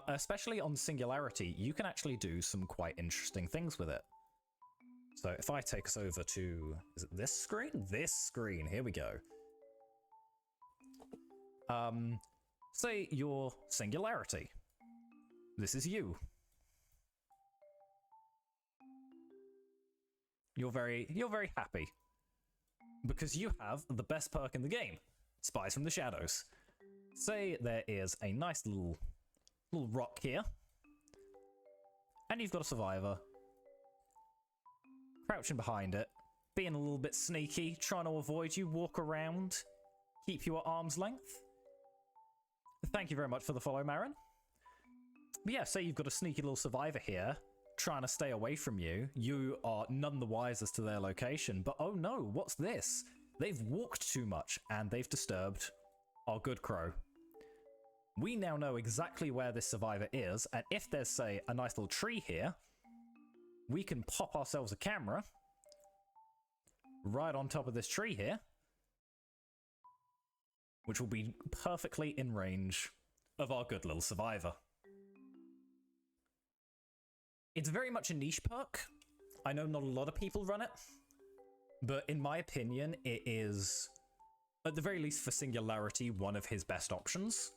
Especially on Singularity, you can actually do some quite interesting things with it. So if I take us over to, is it this screen? This screen, here we go. Say your Singularity. This is you. You're very happy. Because you have the best perk in the game, Spies from the Shadows. Say there is a nice little rock here. And you've got a survivor. Crouching behind it. Being a little bit sneaky, trying to avoid you, walk around. Keep you at arm's length. Thank you very much for the follow, Marin. But yeah, say you've got a sneaky little survivor here, trying to stay away from you. You are none the wiser as to their location, but oh no, what's this? They've walked too much, and they've disturbed our good crow. We now know exactly where this survivor is, and if there's, say, a nice little tree here, we can pop ourselves a camera right on top of this tree here, which will be perfectly in range of our good little survivor. It's very much a niche perk. I know not a lot of people run it, but in my opinion, it is, at the very least for Singularity, one of his best options.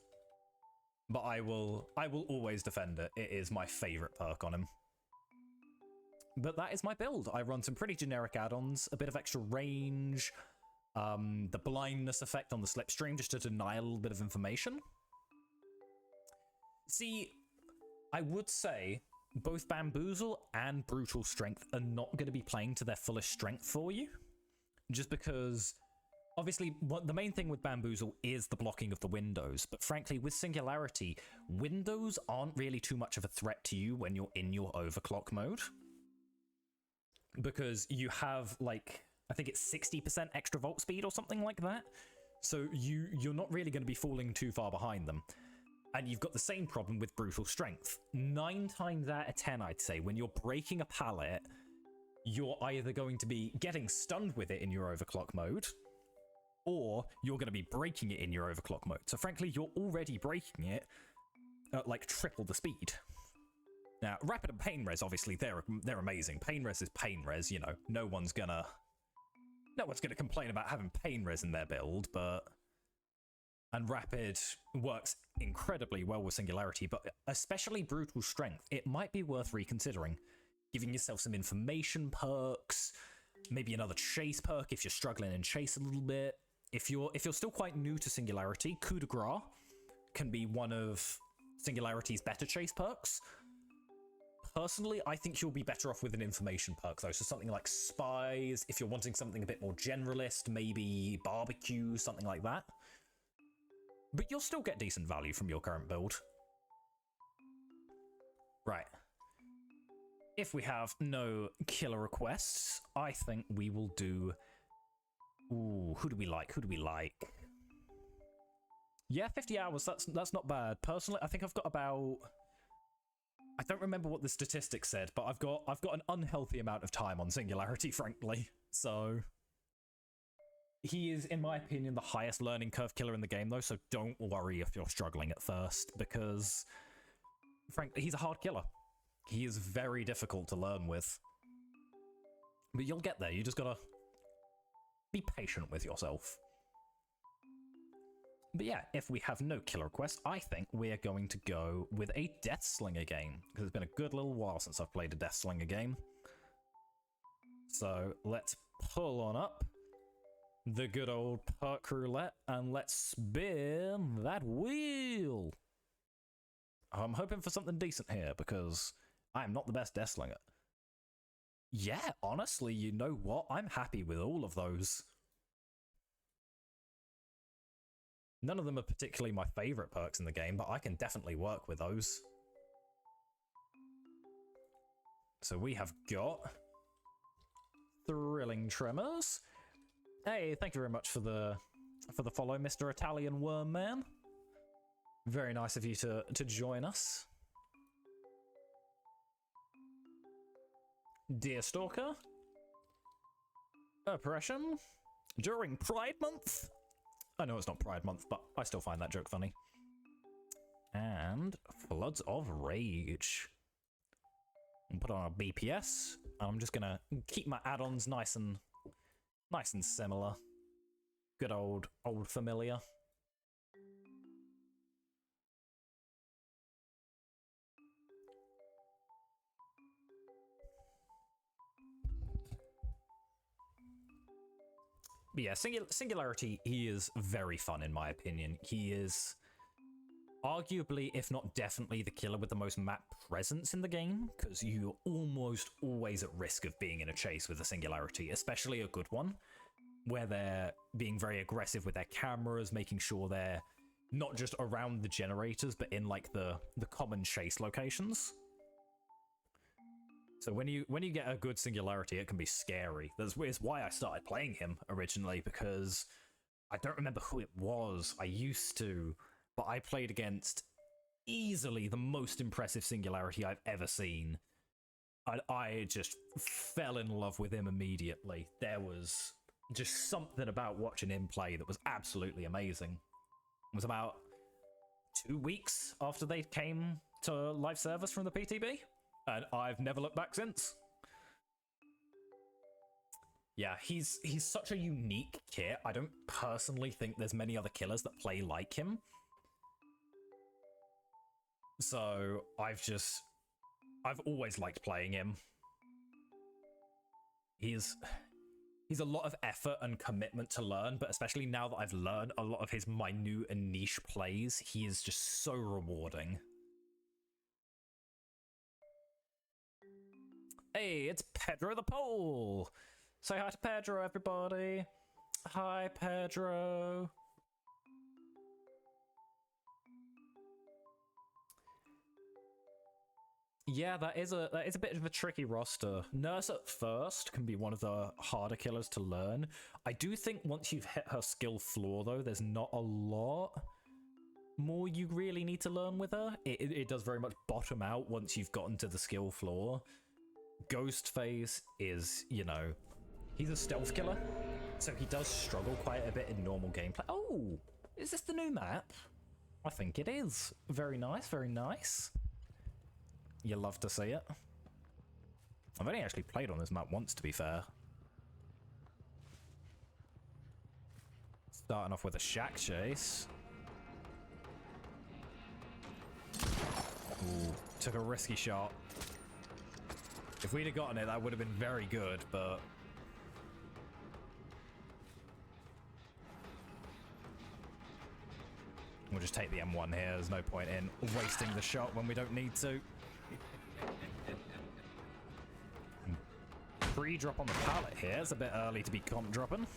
But I will always defend it. It is my favorite perk on him. But that is my build. I run some pretty generic add-ons, a bit of extra range, the blindness effect on the slipstream just to deny a little bit of information. See, I would say both Bamboozle and Brutal Strength are not going to be playing to their fullest strength for you. Just because, obviously, the main thing with Bamboozle is the blocking of the windows. But frankly, with Singularity, windows aren't really too much of a threat to you when you're in your overclock mode. Because you have, like, I think it's 60% extra volt speed or something like that. So you're not really going to be falling too far behind them. And you've got the same problem with Brutal Strength. 9 times out of 10, I'd say, when you're breaking a pallet, you're either going to be getting stunned with it in your overclock mode, or you're going to be breaking it in your overclock mode. So frankly, you're already breaking it at like triple the speed. Now, Rapid and Pain Res, obviously, they're amazing. Pain Res is Pain Res, you know. No one's gonna complain about having Pain Res in their build, but... And Rapid works incredibly well with Singularity, but especially Brutal Strength, it might be worth reconsidering. Giving yourself some information perks, maybe another chase perk if you're struggling in chase a little bit. If you're still quite new to Singularity, coup de grace can be one of Singularity's better chase perks. Personally, I think you'll be better off with an information perk, though. So something like spies, if you're wanting something a bit more generalist, maybe barbecue, something like that. But you'll still get decent value from your current build. Right. If we have no killer requests, I think we will do... Ooh, who do we like? Who do we like? Yeah, 50 hours, that's not bad. Personally, I think I've got about... I don't remember what the statistics said, but I've got an unhealthy amount of time on Singularity, frankly. So he is, in my opinion, the highest learning curve killer in the game, though. So don't worry if you're struggling at first, because frankly, he's a hard killer. He is very difficult to learn with, but you'll get there. You just gotta be patient with yourself. But yeah, if we have no killer requests, I think we're going to go with a Deathslinger game, because it's been a good little while since I've played a Deathslinger game. So let's pull on up the good old perk roulette, and let's spin that wheel. I'm hoping for something decent here, because I'm not the best Deathslinger. Yeah, honestly, you know what? I'm happy with all of those. None of them are particularly my favorite perks in the game, but I can definitely work with those. So we have got Thrilling Tremors. Hey, thank you very much for the follow, Mr. Italian Worm Man. Very nice of you to join us. Dear Stalker. Oppression. During Pride Month. I know it's not Pride Month, but I still find that joke funny. And Floods of Rage. And put on a BPS. And I'm just gonna keep my add-ons nice and similar. Good old familiar. But yeah, Singularity, he is very fun in my opinion. He is arguably, if not definitely, the killer with the most map presence in the game, because you're almost always at risk of being in a chase with a Singularity, especially a good one, where they're being very aggressive with their cameras, making sure they're not just around the generators, but in like the common chase locations. So when you get a good Singularity, it can be scary. That's why I started playing him originally, because I don't remember who it was. I used to, but I played against easily the most impressive Singularity I've ever seen. I just fell in love with him immediately. There was just something about watching him play that was absolutely amazing. It was about 2 weeks after they came to live service from the PTB. And I've never looked back since. Yeah, he's such a unique kit. I don't personally think there's many other killers that play like him. So I've always liked playing him. He's a lot of effort and commitment to learn, but especially now that I've learned a lot of his minute and niche plays, he is just so rewarding. Hey, it's Pedro the Pole! Say hi to Pedro, everybody! Hi, Pedro! Yeah, that is a bit of a tricky roster. Nurse at first can be one of the harder killers to learn. I do think once you've hit her skill floor, though, there's not a lot more you really need to learn with her. It does very much bottom out once you've gotten to the skill floor. Ghostface is, you know, he's a stealth killer, so he does struggle quite a bit in normal gameplay. Oh, is this the new map? I think it is. Very nice, very nice. You love to see it. I've only actually played on this map once, to be fair. Starting off with a shack chase. Ooh, took a risky shot. If we'd have gotten it, that would have been very good, but... We'll just take the M1 here. There's no point in wasting the shot when we don't need to. Pre-drop on the pallet here. It's a bit early to be comp dropping.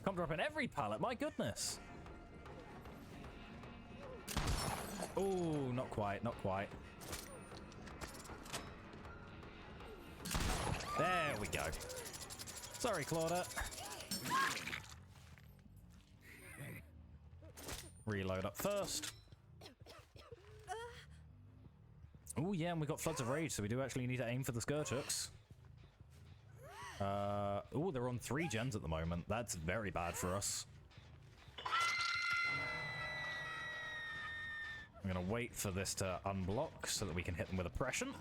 Comp dropping every pallet, my goodness. Oh, not quite, not quite. There we go. Sorry, Claudia. Reload up first. Oh yeah, and we got Floods of Rage, so we do actually need to aim for the Scourge. Oh, they're on 3 gens at the moment. That's very bad for us. I'm gonna wait for this to unblock so that we can hit them with oppression.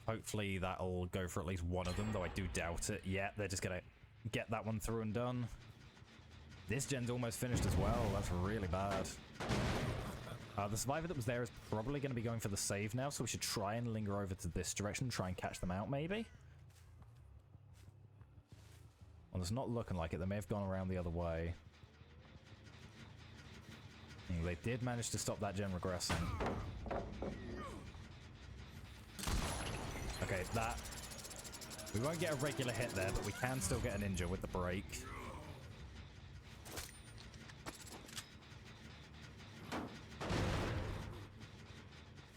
Hopefully that'll go for at least one of them, though I do doubt it. Yeah, they're just gonna get that one through and done. This gen's almost finished as well. That's really bad. The survivor that was there is probably going to be going for the save now, so we should try and linger over to this direction, try and catch them out, maybe? Well, it's not looking like it. They may have gone around the other way. They did manage to stop that gen regressing. Okay, that... We won't get a regular hit there, but we can still get an injure with the break.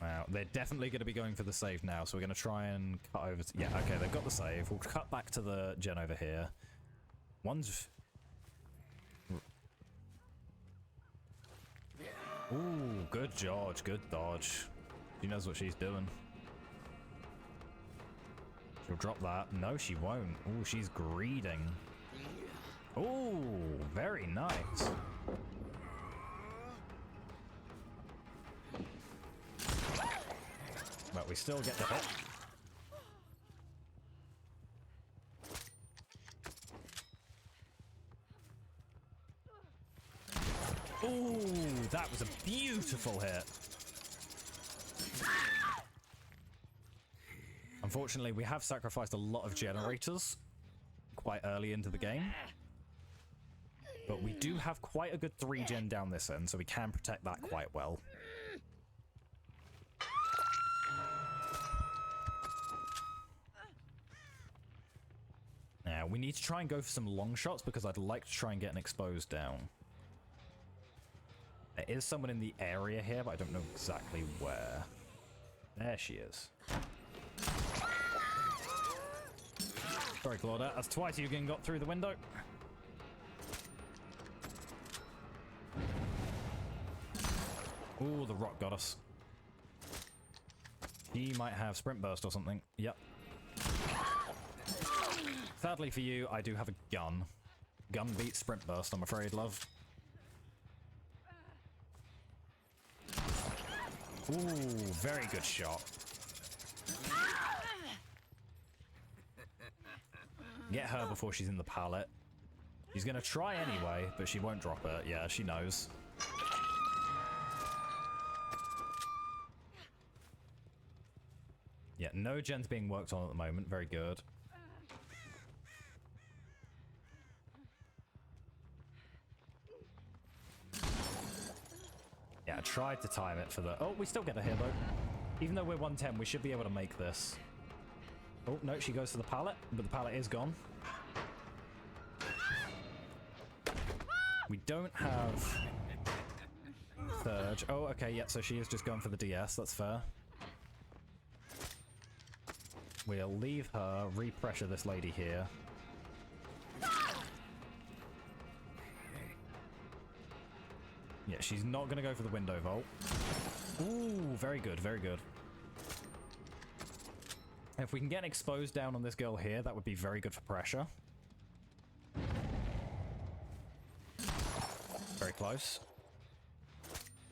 Wow, they're definitely going to be going for the save now, so we're going to try and cut over to... Yeah, okay, they've got the save. We'll cut back to the gen over here. One's... Ooh, good dodge, good dodge. She knows what she's doing. She'll drop that. No, she won't. Ooh, she's greeding. Ooh, very nice. But we still get the hit. Ooh, that was a beautiful hit. Unfortunately, we have sacrificed a lot of generators quite early into the game. But we do have quite a good 3-gen down this end, so we can protect that quite well. Now, we need to try and go for some long shots because I'd like to try and get an exposed down. There is someone in the area here, but I don't know exactly where. There she is. Sorry, Claudia. That's twice you got through the window. Ooh, the rock got us. He might have sprint burst or something. Yep. Sadly for you, I do have a gun. Gun beats sprint burst, I'm afraid, love. Ooh, very good shot. Get her before she's in the pallet. She's gonna try anyway, but she won't drop it. Yeah, she knows. Yeah, no gens being worked on at the moment. Very good. Yeah, I tried to time it for the... Oh, we still get a hit, though. Even though we're 110, we should be able to make this. Oh, no, she goes to the pallet, but the pallet is gone. We don't have... Surge. Oh, okay, yeah, so she is just going for the DS. That's fair. We'll leave her, re-pressure this lady here. Yeah, she's not going to go for the window vault. Ooh, very good, very good. If we can get an exposed down on this girl here, that would be very good for pressure. Very close.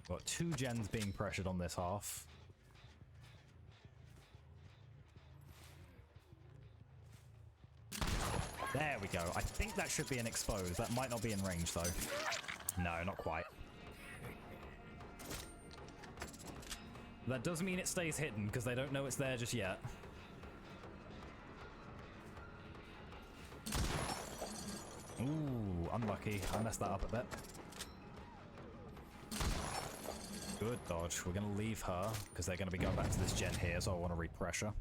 Got 2 gens being pressured on this half. There we go. I think that should be an exposed. That might not be in range, though. No, not quite. That does mean it stays hidden, because they don't know it's there just yet. Ooh, unlucky. I messed that up a bit. Good dodge. We're going to leave her, because they're going to be going back to this gen here, so I want to repressure.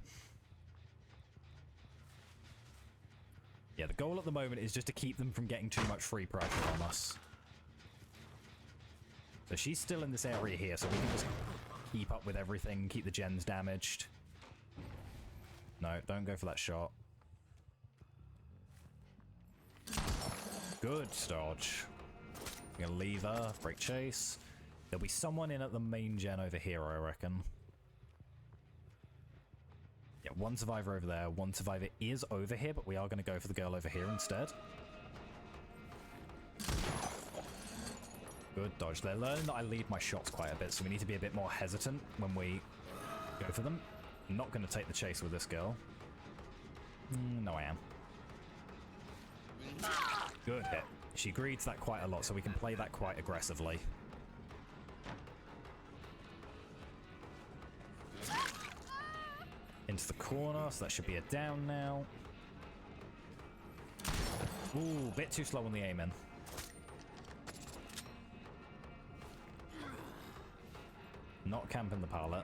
Yeah, the goal at the moment is just to keep them from getting too much free pressure on us. So she's still in this area here, so we can just keep up with everything, keep the gens damaged. No, don't go for that shot. Good dodge. I'm gonna leave her, break chase. There'll be someone in at the main gen over here, I reckon. Yeah, one survivor over there. One survivor is over here, but we are going to go for the girl over here instead. Good dodge. They're learning that I lead my shots quite a bit, so we need to be a bit more hesitant when we go for them. I'm not going to take the chase with this girl. No, I am. Good hit. She greets that quite a lot, so we can play that quite aggressively. Into the corner, so that should be a down now. Ooh, bit too slow on the aim in. Not camping the pallet.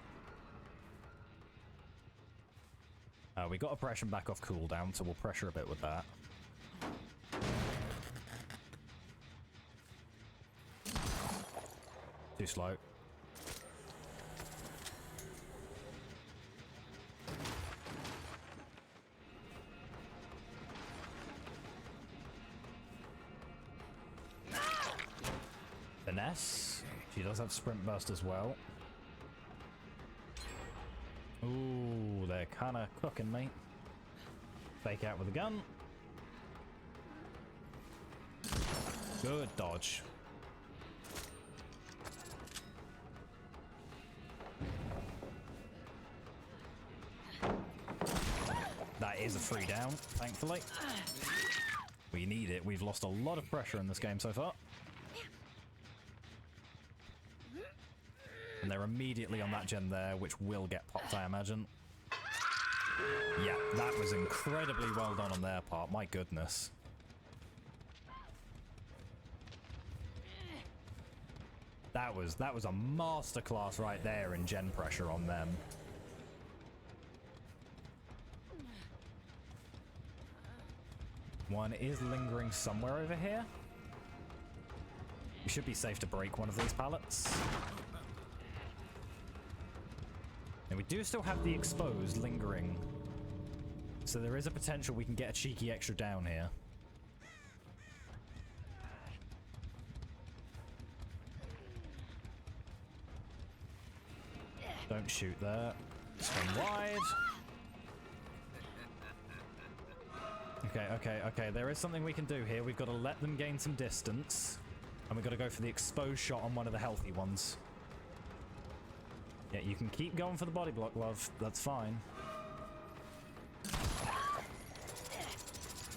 We got oppression back off cooldown, so we'll pressure a bit with that. Too slow. Finesse. She does have sprint burst as well. Ooh, they're kind of cooking me. Fake out with a gun. Good dodge. That is a free down, thankfully. We need it. We've lost a lot of pressure in this game so far. And they're immediately on that gen there, which will get popped, I imagine. Yeah, that was incredibly well done on their part. My goodness. That was a masterclass right there in gen pressure on them. One is lingering somewhere over here. We should be safe to break one of these pallets. And we do still have the exposed lingering. So there is a potential we can get a cheeky extra down here. Don't shoot there. Swing wide. Okay. There is something we can do here. We've got to let them gain some distance. And we've got to go for the exposed shot on one of the healthy ones. Yeah, you can keep going for the body block, love. That's fine.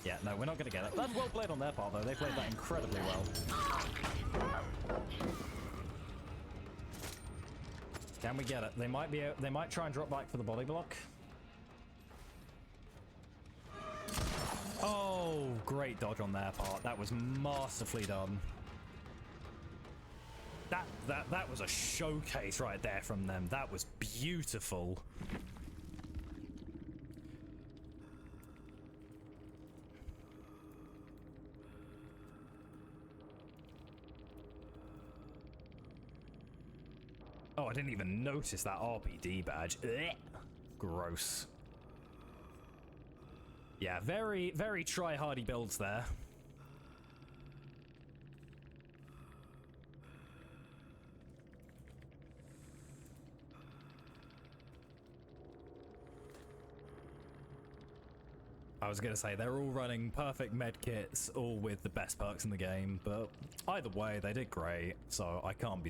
Yeah, no, we're not going to get it. That's well played on their part, though. They played that incredibly well. Can we get it? They might try and drop back for the body block. Oh, great dodge on their part. That was masterfully done. That was a showcase right there from them. That was beautiful. Oh, I didn't even notice that RPD badge. Ugh. Gross. Yeah, very, very try-hardy builds there. I was going to say, they're all running perfect med kits, all with the best perks in the game, but either way, they did great, so I can't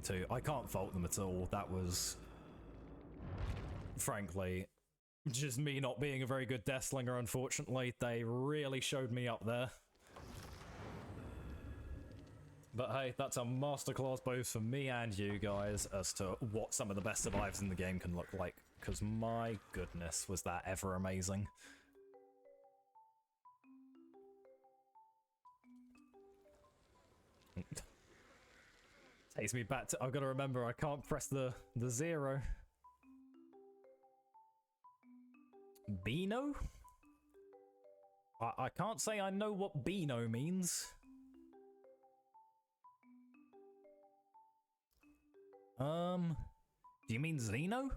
fault them at all. That was, frankly, just me not being a very good death slinger, unfortunately. They really showed me up there. But hey, that's a masterclass both for me and you guys as to what some of the best survivors in the game can look like, because my goodness, was that ever amazing. Takes me back to... I've got to remember, I can't press the 0. Beano? I can't say I know what Beano means. Do you mean Xeno?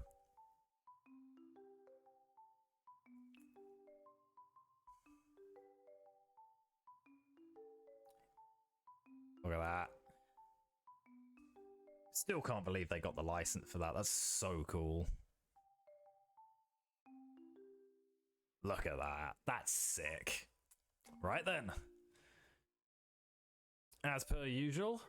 Look at that. Still can't believe they got the license for that. That's so cool. Look at that. That's sick. Right then. As per usual,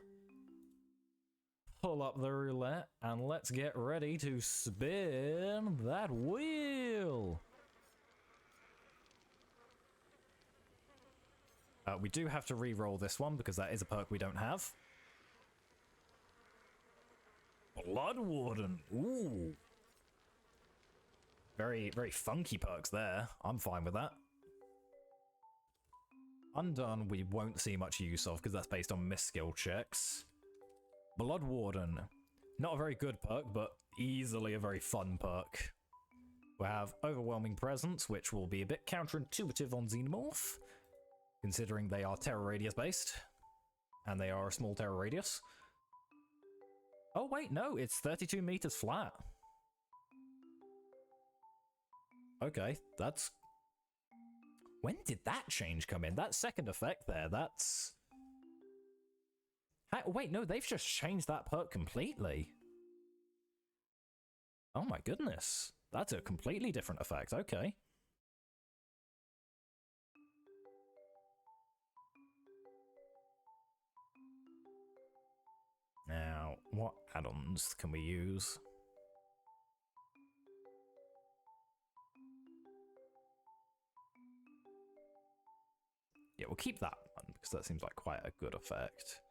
pull up the roulette and let's get ready to spin that wheel. We do have to re-roll this one because that is a perk we don't have. Blood Warden. Ooh. Very, very funky perks there. I'm fine with that. Undone we won't see much use of because that's based on miss skill checks. Blood Warden. Not a very good perk, but easily a very fun perk. We have Overwhelming Presence, which will be a bit counterintuitive on Xenomorph, considering they are terror radius based, and they are a small terror radius. Oh wait, no, it's 32 meters flat. Okay, that's... When did that change come in? That second effect there, that's... Wait, no, they've just changed that perk completely. Oh my goodness. That's a completely different effect, okay. Now, what add-ons can we use? Yeah, we'll keep that one, because that seems like quite a good effect.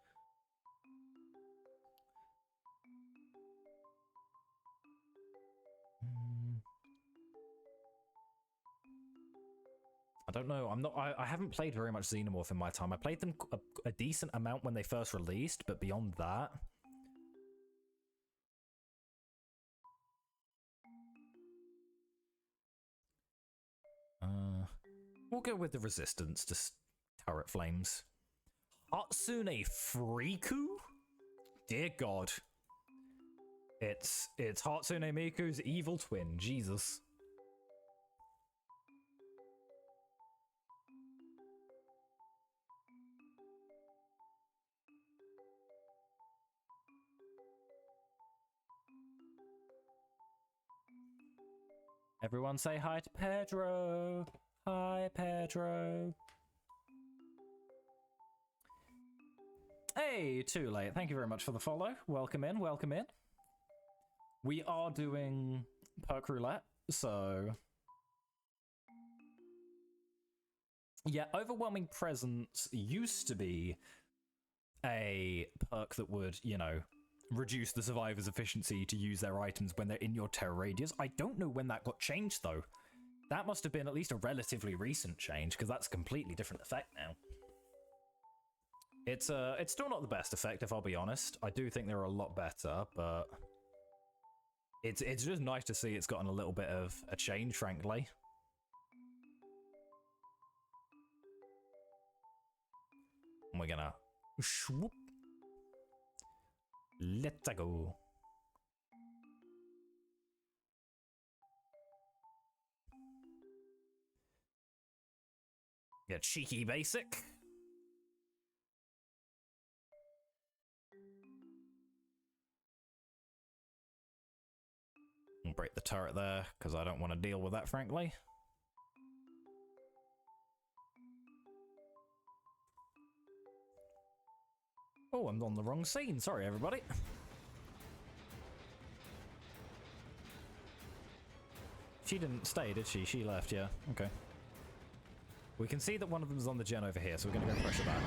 I don't know, I haven't played very much Xenomorph in my time. I played them a decent amount when they first released, but beyond that... we'll go with the resistance to turret flames. Hatsune Friku? Dear God. It's Hatsune Miku's evil twin, Jesus. Everyone say hi to Pedro. Hi, Pedro. Hey, too late. Thank you very much for the follow. Welcome in, welcome in. We are doing perk roulette, so... Yeah, Overwhelming Presence used to be a perk that would, you know, reduce the survivor's efficiency to use their items when they're in your terror radius. I don't know when that got changed, though. That must have been at least a relatively recent change, because that's a completely different effect now. It's still not the best effect, if I'll be honest. I do think they're a lot better, but... It's just nice to see it's gotten a little bit of a change, frankly. And we're gonna... Swoop. Let's go. Yeah, cheeky basic. I'll break the turret there, because I don't want to deal with that, frankly. Oh, I'm on the wrong scene. Sorry, everybody. She didn't stay, did she? She left, yeah. Okay. We can see that one of them is on the gen over here, so we're going to go pressure that.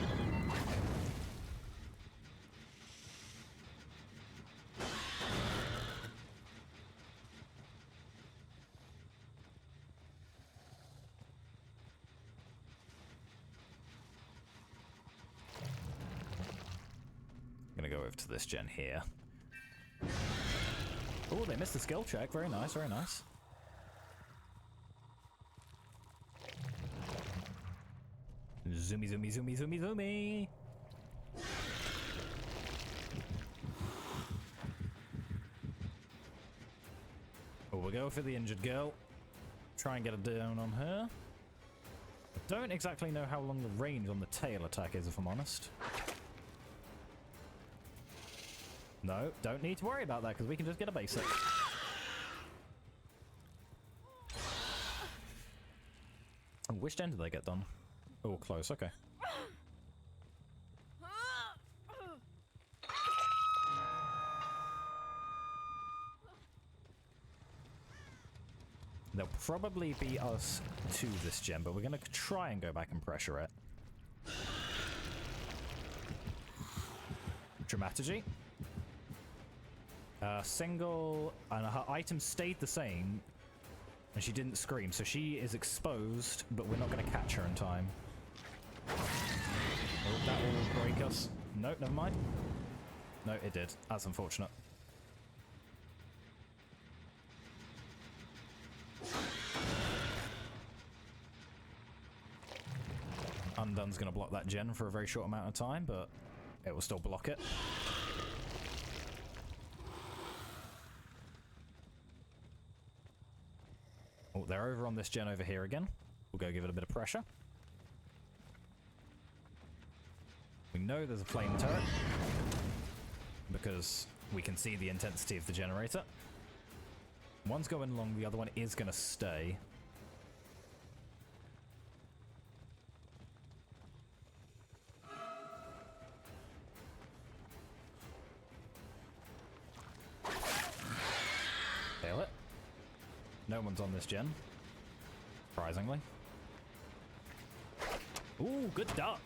to this gen here. Oh, they missed the skill check. Very nice, very nice. Zoomy, zoomy, zoomy, zoomy, zoomy. Oh, we'll go for the injured girl. Try and get a down on her. I don't exactly know how long the range on the tail attack is, if I'm honest. No, don't need to worry about that, because we can just get a basic. Oh, which end did they get done? Oh, close, okay. They'll probably be us to this gen, but we're going to try and go back and pressure it. Dramaturgy. Single, and her item stayed the same, and she didn't scream, so she is exposed, but we're not going to catch her in time. Oh, that will break us. No, never mind. No, it did. That's unfortunate. Undun's going to block that gen for a very short amount of time, but it will still block it. Oh, they're over on this gen over here again. We'll go give it a bit of pressure. We know there's a flame turret because we can see the intensity of the generator. One's going along, the other one is going to stay. Fail it. No one's on this gen, surprisingly. Ooh, good duck.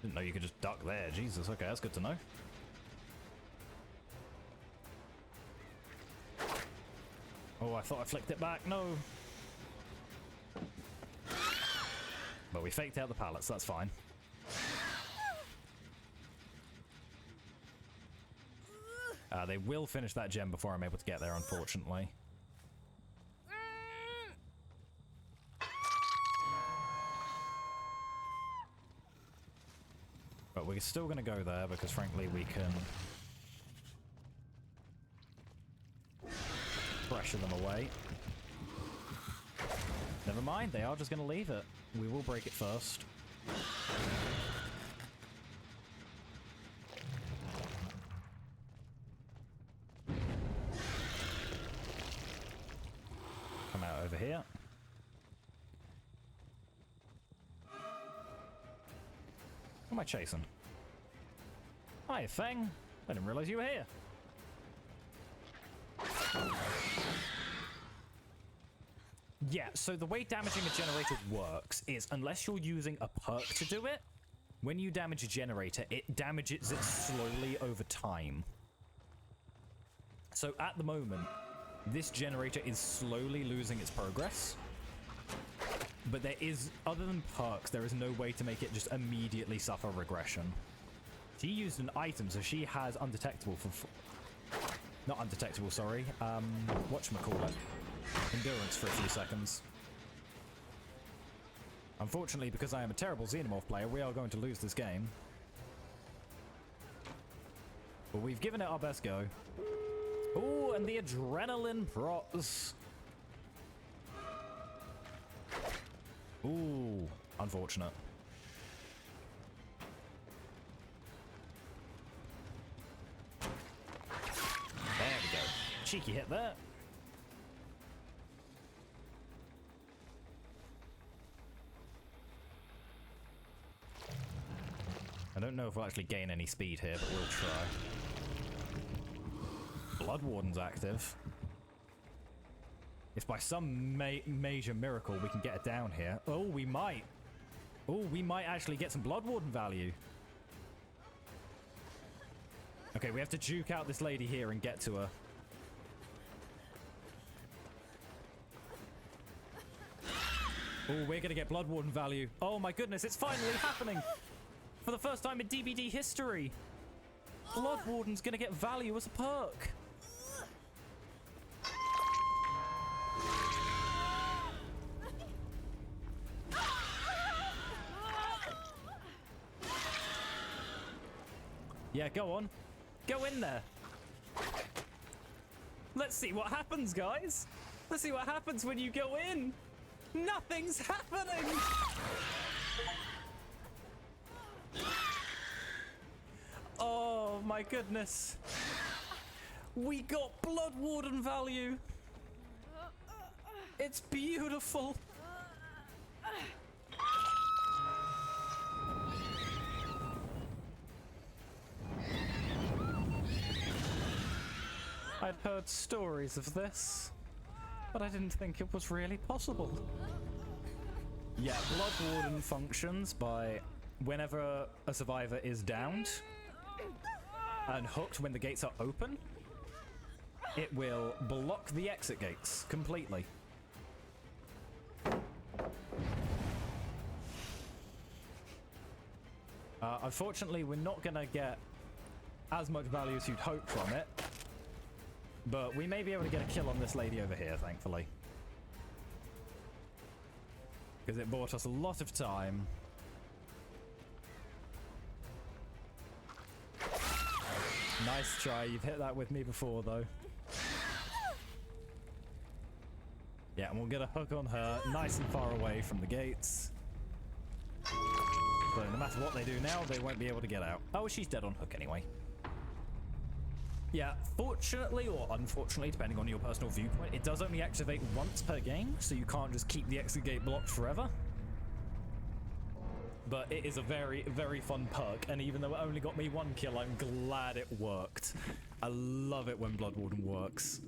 Didn't know you could just duck there. Jesus, okay, that's good to know. Oh, I thought I flicked it back. No. But we faked out the pallets, that's fine. They will finish that gem before I'm able to get there, unfortunately. But we're still going to go there because, frankly, we can pressure them away. Never mind, they are just going to leave it. We will break it first. Come out over here. Who am I chasing? Hi, Fang. I didn't realize you were here. Yeah, so the way damaging a generator works is unless you're using a perk to do it, when you damage a generator, it damages it slowly over time. So at the moment, this generator is slowly losing its progress. But there is, other than perks, there is no way to make it just immediately suffer regression. She used an item, so she has undetectable for... Not undetectable, sorry. Whatchamacallit? Endurance for a few seconds. Unfortunately, because I am a terrible Xenomorph player, we are going to lose this game. But we've given it our best go. Ooh, and the adrenaline procs. Ooh, unfortunate. There we go. Cheeky hit there. I don't know if we'll actually gain any speed here, but we'll try. Blood Warden's active. If by some major miracle we can get it down here. Oh, we might. Oh, we might actually get some Blood Warden value. Okay, we have to juke out this lady here and get to her. Oh, we're gonna get Blood Warden value. Oh my goodness, it's finally happening! For the first time in DBD history! Blood Warden's gonna get value as a perk! Yeah, go on. Go in there. Let's see what happens, guys. Let's see what happens when you go in. Nothing's happening. Oh my goodness. We got Blood Warden value. It's beautiful. I'd heard stories of this, but I didn't think it was really possible. Yeah, Blood Warden functions by whenever a survivor is downed and hooked when the gates are open, it will block the exit gates completely. Unfortunately, we're not going to get as much value as you'd hope from it. But we may be able to get a kill on this lady over here, thankfully. Because it bought us a lot of time. Nice try. You've hit that with me before, though. Yeah, and we'll get a hook on her nice and far away from the gates. So no matter what they do now, they won't be able to get out. Oh, she's dead on hook anyway. Yeah, fortunately or unfortunately, depending on your personal viewpoint, it does only activate once per game, so you can't just keep the exit gate blocked forever. But it is a very, very fun perk, and even though it only got me one kill, I'm glad it worked. I love it when Blood Warden works.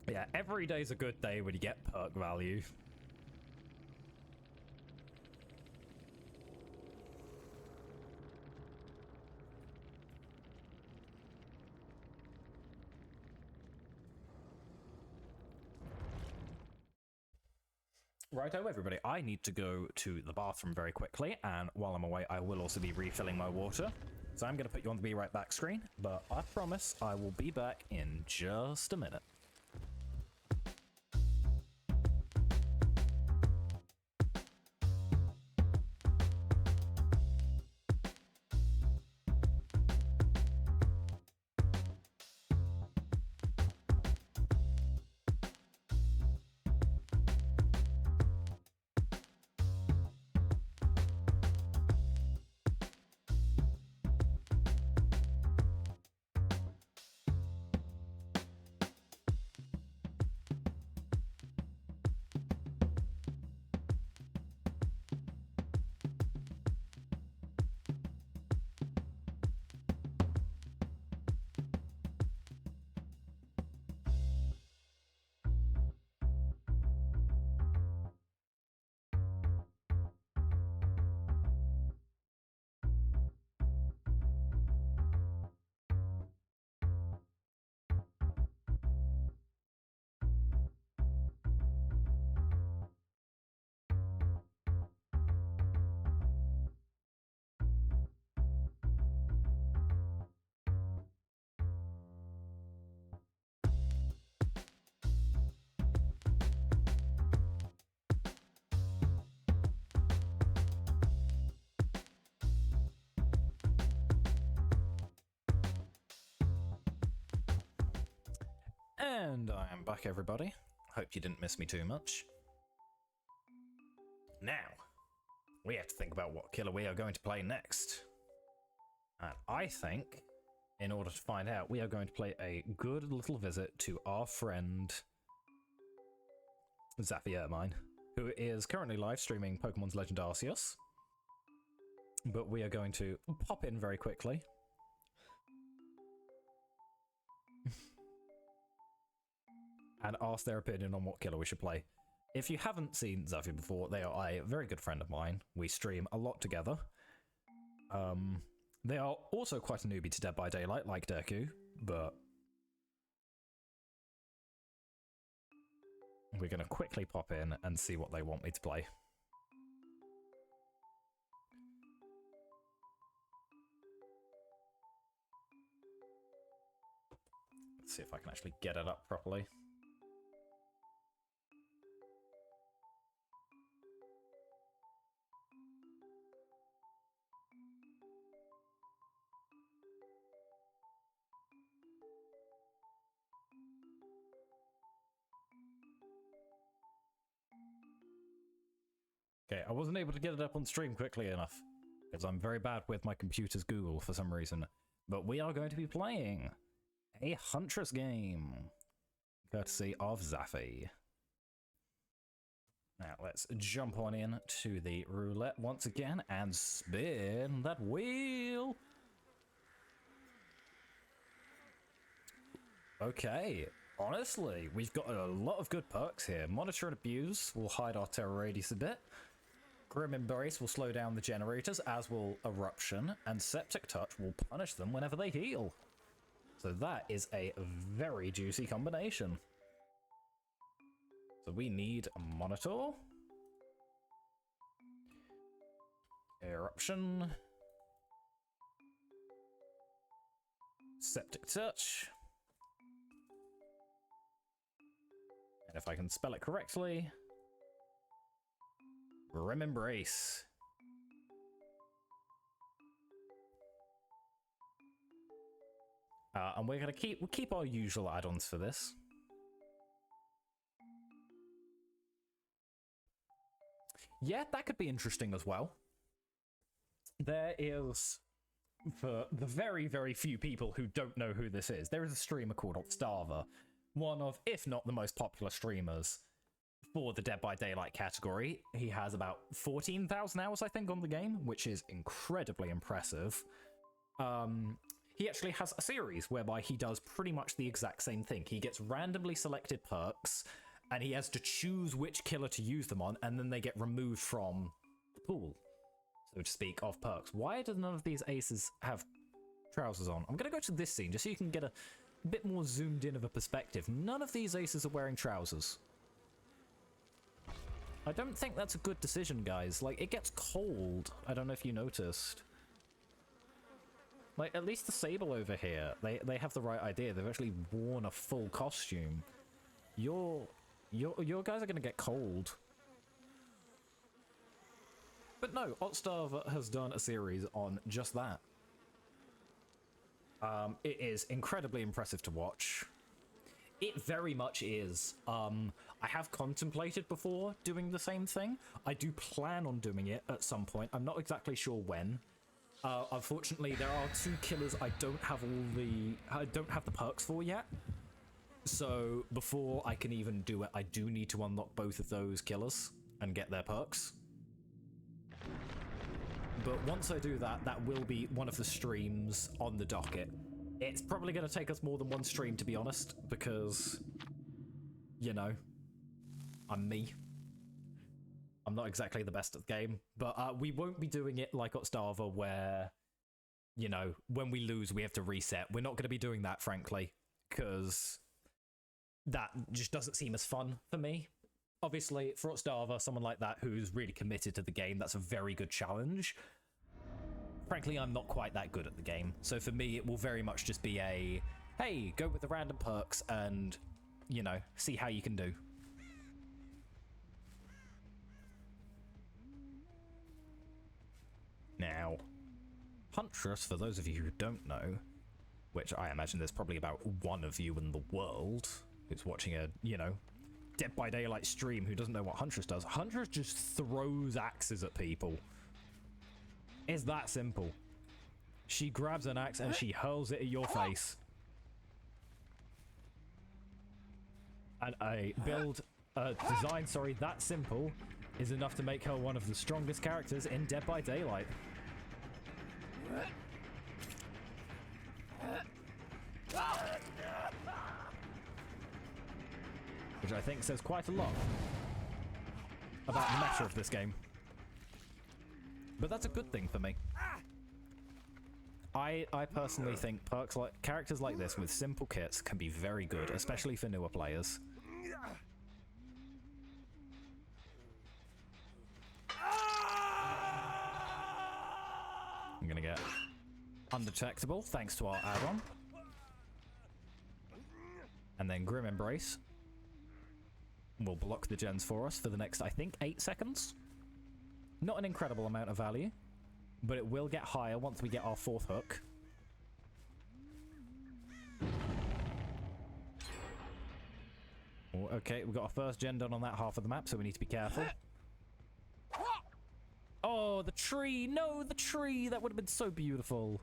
Yeah, every day's a good day when you get perk value. Righto, everybody, I need to go to the bathroom very quickly, and while I'm away, I will also be refilling my water. So I'm going to put you on the Be Right Back screen, but I promise I will be back in just a minute. And I am back, everybody. Hope you didn't miss me too much. Now, we have to think about what killer we are going to play next. And I think, in order to find out, we are going to play a good little visit to our friend Zaffy Ermine, who is currently live streaming Pokemon's Legend Arceus. But we are going to pop in very quickly. and ask their opinion on what killer we should play. If you haven't seen Zafi before, they are a very good friend of mine. We stream a lot together. They are also quite a newbie to Dead by Daylight, like Deku, but we're going to quickly pop in and see what they want me to play. Let's see if I can actually get it up properly. Okay, I wasn't able to get it up on stream quickly enough, because I'm very bad with my computer's Google for some reason. But we are going to be playing a Huntress game, courtesy of Zafi. Now, let's jump on in to the roulette once again and spin that wheel. Okay, honestly, we've got a lot of good perks here. Monitor and Abuse will hide our terror radius a bit. Grim Embrace will slow down the generators, as will Eruption, and Septic Touch will punish them whenever they heal. So that is a very juicy combination. So we need a Monitor, Eruption, Septic Touch, and if I can spell it correctly, Grim Embrace. And we're gonna keep our usual add-ons for this. Yeah, that could be interesting as well. There is, for the very, very few people who don't know who this is, there is a streamer called Starver, one of, if not the most popular streamers for the Dead by Daylight category. He has about 14,000 hours, I think, on the game, which is incredibly impressive. He actually has a series whereby he does pretty much the exact same thing. He gets randomly selected perks, and he has to choose which killer to use them on, and then they get removed from the pool, so to speak, of perks. Why do none of these aces have trousers on? I'm going to go to this scene just so you can get a bit more zoomed in of a perspective. None of these aces are wearing trousers. I don't think that's a good decision, guys. Like, it gets cold. I don't know if you noticed. Like, at least the Sable over here, they have the right idea. They've actually worn a full costume. Your guys are gonna get cold. But no, Otstar has done a series on just that. It is incredibly impressive to watch. It very much is. I have contemplated before doing the same thing. I do plan on doing it at some point. I'm not exactly sure when. Unfortunately, there are two killers I don't have the perks for yet. So before I can even do it, I do need to unlock both of those killers and get their perks. But once I do that, that will be one of the streams on the docket. It's probably going to take us more than one stream, to be honest, because, you know, I'm me. I'm not exactly the best at the game, but we won't be doing it like Otstava where, you know, when we lose, we have to reset. We're not going to be doing that, frankly, because that just doesn't seem as fun for me. Obviously, for Otstava, someone like that who's really committed to the game, that's a very good challenge. Frankly, I'm not quite that good at the game, so for me, it will very much just be a, hey, go with the random perks and, you know, see how you can do. Now, Huntress, for those of you who don't know, which I imagine there's probably about one of you in the world who's watching a, you know, Dead by Daylight stream who doesn't know what Huntress does. Huntress just throws axes at people. It's that simple. She grabs an axe and she hurls it at your face. And a design, that simple is enough to make her one of the strongest characters in Dead by Daylight. which I think says quite a lot about the meta of this game. But that's a good thing for me. I personally think perks like characters like this with simple kits can be very good, especially for newer players. I'm gonna get undetectable thanks to our add-on. And then Grim Embrace will block the gens for us for the next, I think, 8 seconds. Not an incredible amount of value, but it will get higher once we get our 4th hook. Oh, okay, we've got our first gen done on that half of the map, so we need to be careful. Oh, the tree! No, the tree! That would have been so beautiful.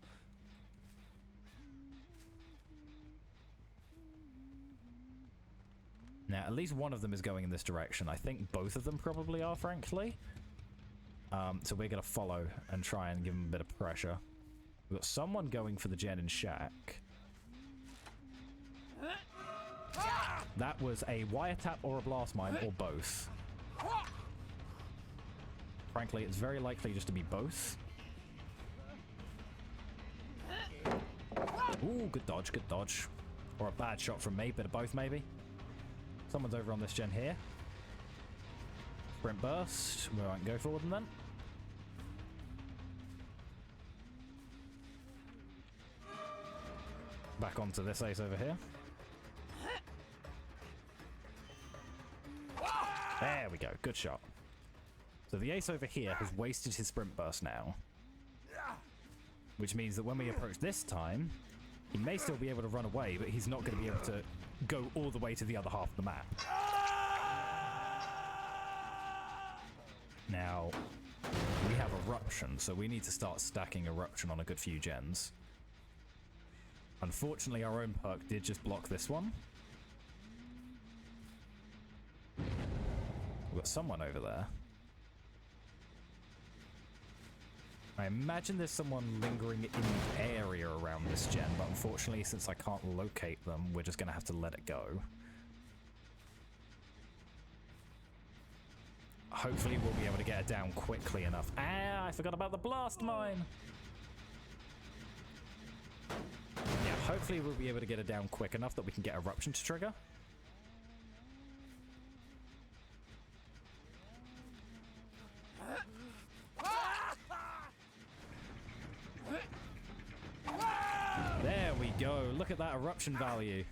Now, at least one of them is going in this direction. I think both of them probably are, frankly. So we're going to follow and try and give them a bit of pressure. We've got someone going for the gen in Shack. That was a wiretap or a blast mine, or both. Frankly, it's very likely just to be both. Ooh, good dodge, good dodge. Or a bad shot from me, bit of both maybe. Someone's over on this gen here. Sprint burst. We won't go for them then. Back onto this ace over here. There we go. Good shot. So the ace over here has wasted his sprint burst now. Which means that when we approach this time, he may still be able to run away, but he's not going to be able to go all the way to the other half of the map. Now, we have Eruption, so we need to start stacking Eruption on a good few gens. Unfortunately, our own perk did just block this one. We've got someone over there. I imagine there's someone lingering in the area around this gen, but unfortunately, since I can't locate them, we're just going to have to let it go. Hopefully, we'll be able to get it down quickly enough. Ah, I forgot about the blast mine! Yeah, hopefully we'll be able to get it down quick enough that we can get Eruption to trigger. There we go. Look at that Eruption value.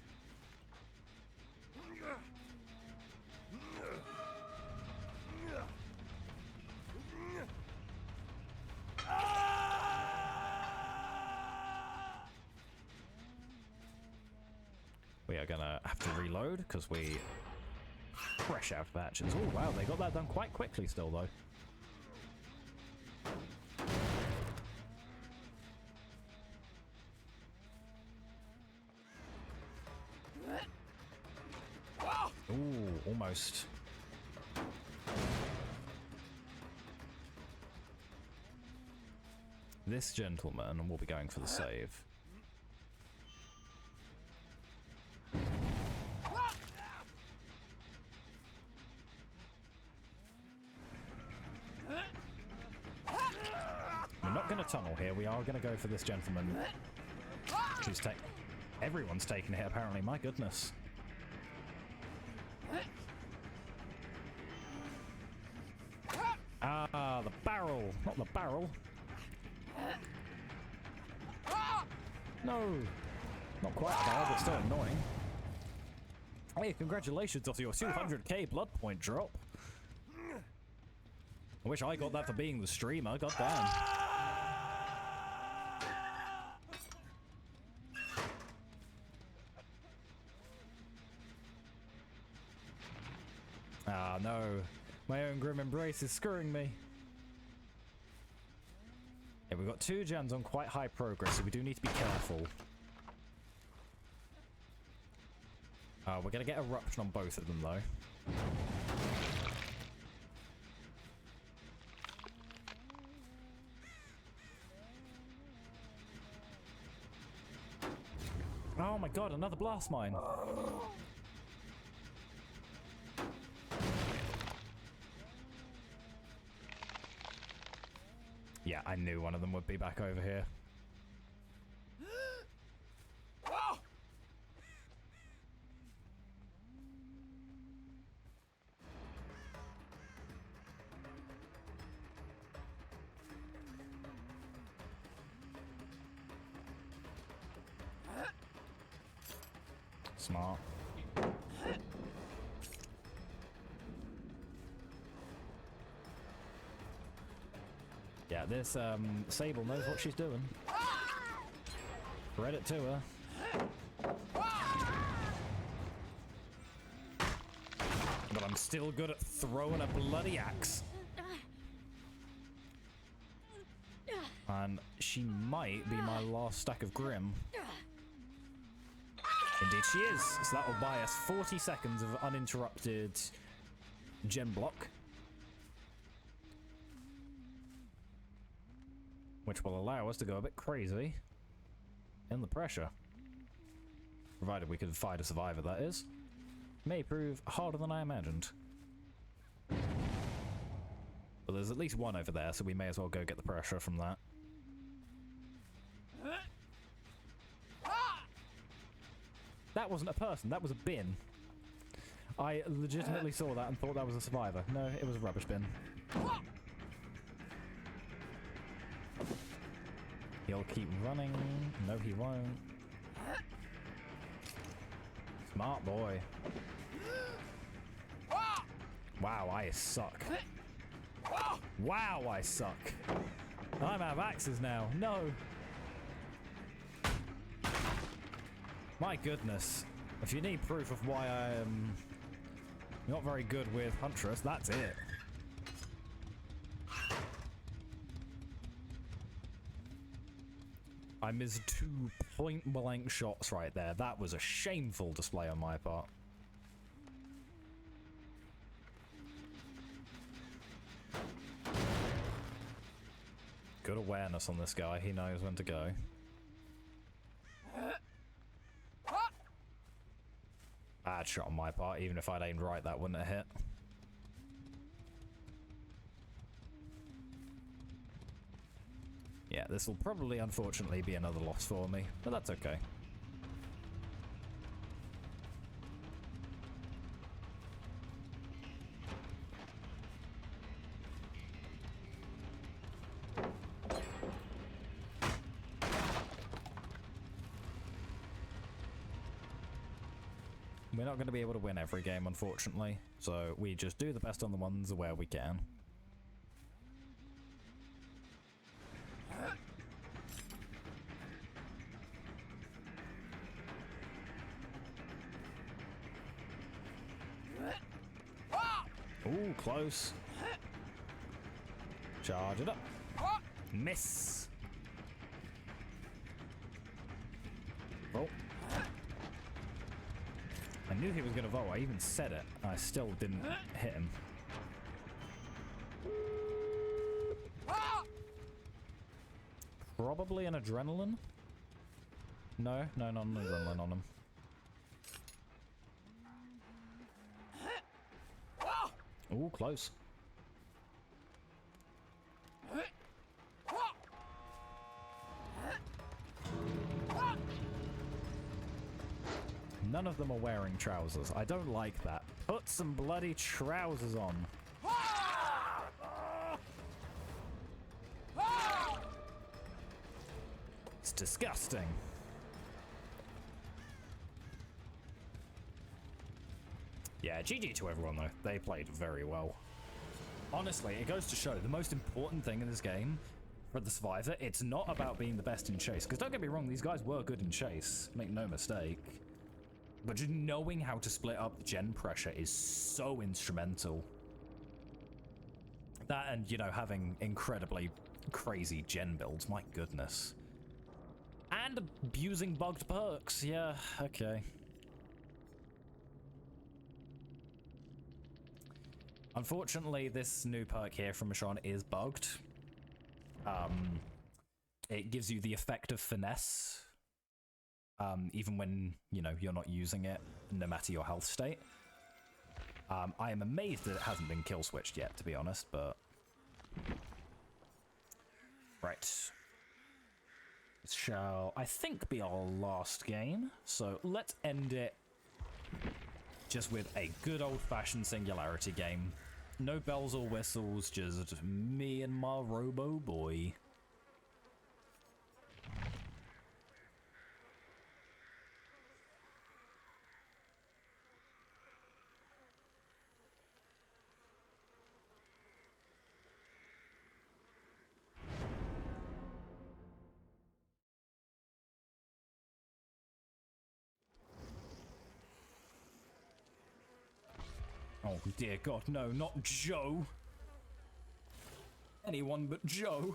We are gonna have to reload because we fresh out of actions. Oh wow, they got that done quite quickly still though. Ooh, almost. This gentleman will be going for the save. We're not going to tunnel here. We are going to go for this gentleman. Who's everyone's taking it apparently. My goodness. Ah, the barrel, not the barrel. No, not quite a barrel, but still annoying. Hey, congratulations on your 200k blood point drop. I wish I got that for being the streamer, goddamn. Ah, no. My own Grim Embrace is screwing me. Yeah, we've got 2 gens on quite high progress, so we do need to be careful. We're going to get Eruption on both of them, though. Oh my god, another blast mine. Yeah, I knew one of them would be back over here. Smart. Yeah, this Sable knows what she's doing. Credit to her. But I'm still good at throwing a bloody axe. And she might be my last stack of Grim. Indeed she is. So that will buy us 40 seconds of uninterrupted gen block. Which will allow us to go a bit crazy in the pressure. Provided we can find a survivor, that is. May prove harder than I imagined. But there's at least one over there, so we may as well go get the pressure from that. That wasn't a person, that was a bin. I legitimately saw that and thought that was a survivor. No, it was a rubbish bin. He'll keep running. No, he won't. Smart boy. Wow, I suck. Wow, I suck. I'm out of axes now. No. My goodness. If you need proof of why I am not very good with Huntress, that's it. I missed 2 point-blank shots right there. That was a shameful display on my part. Good awareness on this guy. He knows when to go. Bad shot on my part. Even if I'd aimed right, that wouldn't have hit. Yeah, this will probably, unfortunately, be another loss for me, but that's okay. We're not going to be able to win every game, unfortunately, so we just do the best on the ones where we can. Ooh, close. Charge it up. Miss. Oh. I knew he was going to vote. I even said it. I still didn't hit him. Probably an adrenaline? No, not an adrenaline on him. Ooh, close. None of them are wearing trousers. I don't like that. Put some bloody trousers on. It's disgusting. Yeah, GG to everyone though. They played very well. Honestly, it goes to show the most important thing in this game for the survivor, it's not about being the best in chase. Because don't get me wrong, these guys were good in chase. Make no mistake. But just knowing how to split up the gen pressure is so instrumental. That and, you know, having incredibly crazy gen builds, my goodness. And abusing bugged perks, yeah, okay. Unfortunately, this new perk here from Michonne is bugged. It gives you the effect of finesse, even when, you know, you're not using it, no matter your health state. I am amazed that it hasn't been kill switched yet, to be honest, but Right. This shall, I think, be our last game. So let's end it just with a good old-fashioned Singularity game. No bells or whistles, just me and my robo boy. Oh dear God, no, not Joe. Anyone but Joe.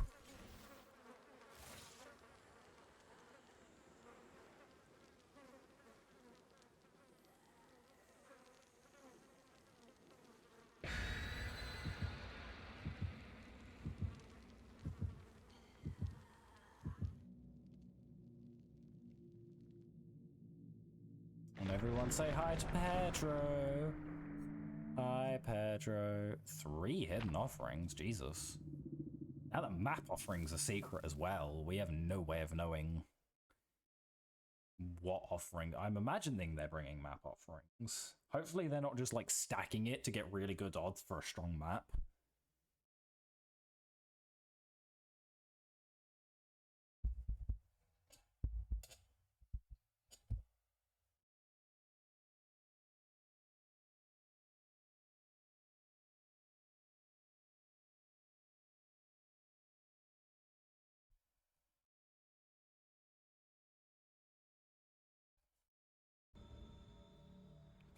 And everyone say hi to Pedro. Hi, Pedro. 3 hidden offerings, Jesus. Now that map offerings are secret as well, we have no way of knowing what offering. I'm imagining they're bringing map offerings. Hopefully they're not just like stacking it to get really good odds for a strong map.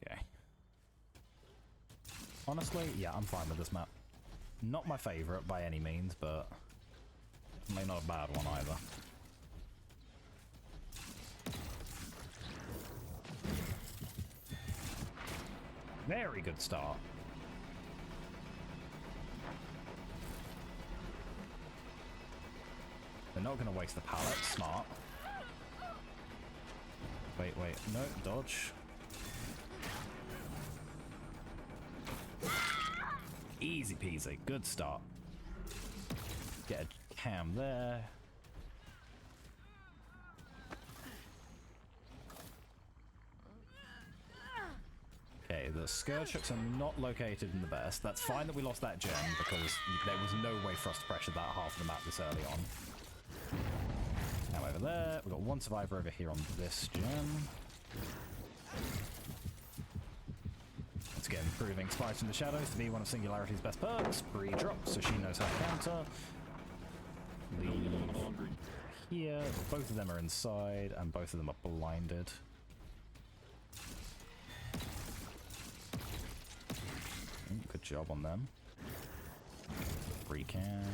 Okay. Honestly, yeah, I'm fine with this map. Not my favorite by any means, but maybe not a bad one either. Very good start. They're not going to waste the pallet. Smart. Wait, no, dodge. Easy peasy. Good start. Get a cam there. Okay, the Scourge hooks are not located in the best. That's fine that we lost that gem because there was no way for us to pressure that half of the map this early on. Now over there, we've got one survivor over here on this gem. Once again, proving Spice in the Shadows to be one of Singularity's best perks. Pre-drop, so she knows how to counter. Leave here. Both of them are inside, and both of them are blinded. Good job on them. Recam.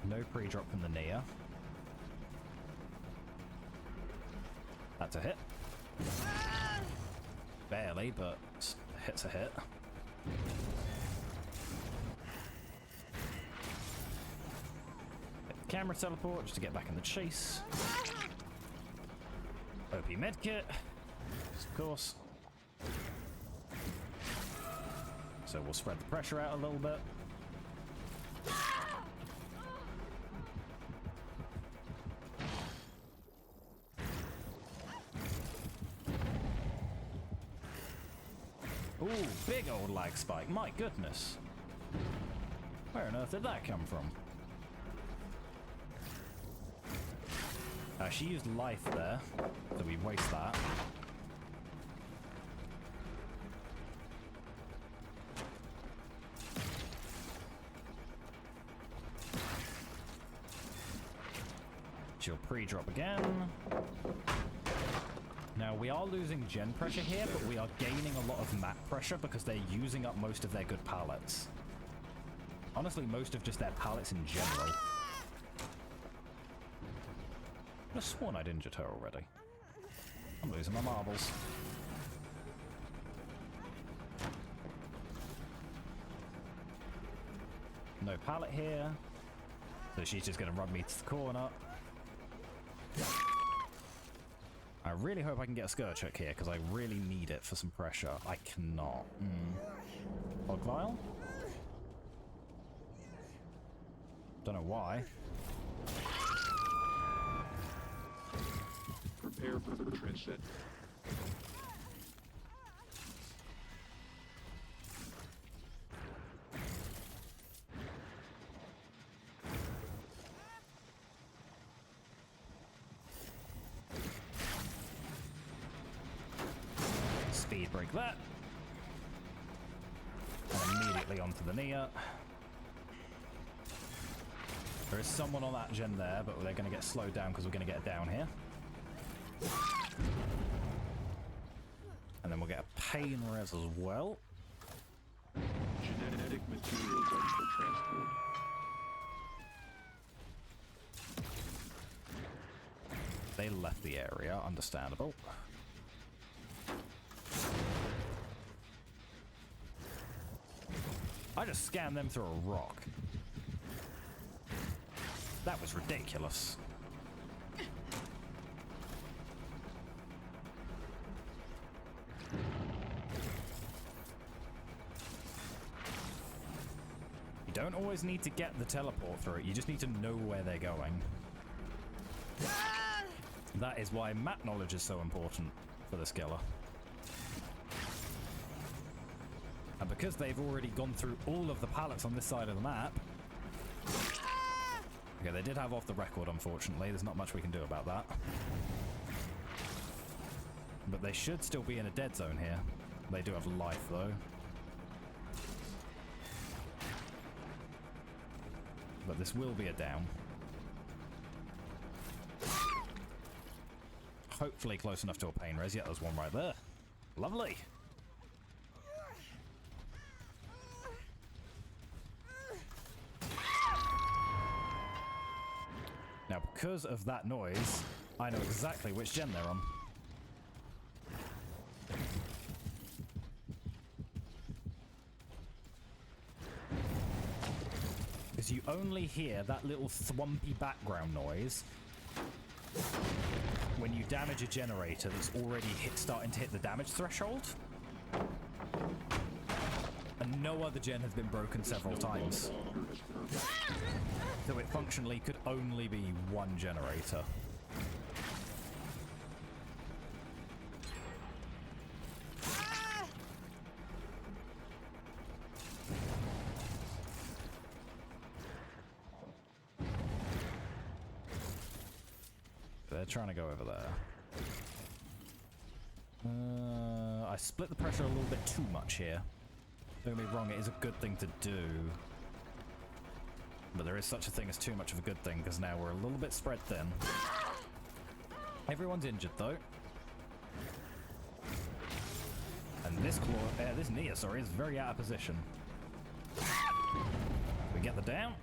No pre-drop from the Nia. That's a hit. Barely, but hit's a hit. Hit the camera teleport just to get back in the chase. OP medkit, of course. So we'll spread the pressure out a little bit. Ooh, big old lag spike, my goodness. Where on earth did that come from? She used life there, so we waste that. She'll pre-drop again. Now, we are losing gen pressure here, but we are gaining a lot of map pressure because they're using up most of their good pallets. Honestly, most of just their pallets in general. I could have sworn I'd injured her already. I'm losing my marbles. No pallet here. So she's just going to run me to the corner. I I really hope I can get a skirt check here, because I really need it for some pressure. I cannot. Hog vial? Don't know why. Prepare for the trench set. Speed break that. And immediately onto the Nia. There is someone on that gen there, but they're going to get slowed down because we're going to get down here. And then we'll get a pain res as well. Genetic materials ready for transport. They left the area, understandable. I just scanned them through a rock. That was ridiculous. You don't always need to get the teleport through it, you just need to know where they're going. That is why map knowledge is so important for the skiller. And because they've already gone through all of the pallets on this side of the map... Okay, they did have off the record, unfortunately. There's not much we can do about that. But they should still be in a dead zone here. They do have life, though. But this will be a down. Hopefully close enough to a pain res. Yeah, there's one right there. Lovely. Now, because of that noise, I know exactly which gen they're on. Because you only hear that little thwumpy background noise when you damage a generator that's already starting to hit the damage threshold. And no other gen has been broken several times. So it functionally could only be one generator. They're trying to go over there. I split the pressure a little bit too much here. Don't get me wrong, it is a good thing to do. But there is such a thing as too much of a good thing, because now we're a little bit spread thin. Everyone's injured, though. And this this Nia, sorry, is very out of position. We get the down.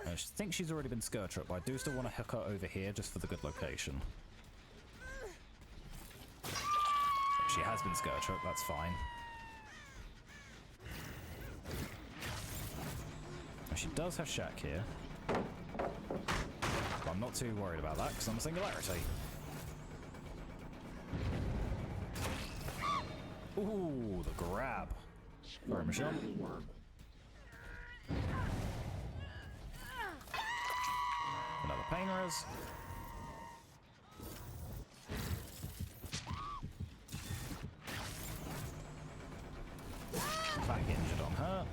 I think she's already been skirt up, but I do still want to hook her over here just for the good location. She has been skirt up, that's fine. She does have Shack here. But I'm not too worried about that because I'm a singularity. Ooh, the grab. Sorry, Michelle. Another pain res. Back injured on her.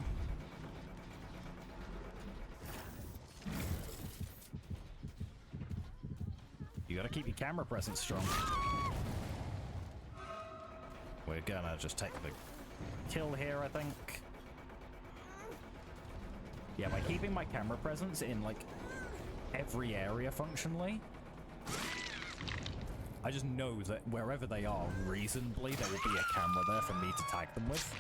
You gotta keep your camera presence strong. We're gonna just take the kill here, I think. Yeah, by keeping my camera presence in, like, every area functionally, I just know that wherever they are, reasonably, there will be a camera there for me to tag them with.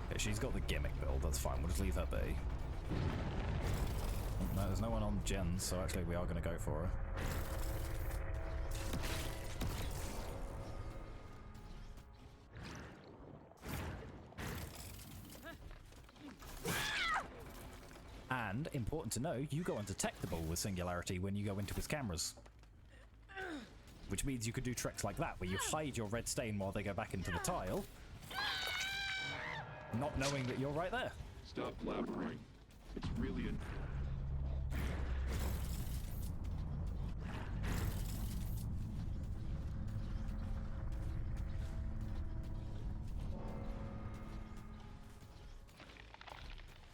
Okay, she's got the gimmick build, that's fine, we'll just leave her be. No, there's no one on gens, so actually we are going to go for her. And, important to know, you go undetectable with Singularity when you go into his cameras. Which means you could do tricks like that, where you hide your red stain while they go back into the tile, not knowing that you're right there. Stop blabbering. It's really an...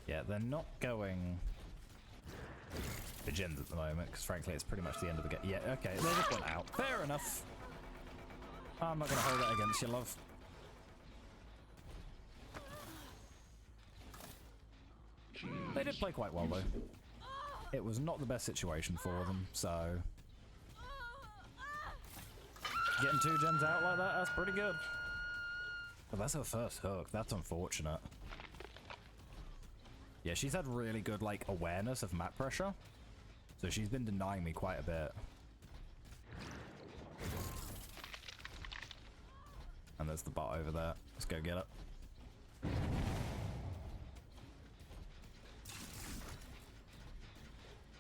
Yeah, they're not going for gens at the moment, because frankly it's pretty much the end of the game. Yeah, okay, they just went out. Fair enough. I'm not going to hold that against you, love. They did play quite well, though. It was not the best situation for them, so... Getting 2 gens out like that, that's pretty good. But that's her first hook. That's unfortunate. Yeah, she's had really good, like, awareness of map pressure. So she's been denying me quite a bit. And there's the bot over there. Let's go get it.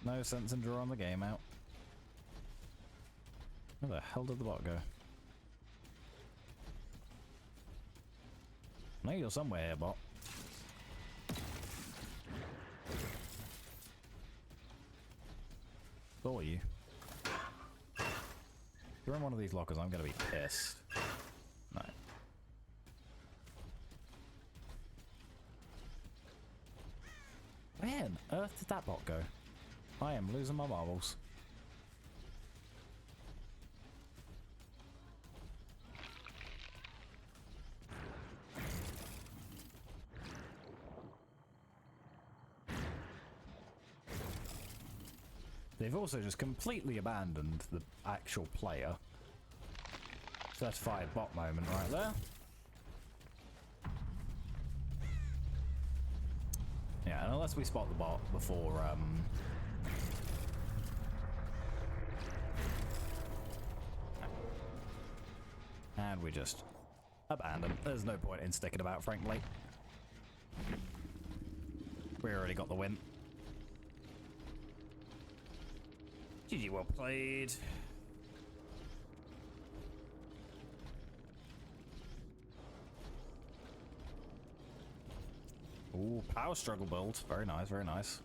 No sense in drawing the game out. Where the hell did the bot go? I know you're somewhere here, bot. Saw you. If you're in one of these lockers, I'm gonna be pissed. No. Where on earth did that bot go? I am losing my marbles. They've also just completely abandoned the actual player. Certified bot moment right there. Yeah, and unless we spot the bot before, and we just abandon. There's no point in sticking about, frankly. We already got the win. GG, well played. Ooh, power struggle build. Very nice, very nice.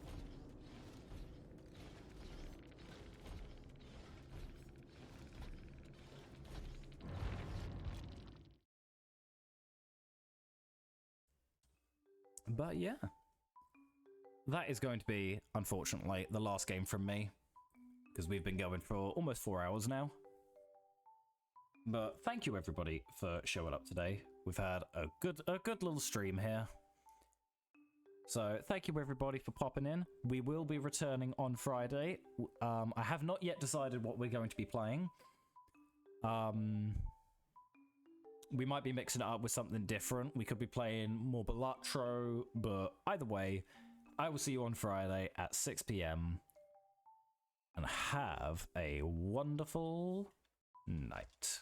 But yeah. That is going to be, unfortunately, the last game from me. Because we've been going for almost 4 hours now. But thank you everybody for showing up today. We've had a good little stream here. So thank you everybody for popping in. We will be returning on Friday. I have not yet decided what we're going to be playing. We might be mixing it up with something different. We could be playing more Balatro, but either way, I will see you on Friday at 6 PM. And have a wonderful night.